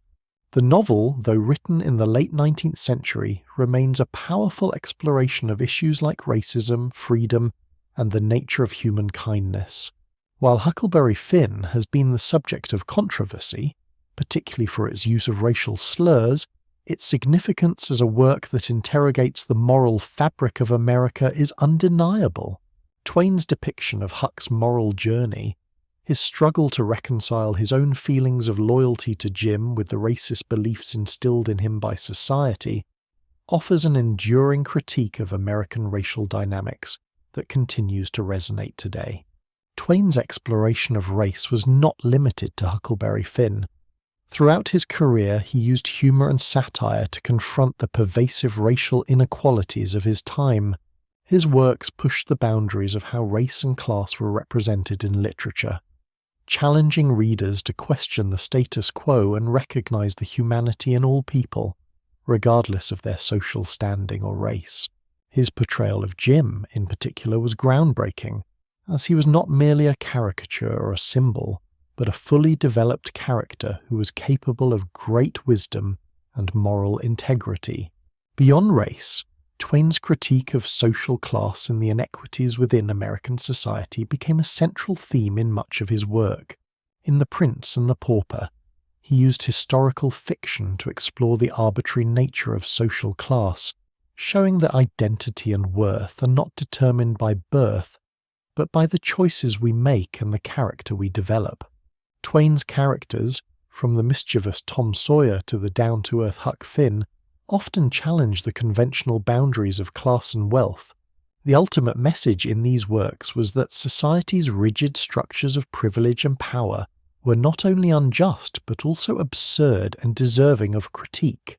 The novel, though written in the late 19th century, remains a powerful exploration of issues like racism, freedom, and the nature of human kindness. While Huckleberry Finn has been the subject of controversy, particularly for its use of racial slurs, its significance as a work that interrogates the moral fabric of America is undeniable. Twain's depiction of Huck's moral journey, his struggle to reconcile his own feelings of loyalty to Jim with the racist beliefs instilled in him by society, offers an enduring critique of American racial dynamics that continues to resonate today. Twain's exploration of race was not limited to Huckleberry Finn. Throughout his career, he used humor and satire to confront the pervasive racial inequalities of his time. His works pushed the boundaries of how race and class were represented in literature, challenging readers to question the status quo and recognize the humanity in all people, regardless of their social standing or race. His portrayal of Jim, in particular, was groundbreaking, as he was not merely a caricature or a symbol, but a fully developed character who was capable of great wisdom and moral integrity. Beyond race, Twain's critique of social class and the inequities within American society became a central theme in much of his work. In The Prince and the Pauper, He used historical fiction to explore the arbitrary nature of social class, showing that identity and worth are not determined by birth, but by the choices we make and the character we develop. Twain's characters, from the mischievous Tom Sawyer to the down-to-earth Huck Finn, often challenge the conventional boundaries of class and wealth. The ultimate message in these works was that society's rigid structures of privilege and power were not only unjust but also absurd and deserving of critique.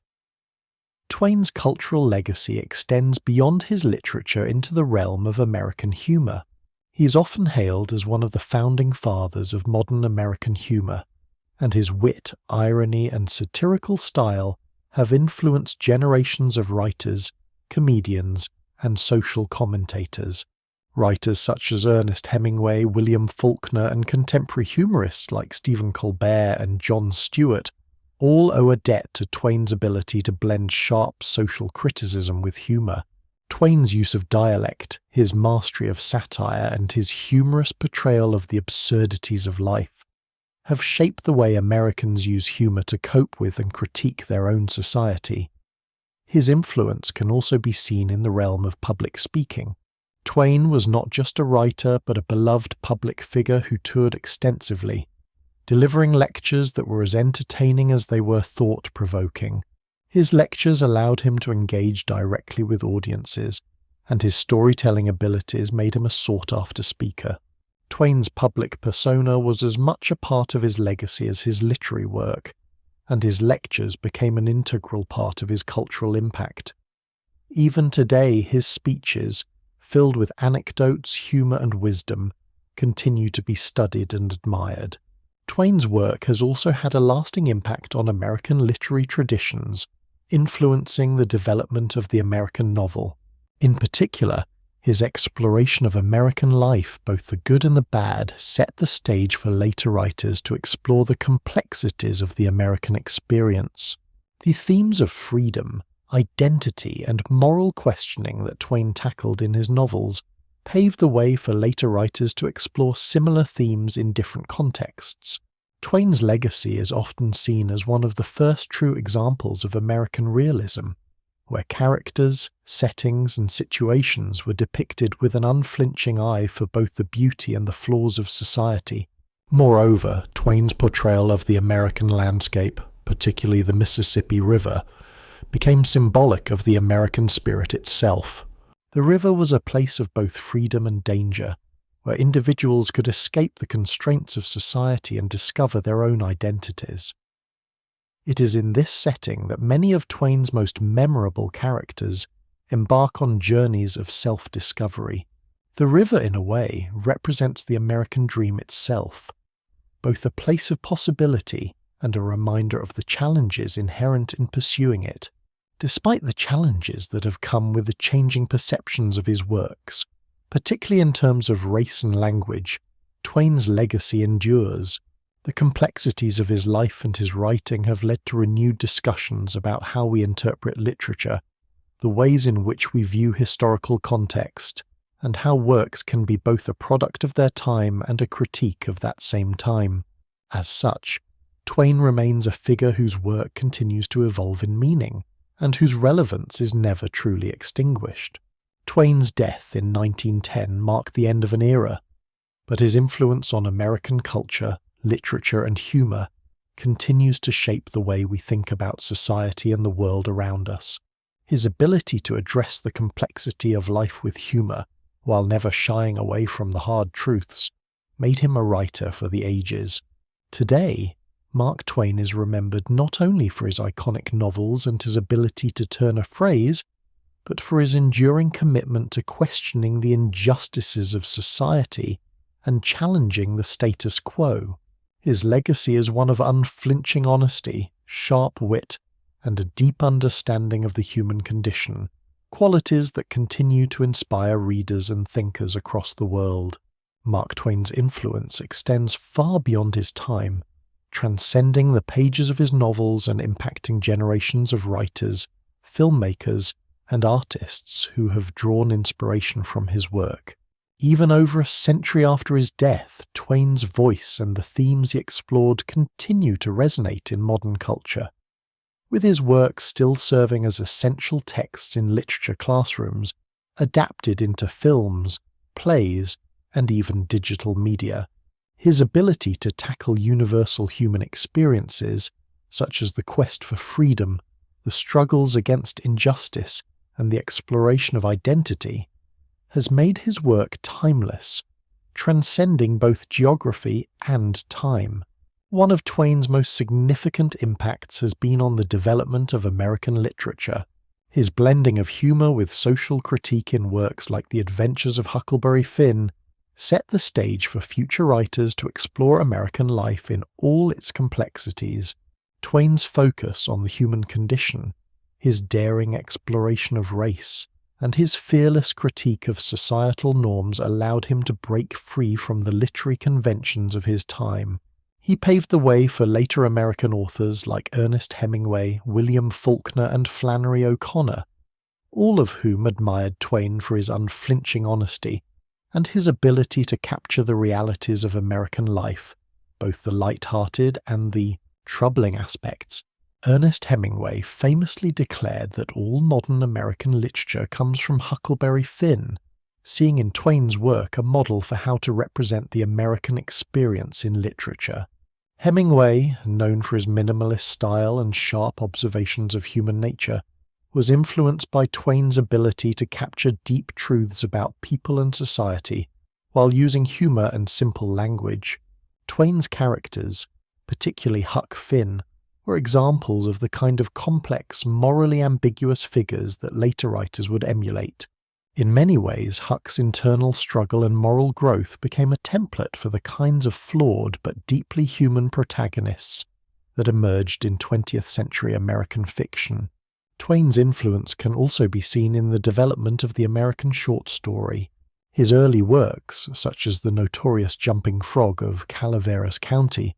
Twain's cultural legacy extends beyond his literature into the realm of American humor. He is often hailed as one of the founding fathers of modern American humor, and his wit, irony, and satirical style have influenced generations of writers, comedians, and social commentators. Writers such as Ernest Hemingway, William Faulkner, and contemporary humorists like Stephen Colbert and Jon Stewart all owe a debt to Twain's ability to blend sharp social criticism with humor. Twain's use of dialect, his mastery of satire, and his humorous portrayal of the absurdities of life have shaped the way Americans use humor to cope with and critique their own society. His influence can also be seen in the realm of public speaking. Twain was not just a writer but a beloved public figure who toured extensively, delivering lectures that were as entertaining as they were thought-provoking. His lectures allowed him to engage directly with audiences, and his storytelling abilities made him a sought-after speaker. Twain's public persona was as much a part of his legacy as his literary work, and his lectures became an integral part of his cultural impact. Even today, his speeches, filled with anecdotes, humor, and wisdom, continue to be studied and admired. Twain's work has also had a lasting impact on American literary traditions, influencing the development of the American novel. In particular, his exploration of American life, both the good and the bad, set the stage for later writers to explore the complexities of the American experience. The themes of freedom, identity, and moral questioning that Twain tackled in his novels paved the way for later writers to explore similar themes in different contexts. Twain's legacy is often seen as one of the first true examples of American realism, where characters, settings, and situations were depicted with an unflinching eye for both the beauty and the flaws of society. Moreover, Twain's portrayal of the American landscape, particularly the Mississippi River, became symbolic of the American spirit itself. The river was a place of both freedom and danger, where individuals could escape the constraints of society and discover their own identities. It is in this setting that many of Twain's most memorable characters embark on journeys of self-discovery. The river, in a way, represents the American dream itself, both a place of possibility and a reminder of the challenges inherent in pursuing it. Despite the challenges that have come with the changing perceptions of his works, particularly in terms of race and language, Twain's legacy endures. The complexities of his life and his writing have led to renewed discussions about how we interpret literature, the ways in which we view historical context, and how works can be both a product of their time and a critique of that same time. As such, Twain remains a figure whose work continues to evolve in meaning, and whose relevance is never truly extinguished. Twain's death in 1910 marked the end of an era, but his influence on American culture, literature, and humor continues to shape the way we think about society and the world around us. His ability to address the complexity of life with humor, while never shying away from the hard truths, made him a writer for the ages. Today, Mark Twain is remembered not only for his iconic novels and his ability to turn a phrase, but for his enduring commitment to questioning the injustices of society and challenging the status quo. His legacy is one of unflinching honesty, sharp wit, and a deep understanding of the human condition, qualities that continue to inspire readers and thinkers across the world. Mark Twain's influence extends far beyond his time, transcending the pages of his novels and impacting generations of writers, filmmakers, and artists who have drawn inspiration from his work. Even over a century after his death, Twain's voice and the themes he explored continue to resonate in modern culture. With his work still serving as essential texts in literature classrooms, adapted into films, plays, and even digital media, his ability to tackle universal human experiences, such as the quest for freedom, the struggles against injustice, and the exploration of identity, has made his work timeless, transcending both geography and time. One of Twain's most significant impacts has been on the development of American literature. His blending of humor with social critique in works like The Adventures of Huckleberry Finn set the stage for future writers to explore American life in all its complexities. Twain's focus on the human condition, his daring exploration of race, and his fearless critique of societal norms allowed him to break free from the literary conventions of his time. He paved the way for later American authors like Ernest Hemingway, William Faulkner, and Flannery O'Connor, all of whom admired Twain for his unflinching honesty and his ability to capture the realities of American life, both the light-hearted and the troubling aspects. Ernest Hemingway famously declared that all modern American literature comes from Huckleberry Finn, seeing in Twain's work a model for how to represent the American experience in literature. Hemingway, known for his minimalist style and sharp observations of human nature, was influenced by Twain's ability to capture deep truths about people and society while using humor and simple language. Twain's characters, particularly Huck Finn, were examples of the kind of complex, morally ambiguous figures that later writers would emulate. In many ways, Huck's internal struggle and moral growth became a template for the kinds of flawed but deeply human protagonists that emerged in 20th century American fiction. Twain's influence can also be seen in the development of the American short story. His early works, such as The Notorious Jumping Frog of Calaveras County,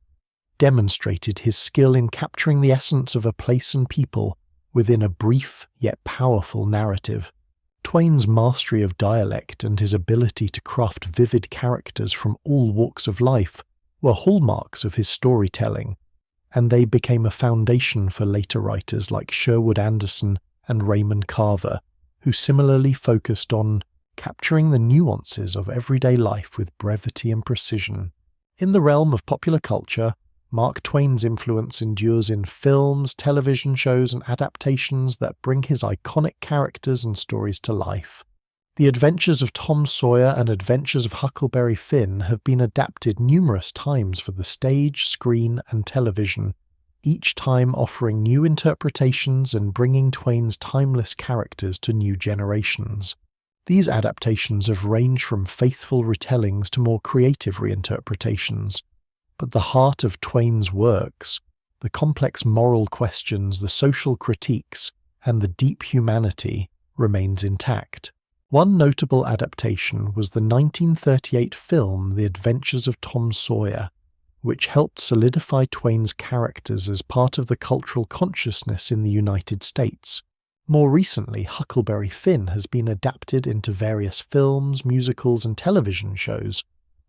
demonstrated his skill in capturing the essence of a place and people within a brief yet powerful narrative. Twain's mastery of dialect and his ability to craft vivid characters from all walks of life were hallmarks of his storytelling, and they became a foundation for later writers like Sherwood Anderson and Raymond Carver, who similarly focused on capturing the nuances of everyday life with brevity and precision. In the realm of popular culture, Mark Twain's influence endures in films, television shows, and adaptations that bring his iconic characters and stories to life. The Adventures of Tom Sawyer and Adventures of Huckleberry Finn have been adapted numerous times for the stage, screen, and television, each time offering new interpretations and bringing Twain's timeless characters to new generations. These adaptations have ranged from faithful retellings to more creative reinterpretations, but the heart of Twain's works, the complex moral questions, the social critiques, and the deep humanity, remains intact. One notable adaptation was the 1938 film The Adventures of Tom Sawyer, which helped solidify Twain's characters as part of the cultural consciousness in the United States. More recently, Huckleberry Finn has been adapted into various films, musicals, and television shows,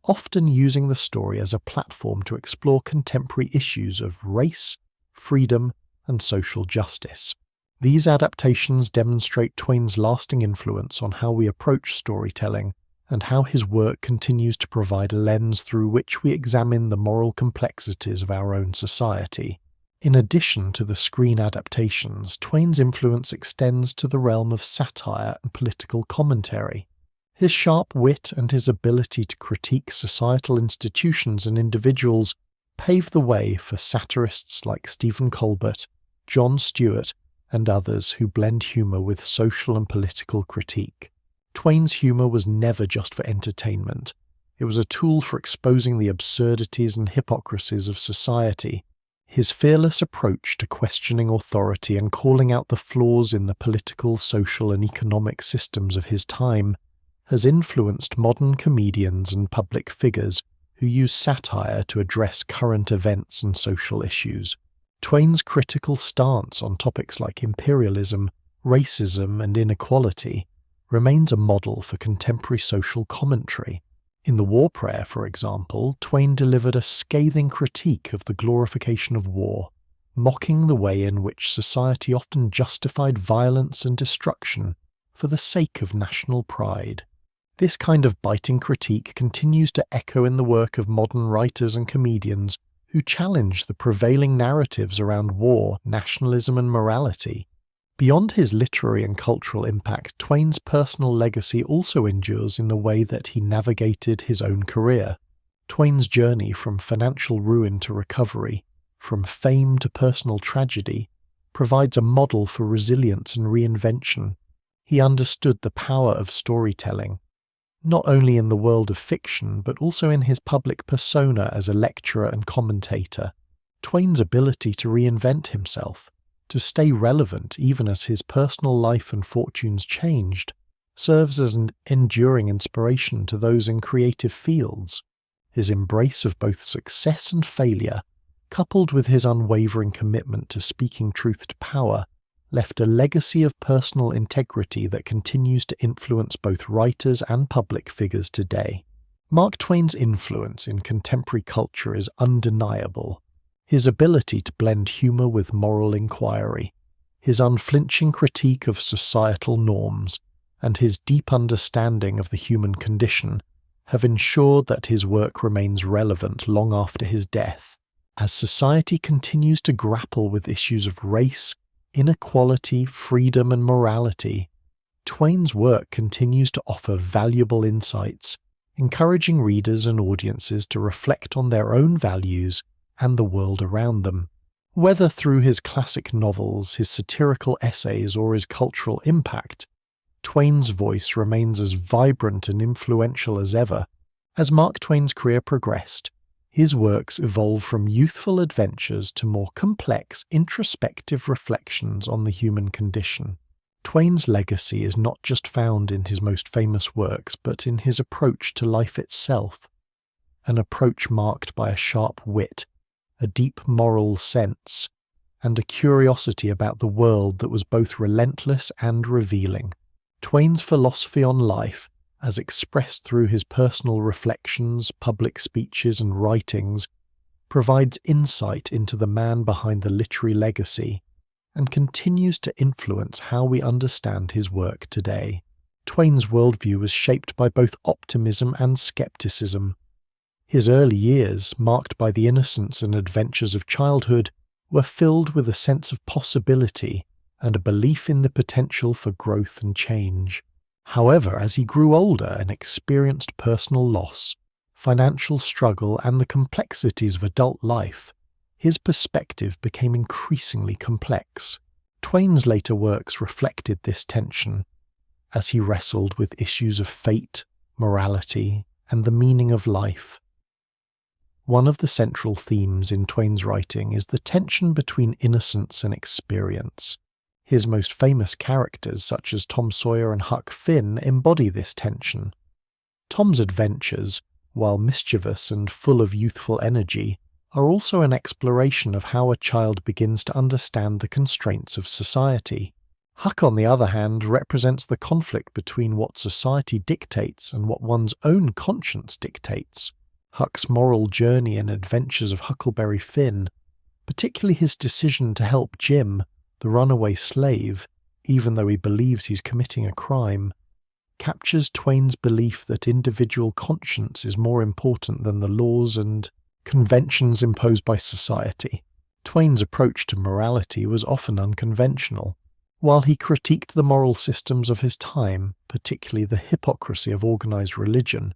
often using the story as a platform to explore contemporary issues of race, freedom, and social justice. These adaptations demonstrate Twain's lasting influence on how we approach storytelling and how his work continues to provide a lens through which we examine the moral complexities of our own society. In addition to the screen adaptations, Twain's influence extends to the realm of satire and political commentary. His sharp wit and his ability to critique societal institutions and individuals paved the way for satirists like Stephen Colbert, Jon Stewart, and others who blend humor with social and political critique. Twain's humor was never just for entertainment. It was a tool for exposing the absurdities and hypocrisies of society. His fearless approach to questioning authority and calling out the flaws in the political, social, and economic systems of his time has influenced modern comedians and public figures who use satire to address current events and social issues. Twain's critical stance on topics like imperialism, racism, and inequality remains a model for contemporary social commentary. In The War Prayer, for example, Twain delivered a scathing critique of the glorification of war, mocking the way in which society often justified violence and destruction for the sake of national pride. This kind of biting critique continues to echo in the work of modern writers and comedians who challenge the prevailing narratives around war, nationalism, and morality. Beyond his literary and cultural impact, Twain's personal legacy also endures in the way that he navigated his own career. Twain's journey from financial ruin to recovery, from fame to personal tragedy, provides a model for resilience and reinvention. He understood the power of storytelling, not only in the world of fiction, but also in his public persona as a lecturer and commentator. Twain's ability to reinvent himself, to stay relevant even as his personal life and fortunes changed, serves as an enduring inspiration to those in creative fields. His embrace of both success and failure, coupled with his unwavering commitment to speaking truth to power, left a legacy of personal integrity that continues to influence both writers and public figures today. Mark Twain's influence in contemporary culture is undeniable. His ability to blend humor with moral inquiry, his unflinching critique of societal norms, and his deep understanding of the human condition have ensured that his work remains relevant long after his death. As society continues to grapple with issues of race, inequality, freedom, and morality, Twain's work continues to offer valuable insights, encouraging readers and audiences to reflect on their own values and the world around them. Whether through his classic novels, his satirical essays, or his cultural impact, Twain's voice remains as vibrant and influential as ever. As Mark Twain's career progressed, his works evolved from youthful adventures to more complex, introspective reflections on the human condition. Twain's legacy is not just found in his most famous works, but in his approach to life itself, an approach marked by a sharp wit, a deep moral sense, and a curiosity about the world that was both relentless and revealing. Twain's philosophy on life, as expressed through his personal reflections, public speeches, and writings, provides insight into the man behind the literary legacy, and continues to influence how we understand his work today. Twain's worldview was shaped by both optimism and skepticism. His early years, marked by the innocence and adventures of childhood, were filled with a sense of possibility and a belief in the potential for growth and change. However, as he grew older and experienced personal loss, financial struggle, and the complexities of adult life, his perspective became increasingly complex. Twain's later works reflected this tension, as he wrestled with issues of fate, morality, and the meaning of life. One of the central themes in Twain's writing is the tension between innocence and experience. His most famous characters, such as Tom Sawyer and Huck Finn, embody this tension. Tom's adventures, while mischievous and full of youthful energy, are also an exploration of how a child begins to understand the constraints of society. Huck, on the other hand, represents the conflict between what society dictates and what one's own conscience dictates. Huck's moral journey and adventures of Huckleberry Finn, particularly his decision to help Jim, the runaway slave, even though he believes he's committing a crime, captures Twain's belief that individual conscience is more important than the laws and conventions imposed by society. Twain's approach to morality was often unconventional. While he critiqued the moral systems of his time, particularly the hypocrisy of organized religion,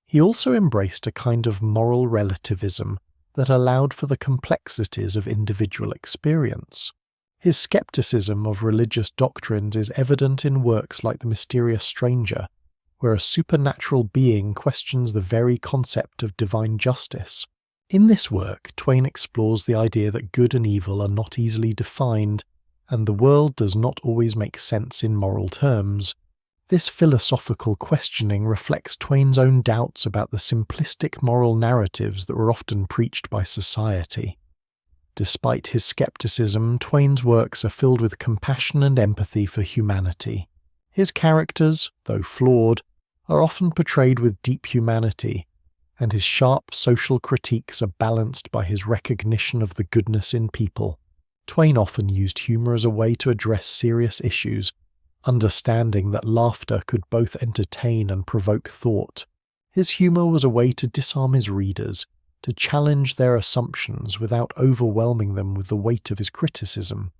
he also embraced a kind of moral relativism that allowed for the complexities of individual experience. His skepticism of religious doctrines is evident in works like The Mysterious Stranger, where a supernatural being questions the very concept of divine justice. In this work, Twain explores the idea that good and evil are not easily defined, and the world does not always make sense in moral terms. This philosophical questioning reflects Twain's own doubts about the simplistic moral narratives that were often preached by society. Despite his skepticism, Twain's works are filled with compassion and empathy for humanity. His characters, though flawed, are often portrayed with deep humanity, and his sharp social critiques are balanced by his recognition of the goodness in people. Twain often used humour as a way to address serious issues, understanding that laughter could both entertain and provoke thought. His humour was a way to disarm his readers, to challenge their assumptions without overwhelming them with the weight of his criticism.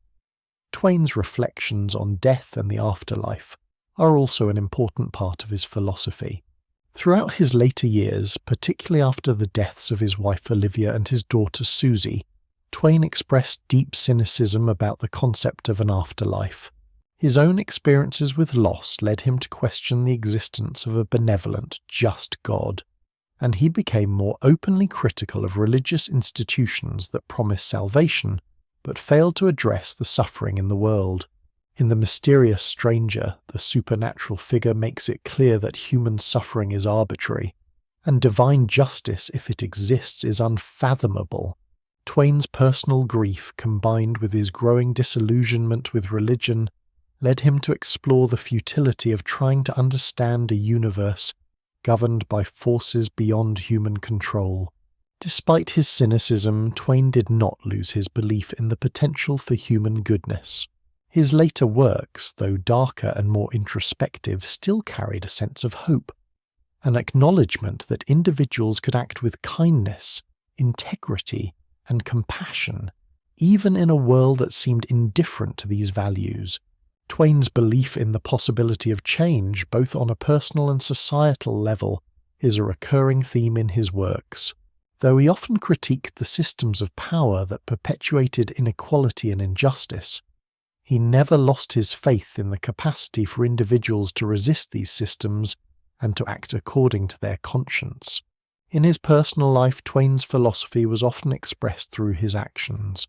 Twain's reflections on death and the afterlife are also an important part of his philosophy. Throughout his later years, particularly after the deaths of his wife Olivia and his daughter Susie, Twain expressed deep cynicism about the concept of an afterlife. His own experiences with loss led him to question the existence of a benevolent, just God, and he became more openly critical of religious institutions that promise salvation but failed to address the suffering in the world. In The Mysterious Stranger, the supernatural figure makes it clear that human suffering is arbitrary, and divine justice, if it exists, is unfathomable. Twain's personal grief, combined with his growing disillusionment with religion, led him to explore the futility of trying to understand a universe governed by forces beyond human control. Despite his cynicism, Twain did not lose his belief in the potential for human goodness. His later works, though darker and more introspective, still carried a sense of hope, an acknowledgement that individuals could act with kindness, integrity, and compassion, even in a world that seemed indifferent to these values. Twain's belief in the possibility of change, both on a personal and societal level, is a recurring theme in his works. Though he often critiqued the systems of power that perpetuated inequality and injustice, he never lost his faith in the capacity for individuals to resist these systems and to act according to their conscience. In his personal life, Twain's philosophy was often expressed through his actions.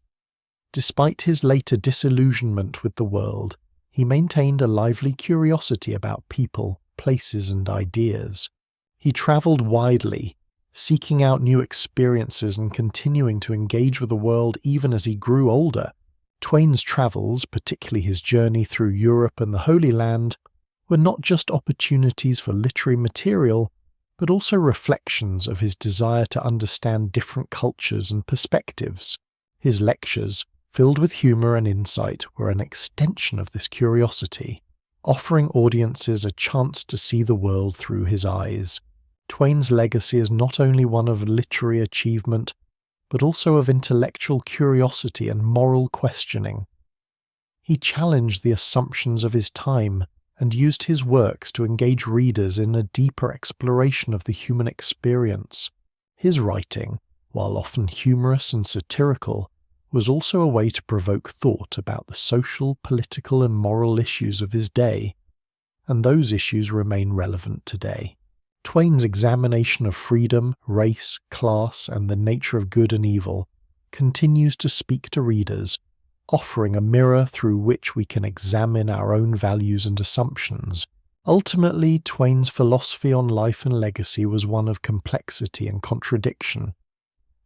Despite his later disillusionment with the world, he maintained a lively curiosity about people, places, and ideas. He travelled widely, seeking out new experiences and continuing to engage with the world even as he grew older. Twain's travels, particularly his journey through Europe and the Holy Land, were not just opportunities for literary material, but also reflections of his desire to understand different cultures and perspectives. His lectures, filled with humour and insight, were an extension of this curiosity, offering audiences a chance to see the world through his eyes. Twain's legacy is not only one of literary achievement, but also of intellectual curiosity and moral questioning. He challenged the assumptions of his time and used his works to engage readers in a deeper exploration of the human experience. His writing, while often humorous and satirical, was also a way to provoke thought about the social, political, and moral issues of his day, and those issues remain relevant today. Twain's examination of freedom, race, class, and the nature of good and evil continues to speak to readers, offering a mirror through which we can examine our own values and assumptions. Ultimately, Twain's philosophy on life and legacy was one of complexity and contradiction.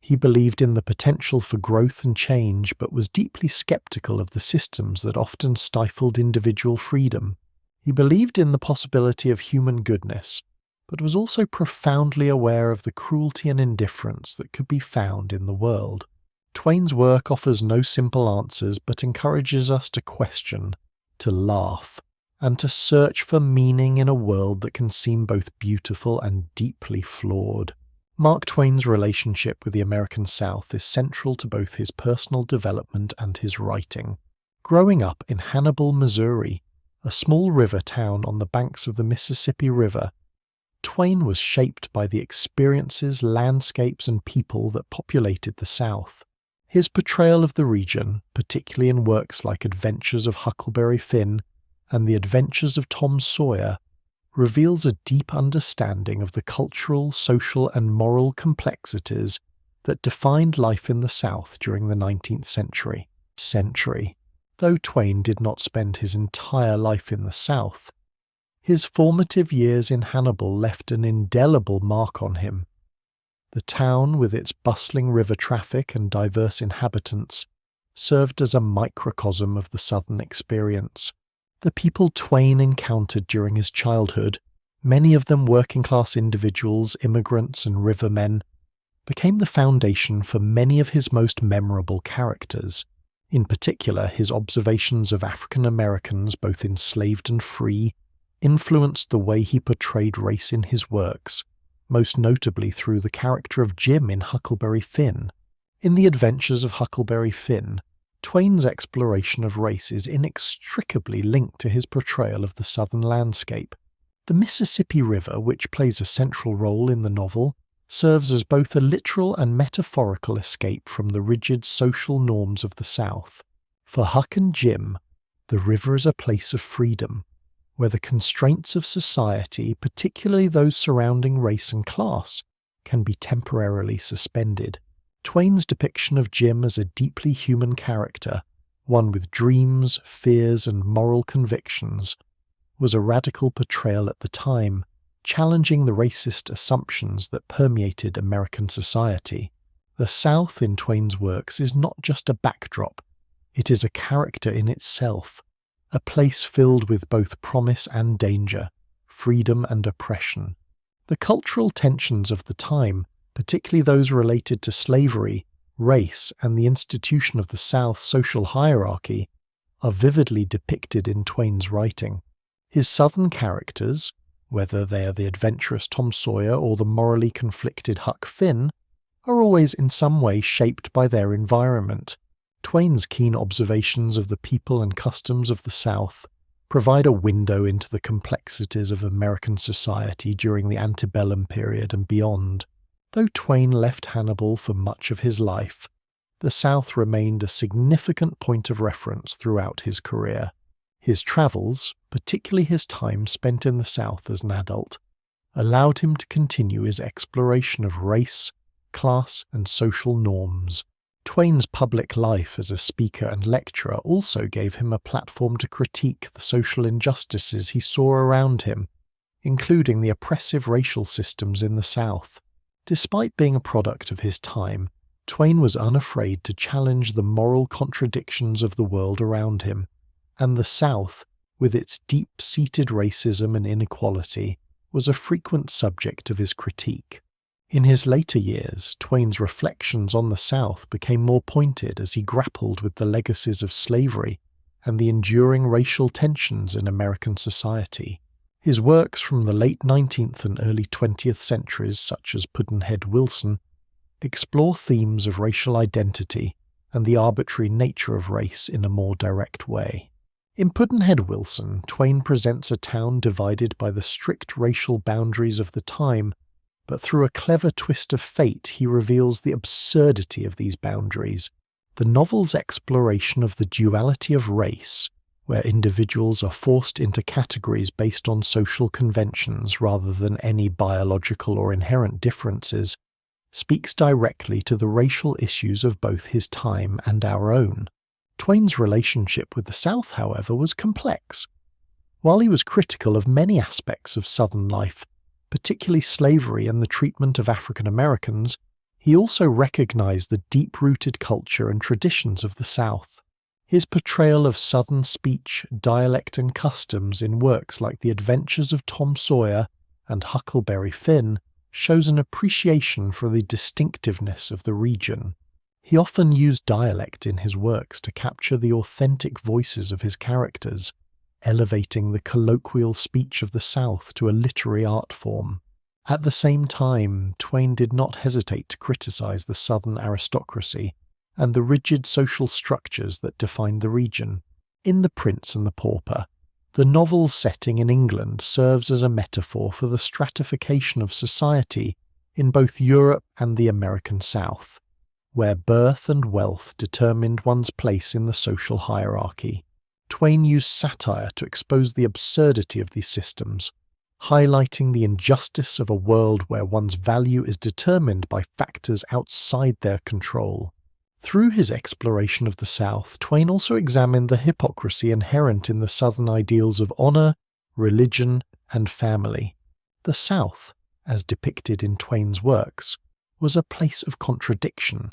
He believed in the potential for growth and change, but was deeply skeptical of the systems that often stifled individual freedom. He believed in the possibility of human goodness, but was also profoundly aware of the cruelty and indifference that could be found in the world. Twain's work offers no simple answers, but encourages us to question, to laugh, and to search for meaning in a world that can seem both beautiful and deeply flawed. Mark Twain's relationship with the American South is central to both his personal development and his writing. Growing up in Hannibal, Missouri, a small river town on the banks of the Mississippi River, Twain was shaped by the experiences, landscapes, and people that populated the South. His portrayal of the region, particularly in works like Adventures of Huckleberry Finn and The Adventures of Tom Sawyer, reveals a deep understanding of the cultural, social, and moral complexities that defined life in the South during the 19th century. Though Twain did not spend his entire life in the South, his formative years in Hannibal left an indelible mark on him. The town, with its bustling river traffic and diverse inhabitants, served as a microcosm of the Southern experience. The people Twain encountered during his childhood, many of them working-class individuals, immigrants and rivermen, became the foundation for many of his most memorable characters. In particular, his observations of African Americans, both enslaved and free, influenced the way he portrayed race in his works, most notably through the character of Jim in Huckleberry Finn. In The Adventures of Huckleberry Finn, Twain's exploration of race is inextricably linked to his portrayal of the Southern landscape. The Mississippi River, which plays a central role in the novel, serves as both a literal and metaphorical escape from the rigid social norms of the South. For Huck and Jim, the river is a place of freedom, where the constraints of society, particularly those surrounding race and class, can be temporarily suspended. Twain's depiction of Jim as a deeply human character, one with dreams, fears, and moral convictions, was a radical portrayal at the time, challenging the racist assumptions that permeated American society. The South in Twain's works is not just a backdrop, it is a character in itself, a place filled with both promise and danger, freedom and oppression. The cultural tensions of the time, particularly those related to slavery, race, and the institution of the South's social hierarchy, are vividly depicted in Twain's writing. His Southern characters, whether they are the adventurous Tom Sawyer or the morally conflicted Huck Finn, are always in some way shaped by their environment. Twain's keen observations of the people and customs of the South provide a window into the complexities of American society during the antebellum period and beyond. Though Twain left Hannibal for much of his life, the South remained a significant point of reference throughout his career. His travels, particularly his time spent in the South as an adult, allowed him to continue his exploration of race, class, and social norms. Twain's public life as a speaker and lecturer also gave him a platform to critique the social injustices he saw around him, including the oppressive racial systems in the South. Despite being a product of his time, Twain was unafraid to challenge the moral contradictions of the world around him, and the South, with its deep-seated racism and inequality, was a frequent subject of his critique. In his later years, Twain's reflections on the South became more pointed as he grappled with the legacies of slavery and the enduring racial tensions in American society. His works from the late 19th and early 20th centuries, such as Pudd'nhead Wilson, explore themes of racial identity and the arbitrary nature of race in a more direct way. In Pudd'nhead Wilson, Twain presents a town divided by the strict racial boundaries of the time, but through a clever twist of fate he reveals the absurdity of these boundaries. The novel's exploration of the duality of race, where individuals are forced into categories based on social conventions rather than any biological or inherent differences, speaks directly to the racial issues of both his time and our own. Twain's relationship with the South, however, was complex. While he was critical of many aspects of Southern life, particularly slavery and the treatment of African Americans, he also recognized the deep-rooted culture and traditions of the South. His portrayal of Southern speech, dialect and customs in works like The Adventures of Tom Sawyer and Huckleberry Finn shows an appreciation for the distinctiveness of the region. He often used dialect in his works to capture the authentic voices of his characters, elevating the colloquial speech of the South to a literary art form. At the same time, Twain did not hesitate to criticize the Southern aristocracy and the rigid social structures that defined the region. In The Prince and the Pauper, the novel's setting in England serves as a metaphor for the stratification of society in both Europe and the American South, where birth and wealth determined one's place in the social hierarchy. Twain used satire to expose the absurdity of these systems, highlighting the injustice of a world where one's value is determined by factors outside their control. Through his exploration of the South, Twain also examined the hypocrisy inherent in the Southern ideals of honor, religion, and family. The South, as depicted in Twain's works, was a place of contradiction,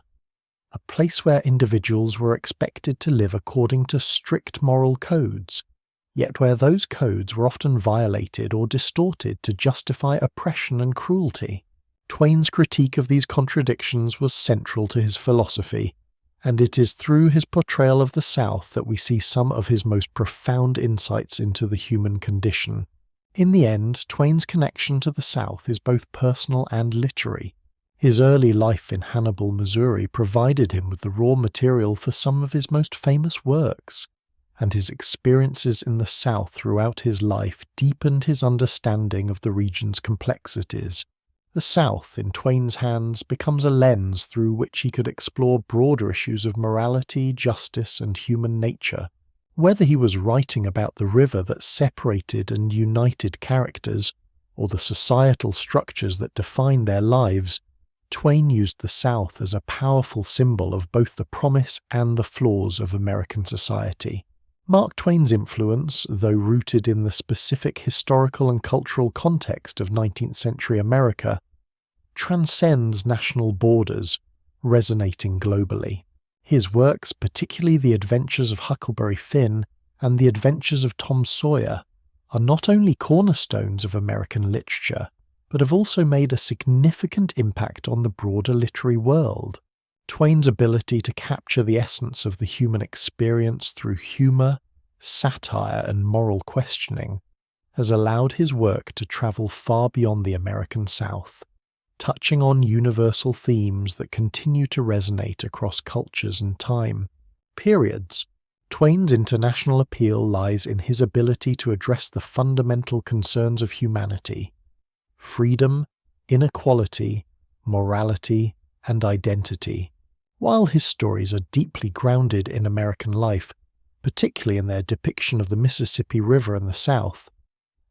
a place where individuals were expected to live according to strict moral codes, yet where those codes were often violated or distorted to justify oppression and cruelty. Twain's critique of these contradictions was central to his philosophy, and it is through his portrayal of the South that we see some of his most profound insights into the human condition. In the end, Twain's connection to the South is both personal and literary. His early life in Hannibal, Missouri provided him with the raw material for some of his most famous works, and his experiences in the South throughout his life deepened his understanding of the region's complexities. The South, in Twain's hands, becomes a lens through which he could explore broader issues of morality, justice, and human nature. Whether he was writing about the river that separated and united characters, or the societal structures that defined their lives, Twain used the South as a powerful symbol of both the promise and the flaws of American society. Mark Twain's influence, though rooted in the specific historical and cultural context of 19th century America, transcends national borders, resonating globally. His works, particularly The Adventures of Huckleberry Finn and The Adventures of Tom Sawyer, are not only cornerstones of American literature, but have also made a significant impact on the broader literary world. Twain's ability to capture the essence of the human experience through humor, satire, and moral questioning has allowed his work to travel far beyond the American South, touching on universal themes that continue to resonate across cultures and time periods. Twain's international appeal lies in his ability to address the fundamental concerns of humanity: freedom, inequality, morality, and identity. While his stories are deeply grounded in American life, particularly in their depiction of the Mississippi River and the South,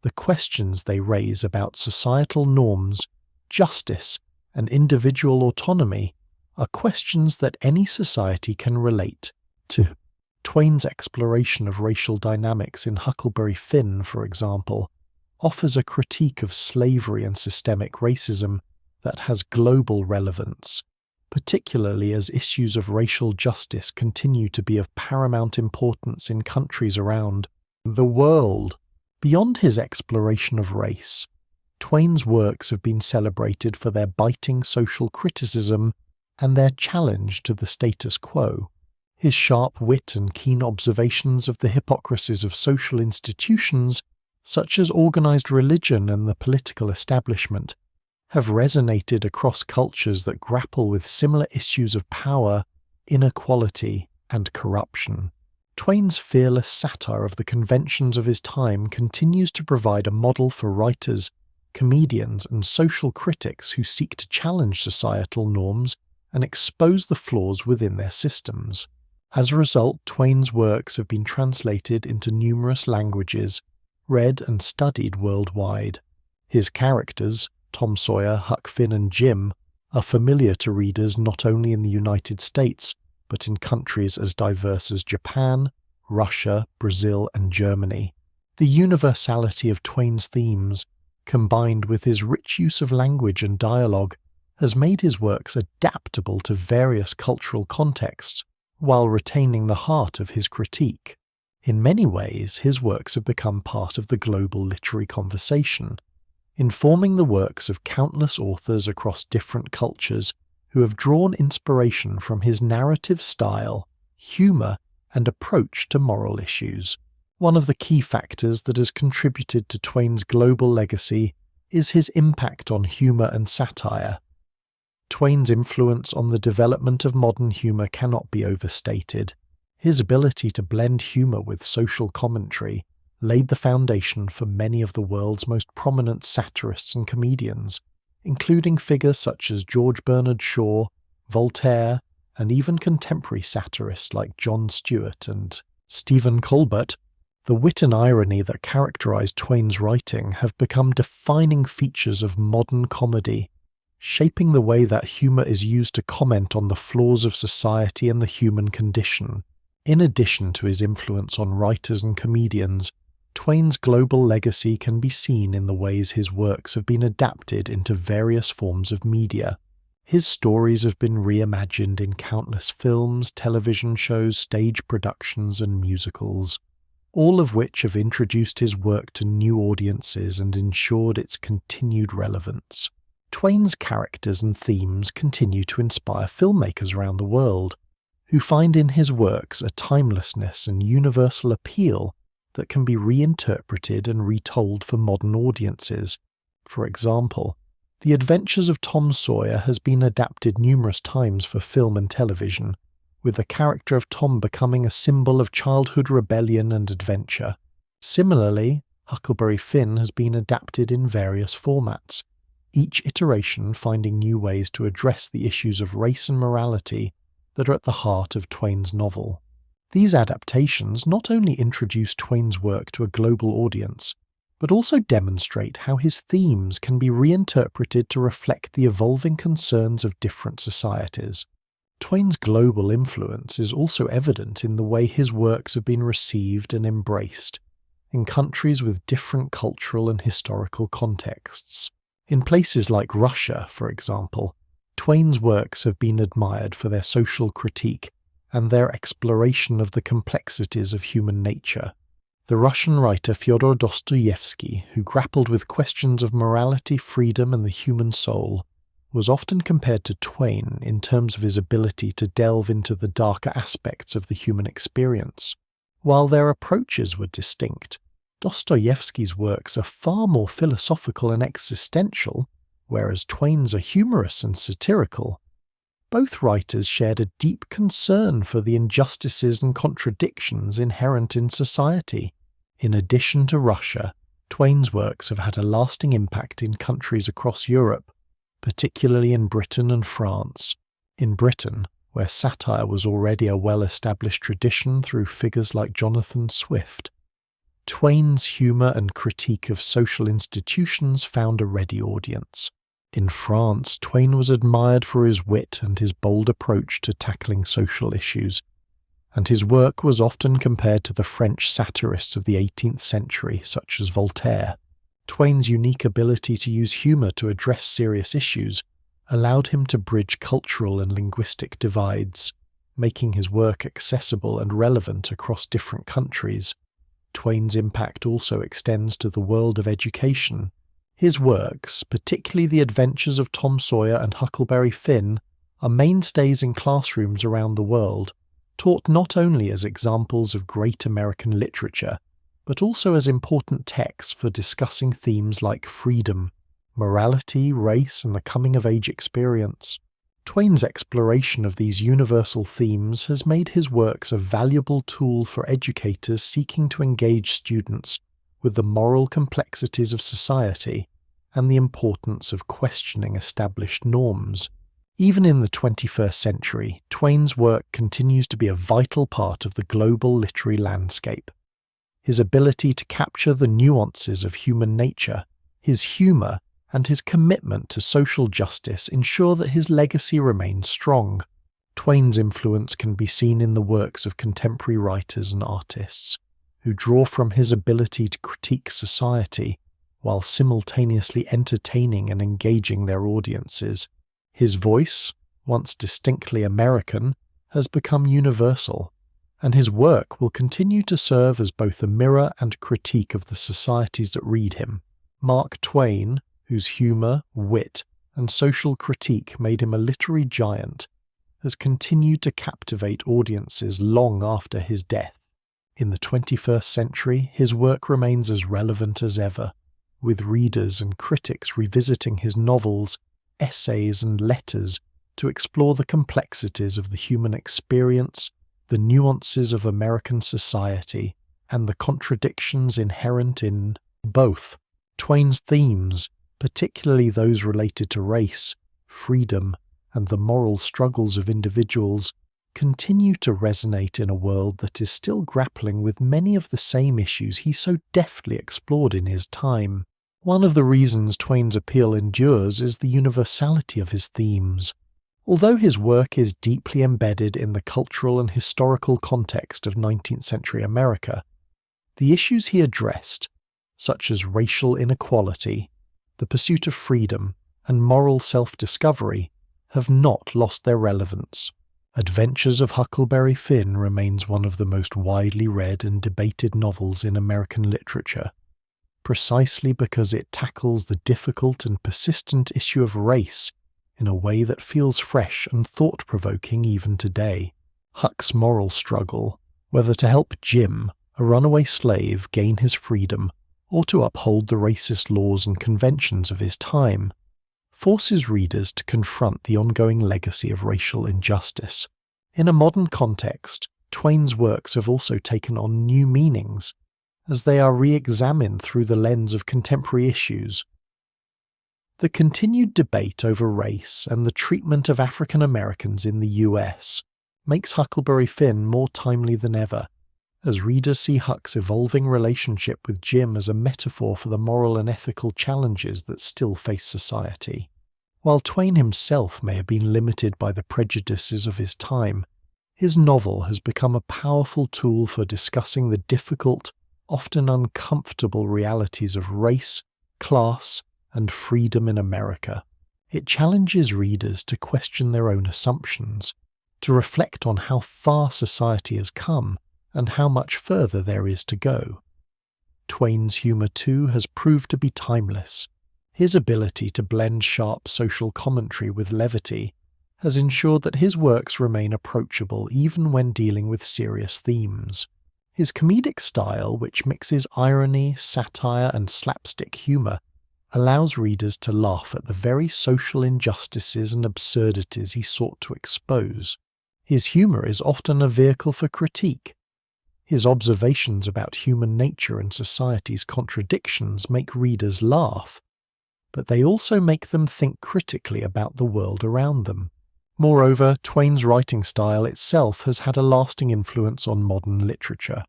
the questions they raise about societal norms, justice, and individual autonomy are questions that any society can relate to. Twain's exploration of racial dynamics in Huckleberry Finn, for example, offers a critique of slavery and systemic racism that has global relevance, particularly as issues of racial justice continue to be of paramount importance in countries around the world. Beyond his exploration of race, Twain's works have been celebrated for their biting social criticism and their challenge to the status quo. His sharp wit and keen observations of the hypocrisies of social institutions, such as organized religion and the political establishment, have resonated across cultures that grapple with similar issues of power, inequality, and corruption. Twain's fearless satire of the conventions of his time continues to provide a model for writers, comedians, and social critics who seek to challenge societal norms and expose the flaws within their systems. As a result, Twain's works have been translated into numerous languages, read and studied worldwide. His characters, Tom Sawyer, Huck Finn, and Jim, are familiar to readers not only in the United States, but in countries as diverse as Japan, Russia, Brazil, and Germany. The universality of Twain's themes, combined with his rich use of language and dialogue, has made his works adaptable to various cultural contexts, while retaining the heart of his critique. In many ways, his works have become part of the global literary conversation, informing the works of countless authors across different cultures who have drawn inspiration from his narrative style, humor, and approach to moral issues. One of the key factors that has contributed to Twain's global legacy is his impact on humor and satire. Twain's influence on the development of modern humor cannot be overstated. His ability to blend humor with social commentary laid the foundation for many of the world's most prominent satirists and comedians, including figures such as George Bernard Shaw, Voltaire, and even contemporary satirists like Jon Stewart and Stephen Colbert. The wit and irony that characterized Twain's writing have become defining features of modern comedy, shaping the way that humor is used to comment on the flaws of society and the human condition. In addition to his influence on writers and comedians, Twain's global legacy can be seen in the ways his works have been adapted into various forms of media. His stories have been reimagined in countless films, television shows, stage productions, and musicals. all of which have introduced his work to new audiences and ensured its continued relevance. Twain's characters and themes continue to inspire filmmakers around the world, who find in his works a timelessness and universal appeal that can be reinterpreted and retold for modern audiences. For example, The Adventures of Tom Sawyer has been adapted numerous times for film and television, with the character of Tom becoming a symbol of childhood rebellion and adventure. Similarly, Huckleberry Finn has been adapted in various formats, each iteration finding new ways to address the issues of race and morality that are at the heart of Twain's novel. These adaptations not only introduce Twain's work to a global audience, but also demonstrate how his themes can be reinterpreted to reflect the evolving concerns of different societies. Twain's global influence is also evident in the way his works have been received and embraced in countries with different cultural and historical contexts. In places like Russia, for example, Twain's works have been admired for their social critique and their exploration of the complexities of human nature. The Russian writer Fyodor Dostoevsky, who grappled with questions of morality, freedom, and the human soul, was often compared to Twain in terms of his ability to delve into the darker aspects of the human experience. While their approaches were distinct, Dostoevsky's works are far more philosophical and existential, whereas Twain's are humorous and satirical. Both writers shared a deep concern for the injustices and contradictions inherent in society. In addition to Russia, Twain's works have had a lasting impact in countries across Europe, particularly in Britain and France. In Britain, where satire was already a well-established tradition through figures like Jonathan Swift, Twain's humour and critique of social institutions found a ready audience. In France, Twain was admired for his wit and his bold approach to tackling social issues, and his work was often compared to the French satirists of the 18th century, such as Voltaire. Twain's unique ability to use humour to address serious issues allowed him to bridge cultural and linguistic divides, making his work accessible and relevant across different countries. Twain's impact also extends to the world of education. His works, particularly The Adventures of Tom Sawyer and Huckleberry Finn, are mainstays in classrooms around the world, taught not only as examples of great American literature, but also as important texts for discussing themes like freedom, morality, race, and the coming-of-age experience. Twain's exploration of these universal themes has made his works a valuable tool for educators seeking to engage students with the moral complexities of society and the importance of questioning established norms. Even in the 21st century, Twain's work continues to be a vital part of the global literary landscape. His ability to capture the nuances of human nature, his humour, and his commitment to social justice ensure that his legacy remains strong. Twain's influence can be seen in the works of contemporary writers and artists, who draw from his ability to critique society while simultaneously entertaining and engaging their audiences. His voice, once distinctly American, has become universal, and his work will continue to serve as both a mirror and critique of the societies that read him. Mark Twain, whose humour, wit, and social critique made him a literary giant, has continued to captivate audiences long after his death. In the 21st century, his work remains as relevant as ever, with readers and critics revisiting his novels, essays, and letters to explore the complexities of the human experience, the nuances of American society, and the contradictions inherent in both. Twain's themes, particularly those related to race, freedom, and the moral struggles of individuals, continue to resonate in a world that is still grappling with many of the same issues he so deftly explored in his time. One of the reasons Twain's appeal endures is the universality of his themes. Although his work is deeply embedded in the cultural and historical context of 19th century America, the issues he addressed, such as racial inequality, the pursuit of freedom, and moral self-discovery, have not lost their relevance. Adventures of Huckleberry Finn remains one of the most widely read and debated novels in American literature, precisely because it tackles the difficult and persistent issue of race in a way that feels fresh and thought-provoking even today. Huck's moral struggle, whether to help Jim, a runaway slave, gain his freedom, or to uphold the racist laws and conventions of his time, forces readers to confront the ongoing legacy of racial injustice. In a modern context, Twain's works have also taken on new meanings, as they are re-examined through the lens of contemporary issues. The continued debate over race and the treatment of African Americans in the US makes Huckleberry Finn more timely than ever, as readers see Huck's evolving relationship with Jim as a metaphor for the moral and ethical challenges that still face society. While Twain himself may have been limited by the prejudices of his time, his novel has become a powerful tool for discussing the difficult, often uncomfortable realities of race, class, and freedom in America. It challenges readers to question their own assumptions, to reflect on how far society has come and how much further there is to go. Twain's humour too has proved to be timeless. His ability to blend sharp social commentary with levity has ensured that his works remain approachable even when dealing with serious themes. His comedic style, which mixes irony, satire, and slapstick humour, allows readers to laugh at the very social injustices and absurdities he sought to expose. His humour is often a vehicle for critique. His observations about human nature and society's contradictions make readers laugh, but they also make them think critically about the world around them. Moreover, Twain's writing style itself has had a lasting influence on modern literature.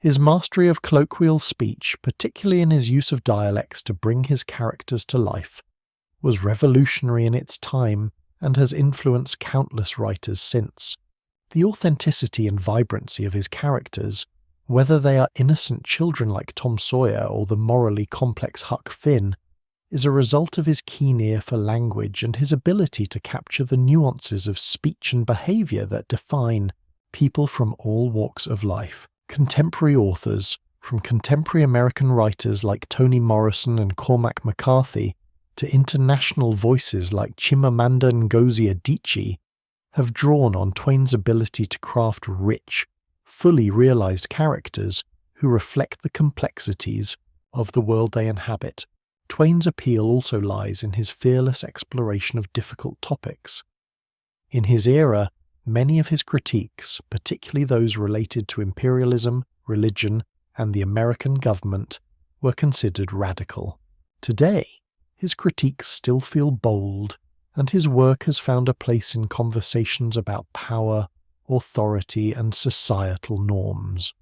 His mastery of colloquial speech, particularly in his use of dialects to bring his characters to life, was revolutionary in its time and has influenced countless writers since. The authenticity and vibrancy of his characters, whether they are innocent children like Tom Sawyer or the morally complex Huck Finn, is a result of his keen ear for language and his ability to capture the nuances of speech and behaviour that define people from all walks of life. Contemporary authors, from contemporary American writers like Toni Morrison and Cormac McCarthy to international voices like Chimamanda Ngozi Adichie, have drawn on Twain's ability to craft rich, fully realised characters who reflect the complexities of the world they inhabit. Twain's appeal also lies in his fearless exploration of difficult topics. In his era, many of his critiques, particularly those related to imperialism, religion, and the American government, were considered radical. Today, his critiques still feel bold, and his work has found a place in conversations about power, authority, and societal norms.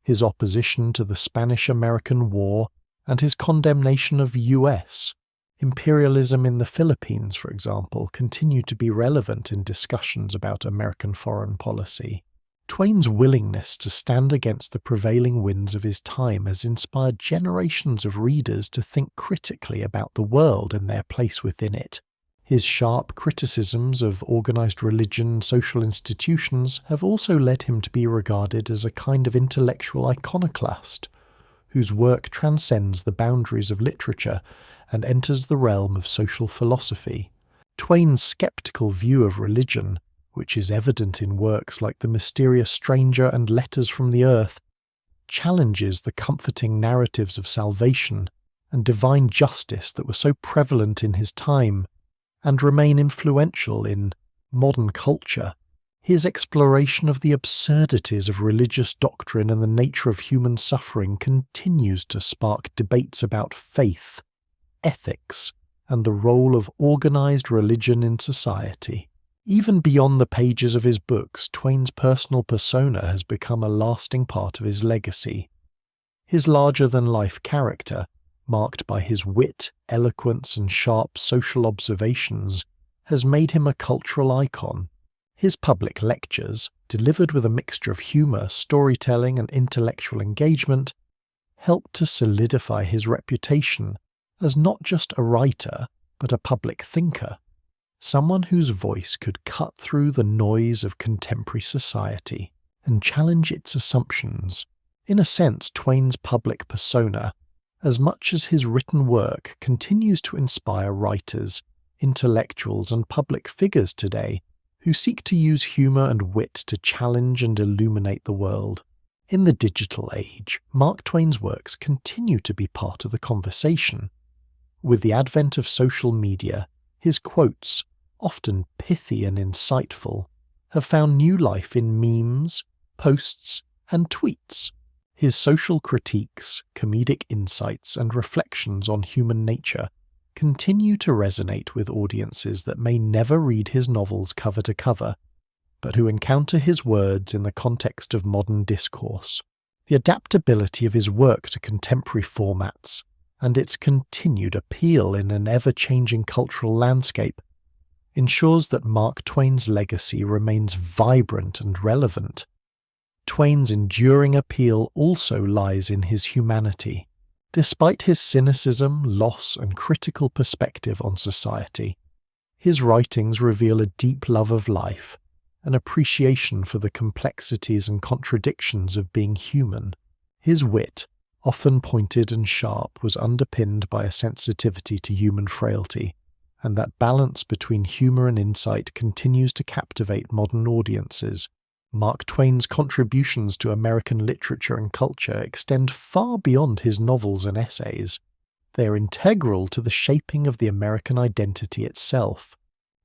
His opposition to the Spanish-American War and his condemnation of U.S. imperialism in the Philippines, for example, continue to be relevant in discussions about American foreign policy. Twain's willingness to stand against the prevailing winds of his time has inspired generations of readers to think critically about the world and their place within it. His sharp criticisms of organized religion and social institutions have also led him to be regarded as a kind of intellectual iconoclast, whose work transcends the boundaries of literature and enters the realm of social philosophy. Twain's skeptical view of religion, which is evident in works like The Mysterious Stranger and Letters from the Earth, challenges the comforting narratives of salvation and divine justice that were so prevalent in his time and remain influential in modern culture. His exploration of the absurdities of religious doctrine and the nature of human suffering continues to spark debates about faith, ethics, and the role of organized religion in society. Even beyond the pages of his books, Twain's personal persona has become a lasting part of his legacy. His larger-than-life character, marked by his wit, eloquence, and sharp social observations, has made him a cultural icon. His public lectures, delivered with a mixture of humour, storytelling, and intellectual engagement, helped to solidify his reputation as not just a writer, but a public thinker. someone whose voice could cut through the noise of contemporary society and challenge its assumptions. In a sense, Twain's public persona, as much as his written work, continues to inspire writers, intellectuals, and public figures today who seek to use humour and wit to challenge and illuminate the world. In the digital age, Mark Twain's works continue to be part of the conversation. With the advent of social media, his quotes, often pithy and insightful, have found new life in memes, posts, and tweets. His social critiques, comedic insights, and reflections on human nature continue to resonate with audiences that may never read his novels cover to cover, but who encounter his words in the context of modern discourse. The adaptability of his work to contemporary formats, and its continued appeal in an ever-changing cultural landscape, ensures that Mark Twain's legacy remains vibrant and relevant. Twain's enduring appeal also lies in his humanity. Despite his cynicism, loss, and critical perspective on society, his writings reveal a deep love of life, an appreciation for the complexities and contradictions of being human. His wit, often pointed and sharp, was underpinned by a sensitivity to human frailty, and that balance between humour and insight continues to captivate modern audiences. Mark Twain's contributions to American literature and culture extend far beyond his novels and essays. They are integral to the shaping of the American identity itself.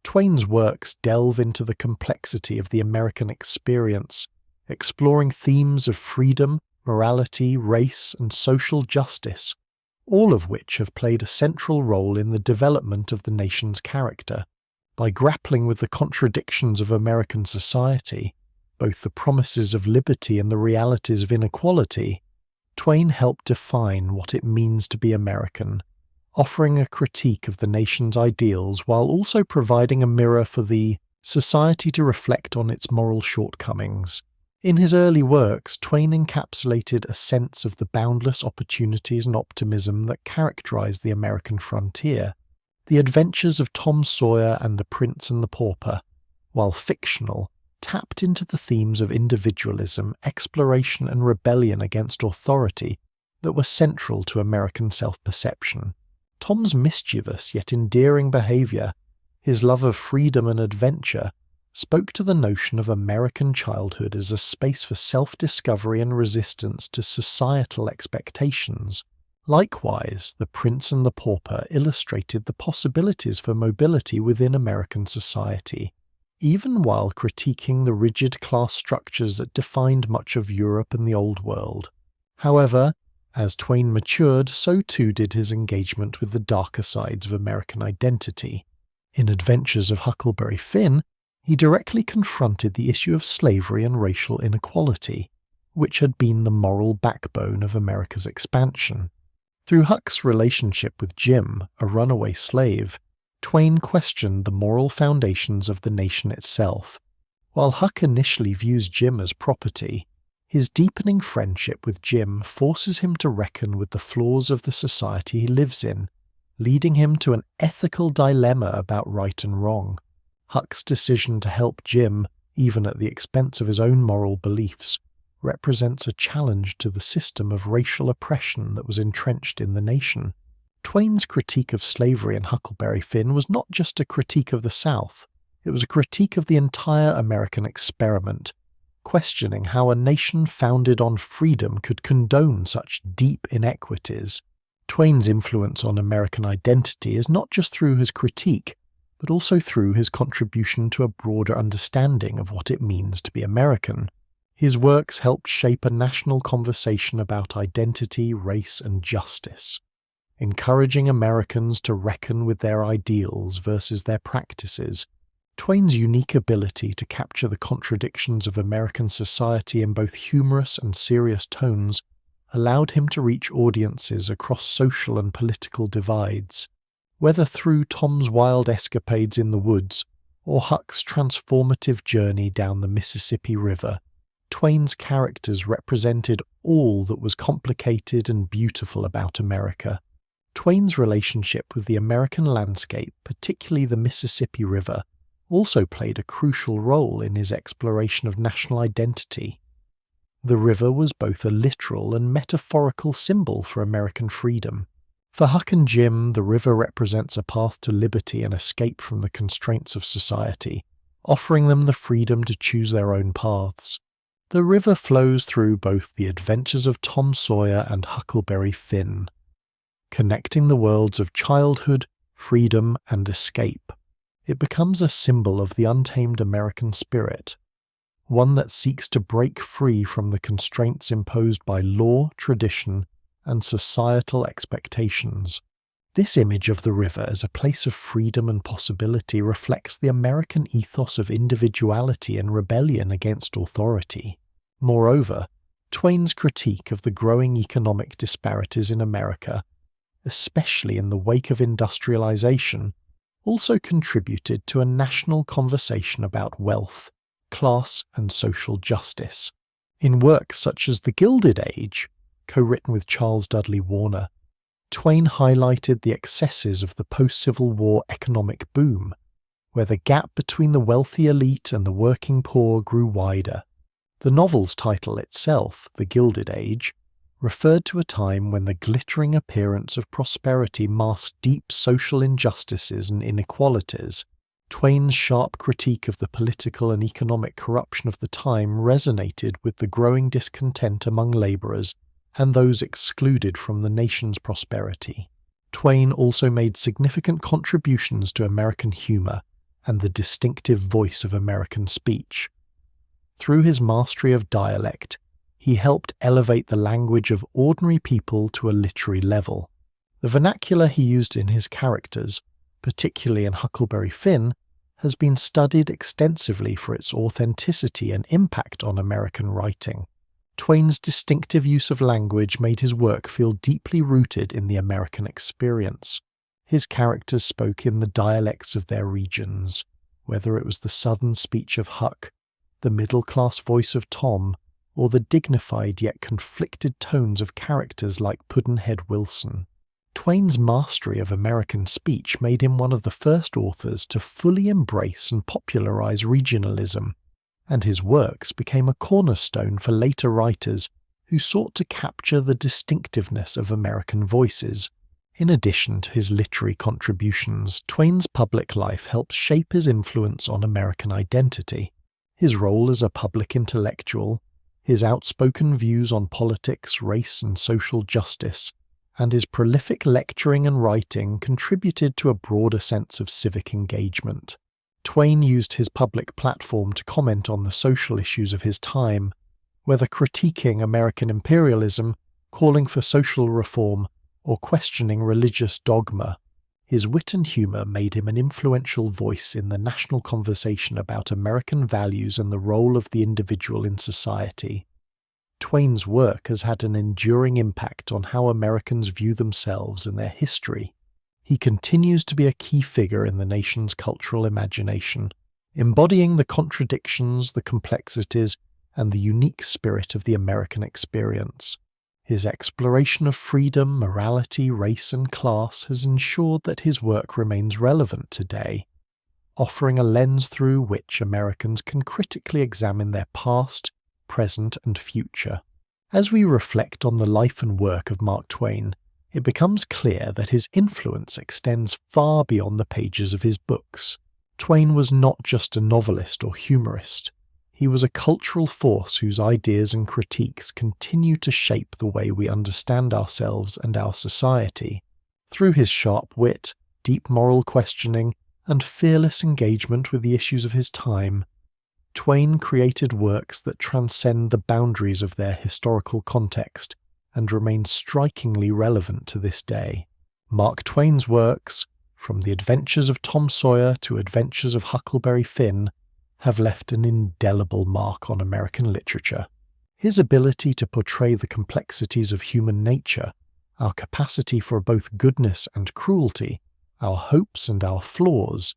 Twain's works delve into the complexity of the American experience, exploring themes of freedom, morality, race, and social justice, all of which have played a central role in the development of the nation's character. By grappling with the contradictions of American society, both the promises of liberty and the realities of inequality, Twain helped define what it means to be American, offering a critique of the nation's ideals while also providing a mirror for the society to reflect on its moral shortcomings. In his early works, Twain encapsulated a sense of the boundless opportunities and optimism that characterized the American frontier. The adventures of Tom Sawyer and the Prince and the Pauper, while fictional, tapped into the themes of individualism, exploration, and rebellion against authority that were central to American self-perception. Tom's mischievous yet endearing behaviour, his love of freedom and adventure, spoke to the notion of American childhood as a space for self-discovery and resistance to societal expectations. Likewise, The Prince and the Pauper illustrated the possibilities for mobility within American society, even while critiquing the rigid class structures that defined much of Europe and the Old World. However, as Twain matured, so too did his engagement with the darker sides of American identity. In Adventures of Huckleberry Finn, he directly confronted the issue of slavery and racial inequality, which had been the moral backbone of America's expansion. Through Huck's relationship with Jim, a runaway slave, Twain questioned the moral foundations of the nation itself. While Huck initially views Jim as property, his deepening friendship with Jim forces him to reckon with the flaws of the society he lives in, leading him to an ethical dilemma about right and wrong. Huck's decision to help Jim, even at the expense of his own moral beliefs, represents a challenge to the system of racial oppression that was entrenched in the nation. Twain's critique of slavery in Huckleberry Finn was not just a critique of the South, it was a critique of the entire American experiment, questioning how a nation founded on freedom could condone such deep inequities. Twain's influence on American identity is not just through his critique, but also through his contribution to a broader understanding of what it means to be American. His works helped shape a national conversation about identity, race, and justice, encouraging Americans to reckon with their ideals versus their practices. Twain's unique ability to capture the contradictions of American society in both humorous and serious tones allowed him to reach audiences across social and political divides. Whether through Tom's wild escapades in the woods or Huck's transformative journey down the Mississippi River, Twain's characters represented all that was complicated and beautiful about America. Twain's relationship with the American landscape, particularly the Mississippi River, also played a crucial role in his exploration of national identity. The river was both a literal and metaphorical symbol for American freedom. For Huck and Jim, the river represents a path to liberty and escape from the constraints of society, offering them the freedom to choose their own paths. The river flows through both the adventures of Tom Sawyer and Huckleberry Finn, connecting the worlds of childhood, freedom, and escape. It becomes a symbol of the untamed American spirit, one that seeks to break free from the constraints imposed by law, tradition, and societal expectations. This image of the river as a place of freedom and possibility reflects the American ethos of individuality and rebellion against authority. Moreover, Twain's critique of the growing economic disparities in America, especially in the wake of industrialization, also contributed to a national conversation about wealth, class, and social justice. In works such as The Gilded Age, co-written with Charles Dudley Warner, Twain highlighted the excesses of the post-Civil War economic boom, where the gap between the wealthy elite and the working poor grew wider. The novel's title itself, The Gilded Age, referred to a time when the glittering appearance of prosperity masked deep social injustices and inequalities. Twain's sharp critique of the political and economic corruption of the time resonated with the growing discontent among labourers and those excluded from the nation's prosperity. Twain also made significant contributions to American humour and the distinctive voice of American speech. Through his mastery of dialect, he helped elevate the language of ordinary people to a literary level. The vernacular he used in his characters, particularly in Huckleberry Finn, has been studied extensively for its authenticity and impact on American writing. Twain's distinctive use of language made his work feel deeply rooted in the American experience. His characters spoke in the dialects of their regions, whether it was the southern speech of Huck, the middle-class voice of Tom, or the dignified yet conflicted tones of characters like Pudd'nhead Wilson. Twain's mastery of American speech made him one of the first authors to fully embrace and popularize regionalism, and his works became a cornerstone for later writers who sought to capture the distinctiveness of American voices. In addition to his literary contributions, Twain's public life helped shape his influence on American identity. His role as a public intellectual, his outspoken views on politics, race, and social justice, and his prolific lecturing and writing contributed to a broader sense of civic engagement. Twain used his public platform to comment on the social issues of his time, whether critiquing American imperialism, calling for social reform, or questioning religious dogma. His wit and humour made him an influential voice in the national conversation about American values and the role of the individual in society. Twain's work has had an enduring impact on how Americans view themselves and their history. He continues to be a key figure in the nation's cultural imagination, embodying the contradictions, the complexities, and the unique spirit of the American experience. His exploration of freedom, morality, race, and class has ensured that his work remains relevant today, offering a lens through which Americans can critically examine their past, present, and future. As we reflect on the life and work of Mark Twain, it becomes clear that his influence extends far beyond the pages of his books. Twain was not just a novelist or humorist. He was a cultural force whose ideas and critiques continue to shape the way we understand ourselves and our society. Through his sharp wit, deep moral questioning, and fearless engagement with the issues of his time, Twain created works that transcend the boundaries of their historical context and remain strikingly relevant to this day. Mark Twain's works, from The Adventures of Tom Sawyer to Adventures of Huckleberry Finn, have left an indelible mark on American literature. His ability to portray the complexities of human nature, our capacity for both goodness and cruelty, our hopes and our flaws,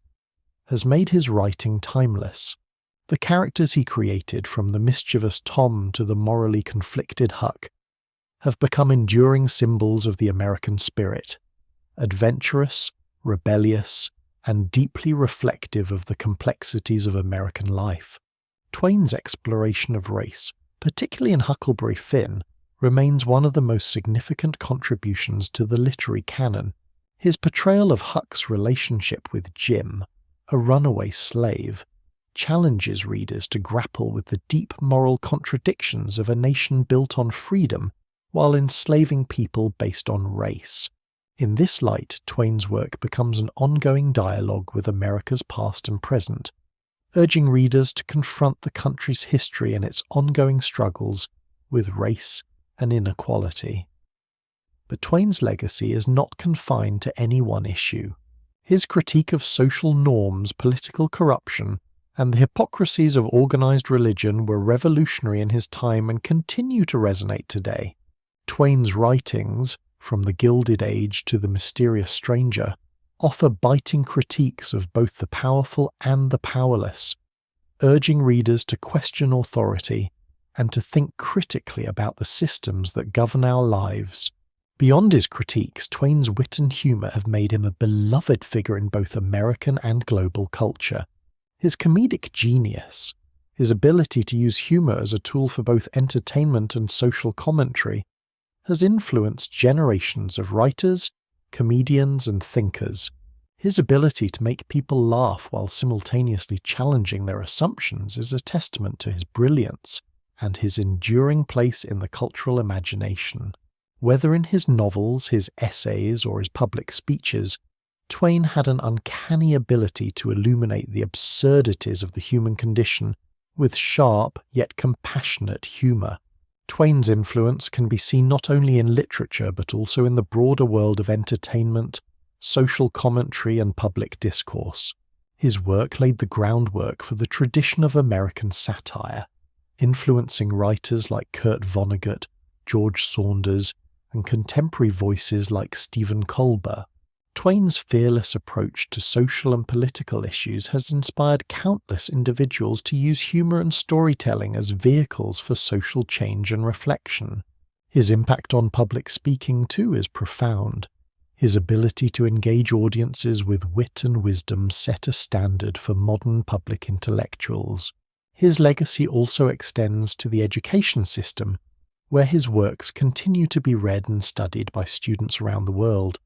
has made his writing timeless. The characters he created, from the mischievous Tom to the morally conflicted Huck, have become enduring symbols of the American spirit, adventurous, rebellious, and deeply reflective of the complexities of American life. Twain's exploration of race, particularly in Huckleberry Finn, remains one of the most significant contributions to the literary canon. His portrayal of Huck's relationship with Jim, a runaway slave, challenges readers to grapple with the deep moral contradictions of a nation built on freedom while enslaving people based on race. In this light, Twain's work becomes an ongoing dialogue with America's past and present, urging readers to confront the country's history and its ongoing struggles with race and inequality. But Twain's legacy is not confined to any one issue. His critique of social norms, political corruption, and the hypocrisies of organized religion were revolutionary in his time and continue to resonate today. Twain's writings, from The Gilded Age to The Mysterious Stranger, offer biting critiques of both the powerful and the powerless, urging readers to question authority and to think critically about the systems that govern our lives. Beyond his critiques, Twain's wit and humour have made him a beloved figure in both American and global culture. His comedic genius, his ability to use humour as a tool for both entertainment and social commentary, has influenced generations of writers, comedians, and thinkers. His ability to make people laugh while simultaneously challenging their assumptions is a testament to his brilliance and his enduring place in the cultural imagination. Whether in his novels, his essays, or his public speeches, Twain had an uncanny ability to illuminate the absurdities of the human condition with sharp yet compassionate humour. Twain's influence can be seen not only in literature but also in the broader world of entertainment, social commentary, and public discourse. His work laid the groundwork for the tradition of American satire, influencing writers like Kurt Vonnegut, George Saunders, and contemporary voices like Stephen Colbert. Twain's fearless approach to social and political issues has inspired countless individuals to use humour and storytelling as vehicles for social change and reflection. His impact on public speaking, too, is profound. His ability to engage audiences with wit and wisdom set a standard for modern public intellectuals. His legacy also extends to the education system, where his works continue to be read and studied by students around the world.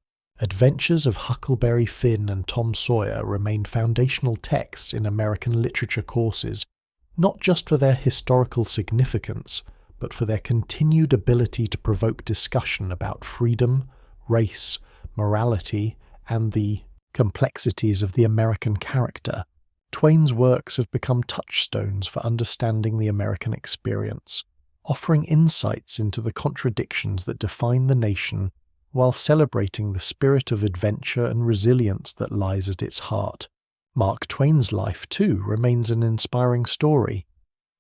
Adventures of Huckleberry Finn and Tom Sawyer remain foundational texts in American literature courses, not just for their historical significance, but for their continued ability to provoke discussion about freedom, race, morality, and the complexities of the American character. Twain's works have become touchstones for understanding the American experience, offering insights into the contradictions that define the nation while celebrating the spirit of adventure and resilience that lies at its heart. Mark Twain's life, too, remains an inspiring story.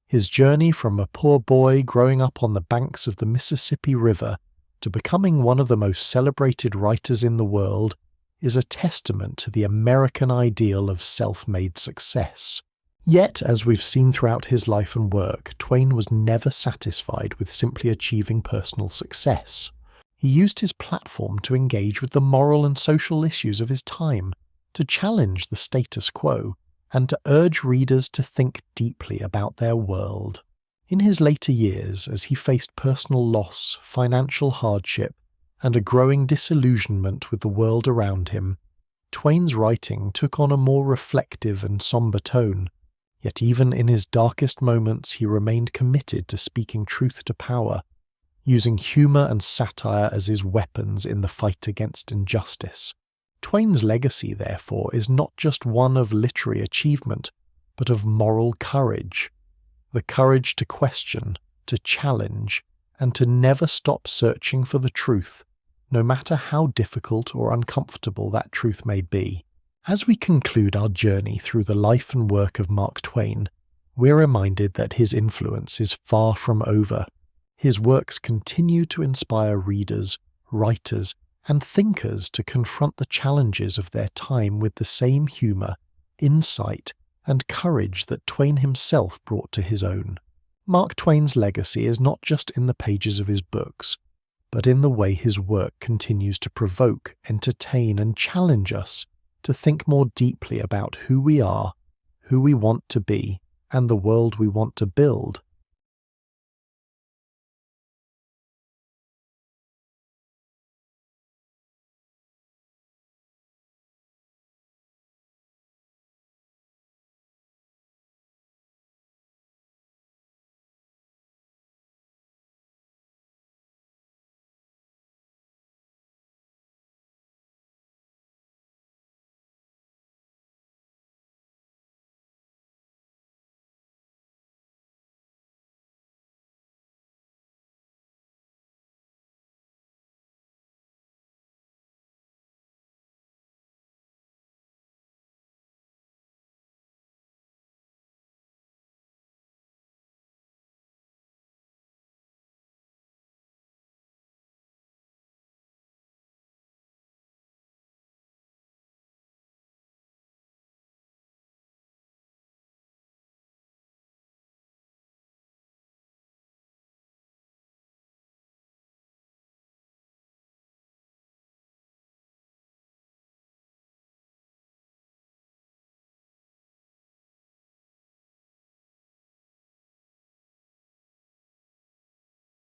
His journey from a poor boy growing up on the banks of the Mississippi River to becoming one of the most celebrated writers in the world is a testament to the American ideal of self-made success. Yet, as we've seen throughout his life and work, Twain was never satisfied with simply achieving personal success. He used his platform to engage with the moral and social issues of his time, to challenge the status quo, and to urge readers to think deeply about their world. In his later years, as he faced personal loss, financial hardship, and a growing disillusionment with the world around him, Twain's writing took on a more reflective and somber tone. Yet even in his darkest moments he remained committed to speaking truth to power, using humour and satire as his weapons in the fight against injustice. Twain's legacy, therefore, is not just one of literary achievement, but of moral courage. The courage to question, to challenge, and to never stop searching for the truth, no matter how difficult or uncomfortable that truth may be. As we conclude our journey through the life and work of Mark Twain, we're reminded that his influence is far from over. His works continue to inspire readers, writers, and thinkers to confront the challenges of their time with the same humour, insight, and courage that Twain himself brought to his own. Mark Twain's legacy is not just in the pages of his books, but in the way his work continues to provoke, entertain, and challenge us to think more deeply about who we are, who we want to be, and the world we want to build,